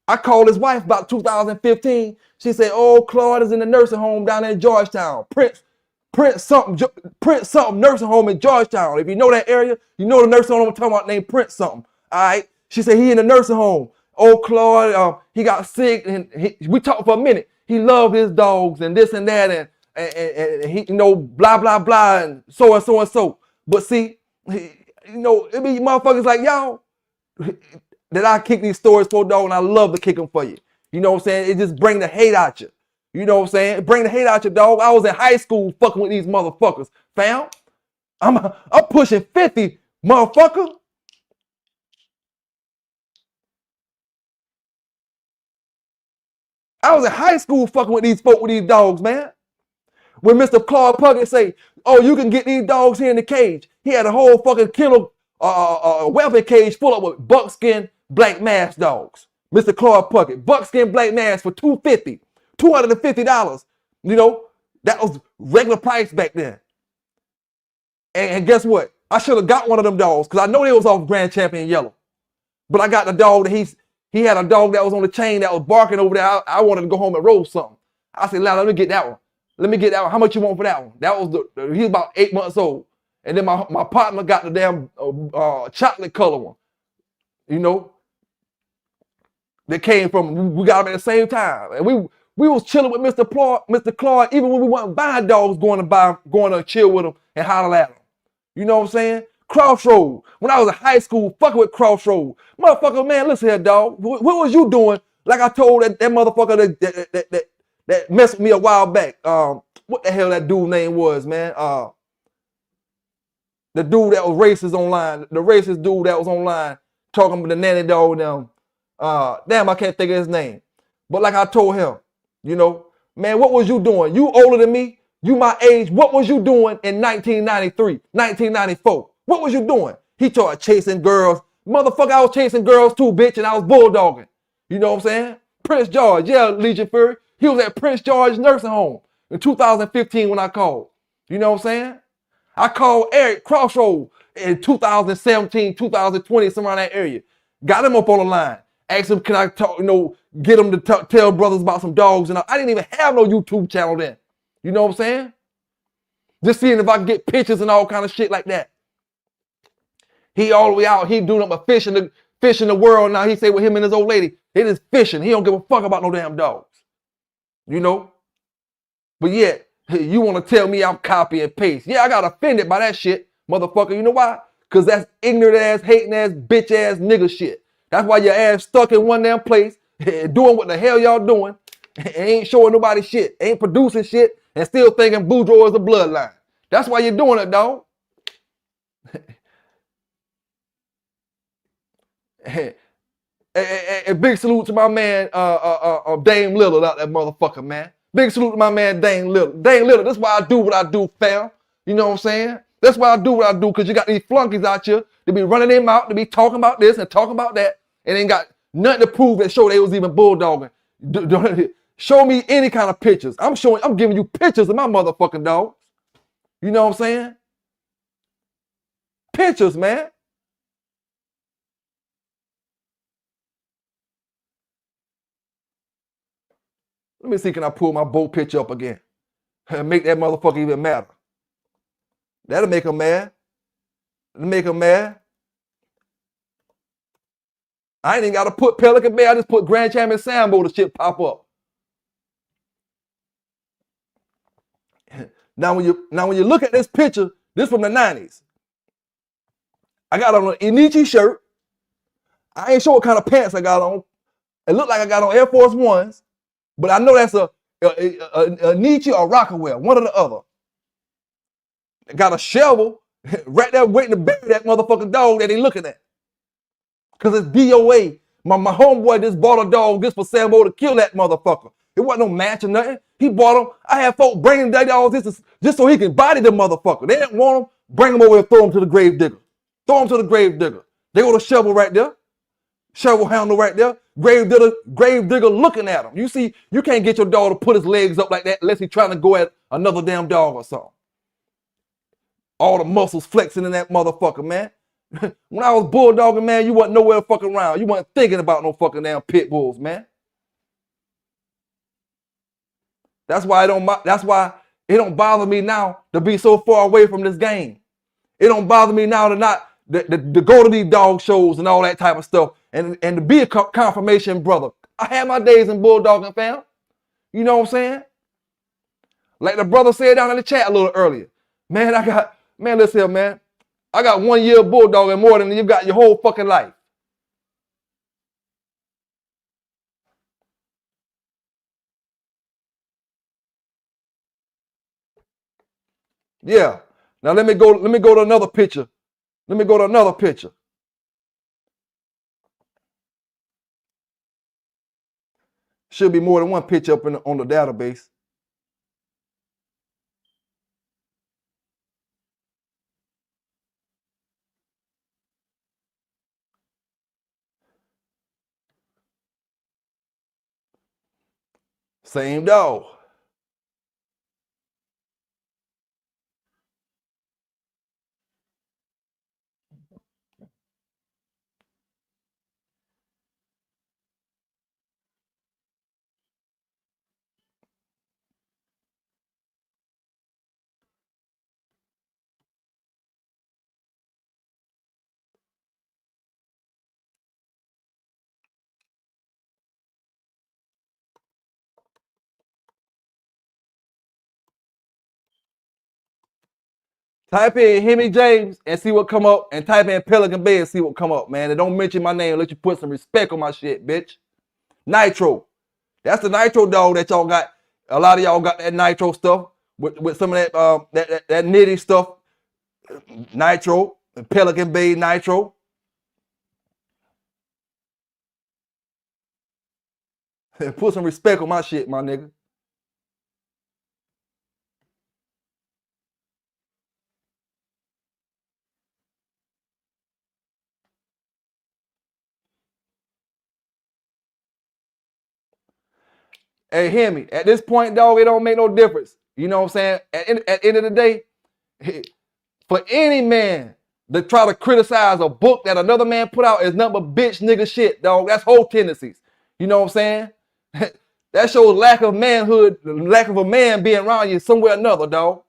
I called his wife about 2015. She said, "Oh, Claude is in the nursing home down in Georgetown. Prince something nursing home in Georgetown. If you know that area, you know the nursing home I'm talking about named Prince something. All right." She said, "He in the nursing home. Oh, Claude, he got sick." And we talked for a minute. He loved his dogs and this and that and he, you know, blah, blah, blah, and so and so and so. But see, you know, it be motherfuckers like y'all that I kick these stories for, dog, and I love to kick them for you. You know what I'm saying? It just bring the hate out you. You know what I'm saying? Bring the hate out you, dog. I was in high school fucking with these motherfuckers, fam. I'm pushing 50, motherfucker. I was in high school fucking with these folk with these dogs, man. When Mr. Claude Puckett say, "Oh, you can get these dogs here in the cage," he had a whole fucking kennel, welfare cage full of with buckskin black mass dogs. Mr. Claude Puckett, buckskin black mass for $250. You know, that was regular price back then. And guess what? I should have got one of them dogs because I know they was off Grand Champion Yellow. But I got the dog that he had a dog that was on the chain that was barking over there. I wanted to go home and roll something. I said, "Let me get that one. Let me get that one. How much you want for that one?" That was he was about 8 months old. And then my partner got the damn chocolate color one. You know, that came from, we got them at the same time. And we was chilling with Mr. Claude, even when we wasn't buying dogs, going to chill with him and holler at him. You know what I'm saying? Crossroad. When I was in high school, fucking with Crossroad. Motherfucker, man, listen here, dog. What was you doing? Like I told that motherfucker that messed with me a while back. What the hell that dude name was, man? The dude that was racist online, the racist dude that was online talking about the nanny dog and them. Damn, I can't think of his name. But like I told him, you know, man, what was you doing? You older than me, you my age. What was you doing in 1993, 1994? What was you doing? He started chasing girls. Motherfucker, I was chasing girls too, bitch, and I was bulldogging. You know what I'm saying? Prince George, yeah, Legion Fury. He was at Prince George nursing home in 2015 when I called. You know what I'm saying? I called Eric Crossroad in 2017, 2020, somewhere in that area. Got him up on the line. Asked him, can I talk, you know, get him to tell brothers about some dogs. And I didn't even have no YouTube channel then. You know what I'm saying? Just seeing if I can get pictures and all kind of shit like that. He all the way out. He doing up a fish in the world now. He say with him and his old lady, they just fishing. He don't give a fuck about no damn dogs. You know? But yet, you want to tell me I'm copy and paste. Yeah, I got offended by that shit, motherfucker. You know why? Because that's ignorant ass, hating ass, bitch ass nigga shit. That's why your ass stuck in one damn place, doing what the hell y'all doing, and ain't showing nobody shit, ain't producing shit, and still thinking Boudreux is a bloodline. That's why you're doing it, dog. A big salute to my man, Dame Lillard out that motherfucker, man. Big salute to my man, Dame Lillard. Dame Lillard, that's why I do what I do, fam. You know what I'm saying? That's why I do what I do, because you got these flunkies out here. They be running them out, they be talking about this and talking about that, and ain't got nothing to prove that show they was even bulldogging. Show me any kind of pictures. I'm giving you pictures of my motherfucking dogs. You know what I'm saying? Pictures, man. Let me see, can I pull my boat picture up again and make that motherfucker even matter? That'll make him mad. It'll make him mad. I ain't even got to put Pelican Bay. I just put Grand Champion Sambo, the shit pop up. Now when you look at this picture, this from the 90s. I got on an Inichi shirt. I ain't sure what kind of pants I got on. It looked like I got on Air Force Ones. But I know that's a Nietzsche or Rockaway, one or the other. Got a shovel right there waiting to bury that motherfucking dog that they looking at. Because it's DOA. My homeboy just bought a dog just for Sambo to kill that motherfucker. It wasn't no match or nothing. He bought him. I had folk bringing that dog just so he can body the motherfucker. They didn't want him. Bring him over and throw him to the grave digger. Throw him to the grave digger. They go to shovel right there. Shovel handle right there. Grave digger looking at him. You see, you can't get your dog to put his legs up like that unless he's trying to go at another damn dog or something. All the muscles flexing in that motherfucker, man. When I was bulldogging, man, you wasn't nowhere fucking around. You wasn't thinking about no fucking damn pit bulls, man. That's why it don't bother me now to be so far away from this game. It don't bother me now to go to these dog shows and all that type of stuff and to be a confirmation brother. I had my days in bulldogging, fam. You know what I'm saying? Like the brother said down in the chat a little earlier. Man, listen here, man. I got 1 year of bulldogging more than you got your whole fucking life. Yeah. Now let me go to another picture. Let me go to another picture. Should be more than one picture up on the database. Same dog. Type in Hemi James and see what come up, and type in Pelican Bay and see what come up, man. And don't mention my name. Let you put some respect on my shit, bitch. Nitro. That's the Nitro dog that y'all got A lot of y'all got that nitro stuff with some of that nitty stuff. Nitro, Pelican Bay nitro. Put some respect on my shit, my nigga. Hey, hear me. At this point, dog, it don't make no difference. You know what I'm saying? At the end of the day, for any man that try to criticize a book that another man put out is nothing but bitch nigga shit, dog. That's whole tendencies. You know what I'm saying? That shows lack of manhood, lack of a man being around you somewhere or another, dog.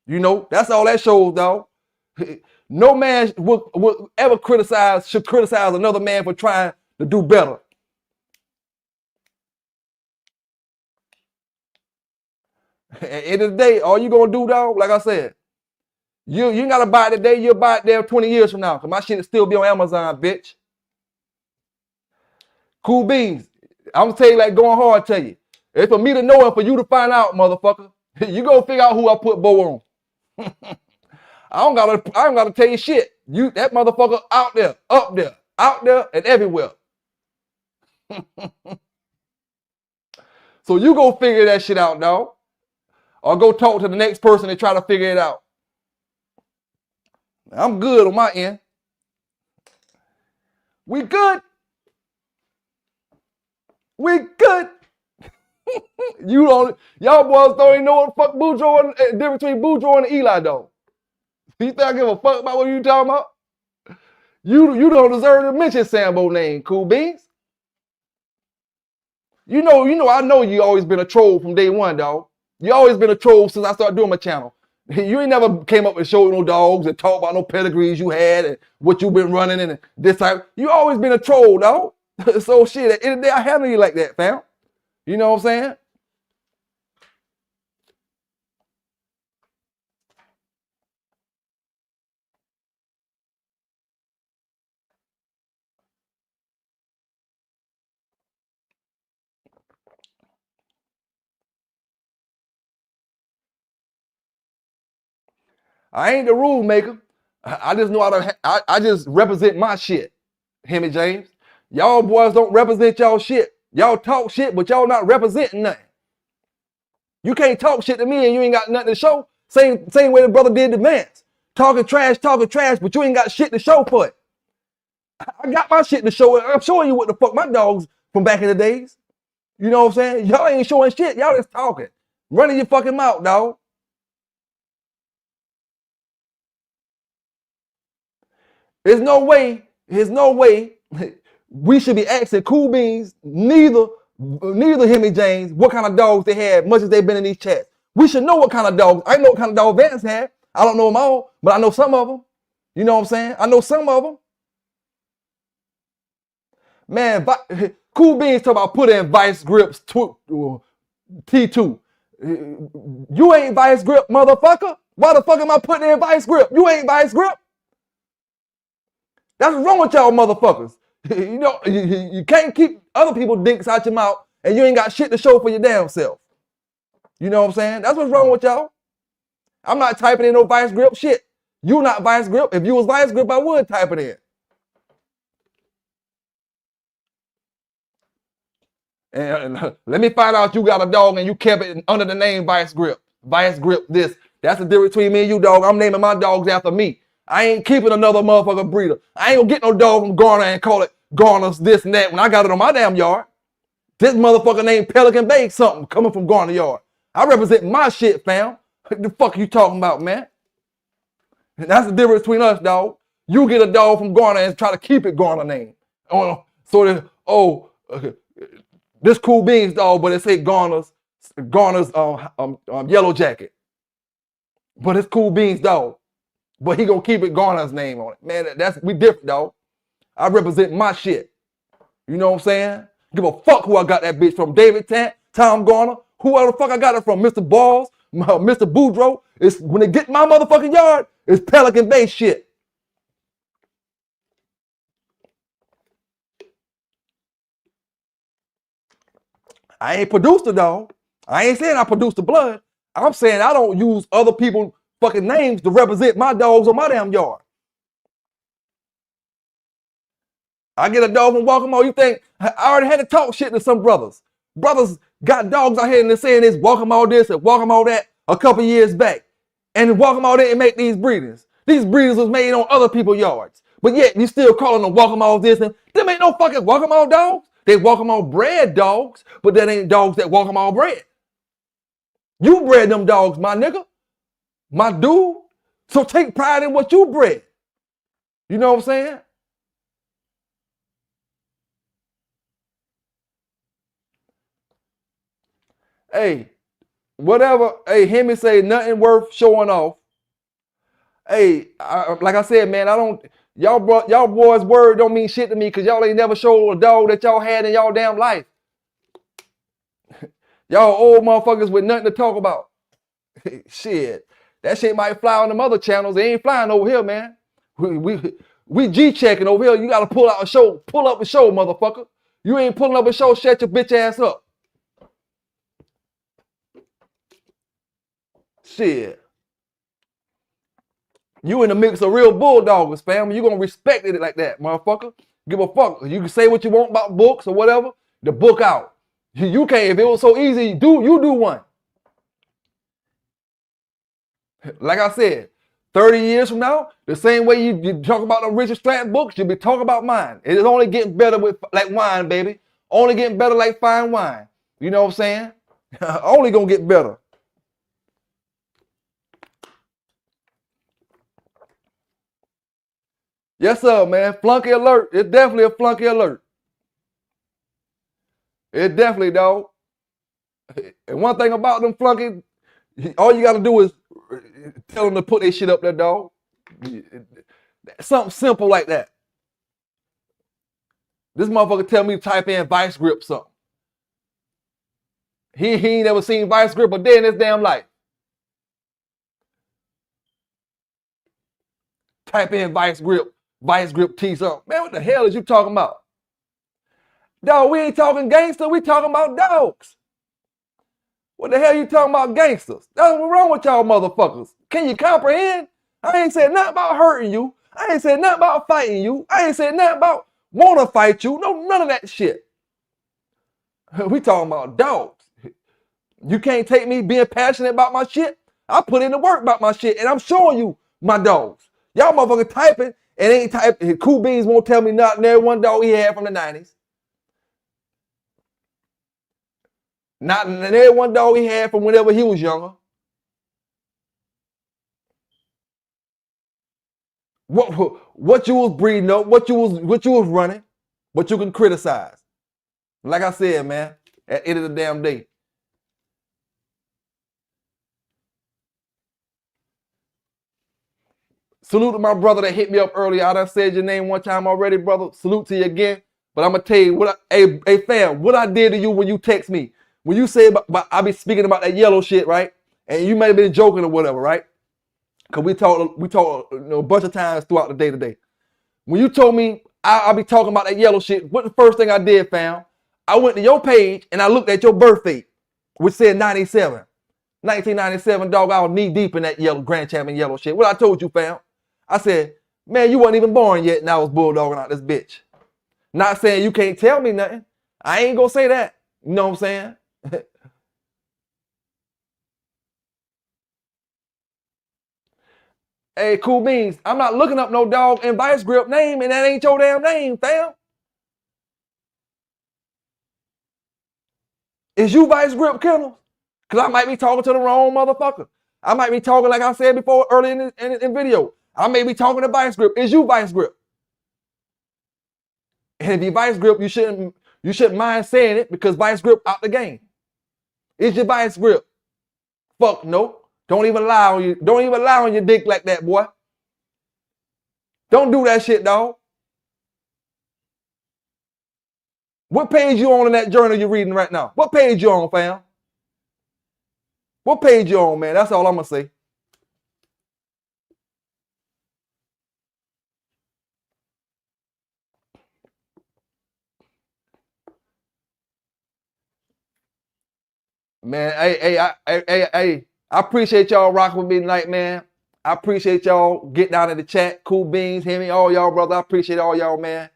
You know, that's all that shows, dog. No man would ever should criticize another man for trying to do better. At the end of the day, all you gonna do, dog, like I said, you ain't gotta buy it today, you'll buy it there 20 years from now. Cause my shit will still be on Amazon, bitch. Cool beans. I'm gonna tell you like going hard, tell you. It's for me to know and for you to find out, motherfucker. You go figure out who I put Bo on. I don't gotta tell you shit. You that motherfucker out there, up there, out there, and everywhere. So you go figure that shit out, dog. Or go talk to the next person and try to figure it out. I'm good on my end. We good. We good. Y'all boys don't even know what the fuck Boudreux and difference between Boudreux and Eli though. You think I give a fuck about what you talking about? You don't deserve to mention Sambo name, cool beans. You know, I know you always been a troll from day one, dog. You always been a troll since I started doing my channel. You ain't never came up and showed no dogs and talk about no pedigrees you had and what you been running and this type. You always been a troll, dog. So shit, at the end of the day, I handle you like that, fam. You know what I'm saying? I ain't the rule maker. I just know how to. I just represent my shit. Hemi James. Y'all boys don't represent y'all shit. Y'all talk shit, but y'all not representing nothing. You can't talk shit to me and you ain't got nothing to show. Same way the brother did to Vance. Talking trash, but you ain't got shit to show for it. I got my shit to show it. I'm showing you what the fuck my dogs from back in the days. You know what I'm saying? Y'all ain't showing shit. Y'all just talking. Running your fucking mouth, dog. There's no way we should be asking Cool Beans, neither Hemi James, what kind of dogs they had, much as they've been in these chats. We should know what kind of dogs. I know what kind of dog Vance had. I don't know them all, but I know some of them. You know what I'm saying? I know some of them. Man, Cool Beans talk about put in vice grips T2. You ain't vice grip, motherfucker. Why the fuck am I putting in vice grip? You ain't vice grip. That's what's wrong with y'all motherfuckers. You know, you can't keep other people's dicks out your mouth and you ain't got shit to show for your damn self. You know what I'm saying? That's what's wrong with y'all. I'm not typing in no vice grip shit. You not vice grip. If you was vice grip, I would type it in. And let me find out you got a dog and you kept it under the name Vice Grip. Vice Grip this. That's the difference between me and you, dog. I'm naming my dogs after me. I ain't keeping another motherfucker breeder. I ain't gonna get no dog from Garner and call it Garner's this and that when I got it on my damn yard. This motherfucker named Pelican Bay something coming from Garner yard. I represent my shit, fam. What the fuck are you talking about, man? And that's the difference between us, dog. You get a dog from Garner and try to keep it Garner name. So that, this Cool Beans dog, but it say Garner's yellow jacket. But it's Cool Beans dog. But he gonna keep it Garner's name on it. Man, we different, dog. I represent my shit. You know what I'm saying? Give a fuck who I got that bitch from. David Tant, Tom Garner, whoever the fuck I got it from. Mr. Balls, Mr. Boudreux. It's when they get in my motherfucking yard, it's Pelican Bay shit. I ain't produced the dog. I ain't saying I produce the blood. I'm saying I don't use other people's fucking names to represent my dogs on my damn yard. I get a dog and walk them all. You think I already had to talk shit to some brothers? Brothers got dogs out here and they're saying this, walk them all this and walk them all that a couple years back. And walk them all that and make these breeders. These breeders was made on other people's yards. But yet you still calling them walk them all this and them ain't no fucking walk them all dogs. They walk them all bred dogs, but that ain't dogs that walk them all bred. You bred them dogs, my nigga. My dude. So take pride in what you bred. You know what I'm saying? Hey, whatever. Hey, hear me say nothing worth showing off. Hey, like I said, man, I don't. Y'all boys' word don't mean shit to me because y'all ain't never showed a dog that y'all had in y'all damn life. Y'all old motherfuckers with nothing to talk about. Shit, that shit might fly on them other channels. They ain't flying over here, man. We G checking over here. You gotta pull out a show, pull up a show, motherfucker. You ain't pulling up a show, shut your bitch ass up. Shit. You in the mix of real bulldoggers, fam. You gonna respect it like that, motherfucker. Give a fuck. You can say what you want about books or whatever. The book out. You can't. If it was so easy, you do one. Like I said, 30 years from now, the same way you talk about the Richard Stratton books, you'll be talking about mine. It is only getting better with like wine, baby. Only getting better like fine wine. You know what I'm saying? Only gonna get better. Yes, sir, man. Flunky alert. It's definitely a flunky alert. It definitely, dog. And one thing about them flunkies, all you gotta do is tell them to put their shit up there, dog. Something simple like that. This motherfucker tell me to type in vice grip something. He ain't never seen vice grip a day in his damn life. Type in vice grip T something. Man, what the hell is you talking about? Dog, we ain't talking gangster, we talking about dogs. What the hell you talking about gangsters? That's what's wrong with y'all motherfuckers. Can you comprehend? I ain't said nothing about hurting you. I ain't said nothing about fighting you. I ain't said nothing about wanna fight you. No, none of that shit. We talking about dogs. You can't take me being passionate about my shit. I put in the work about my shit and I'm showing you my dogs. Y'all motherfuckers typing and ain't typing. Cool Beans won't tell me nothing. There one dog he had from the 90s. Not there one dog he had from whenever he was younger. What you was breeding up, what you was running, what you can criticize. Like I said, man, at the end of the damn day. Salute to my brother that hit me up earlier. I done said your name one time already, brother. Salute to you again. But I'm gonna tell you what hey fam, what I did to you when you text me. When you say about I be speaking about that yellow shit, right? And you might have been joking or whatever, right? Cause we talked a bunch of times throughout the day today. When you told me I'll be talking about that yellow shit, what the first thing I did, fam? I went to your page and I looked at your birth date, which said 97. 1997, dog, I was knee deep in that yellow Grand Champion yellow shit. What I told you, fam? I said, man, you wasn't even born yet and I was bulldogging out this bitch. Not saying you can't tell me nothing. I ain't gonna say that. You know what I'm saying? Hey, Cool Beans, I'm not looking up no dog in Vice Grip name, and that ain't your damn name, fam. Is you Vice Grip Kennels? Because I might be talking to the wrong motherfucker. I might be talking, like I said before earlier in video. I may be talking to Vice Grip. Is you Vice Grip? And if you Vice Grip, you shouldn't mind saying it because Vice Grip out the game. Is your Vice Grip? Fuck no. Don't even lie on you. Don't even lie on your dick like that, boy. Don't do that shit, dog. What page you on in that journal you're reading right now? What page you on, fam? What page you on, man? That's all I'm gonna say. Man, hey, I appreciate y'all rocking with me tonight, man. I appreciate y'all getting down in the chat. Cool Beans, Hemi, all y'all brother. I appreciate all y'all, man.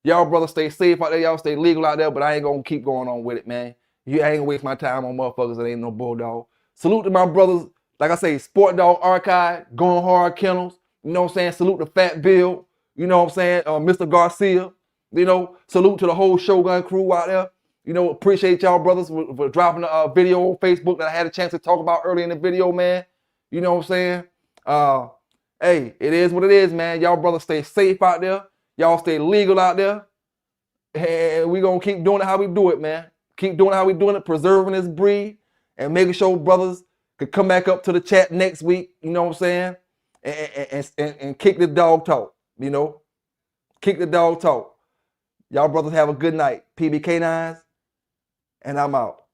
Y'all brothers stay safe out there. Y'all stay legal out there, but I ain't gonna keep going on with it, man. I ain't gonna waste my time on motherfuckers that ain't no bulldog. Salute to my brothers, like I say, Sport Dog Archive, Going Hard Kennels. You know what I'm saying? Salute to Fat Bill. You know what I'm saying? Mr. Garcia. You know, salute to the whole Shogun crew out there. You know, appreciate y'all brothers for dropping a video on Facebook that I had a chance to talk about early in the video, man. You know what I'm saying? Hey, it is what it is, man. Y'all brothers stay safe out there. Y'all stay legal out there. And we gonna keep doing it how we do it, man. Keep doing it how we doing it, preserving this breed and making sure brothers could come back up to the chat next week, you know what I'm saying? And kick the dog talk, you know? Kick the dog talk. Y'all brothers have a good night. PBK9s, and I'm out.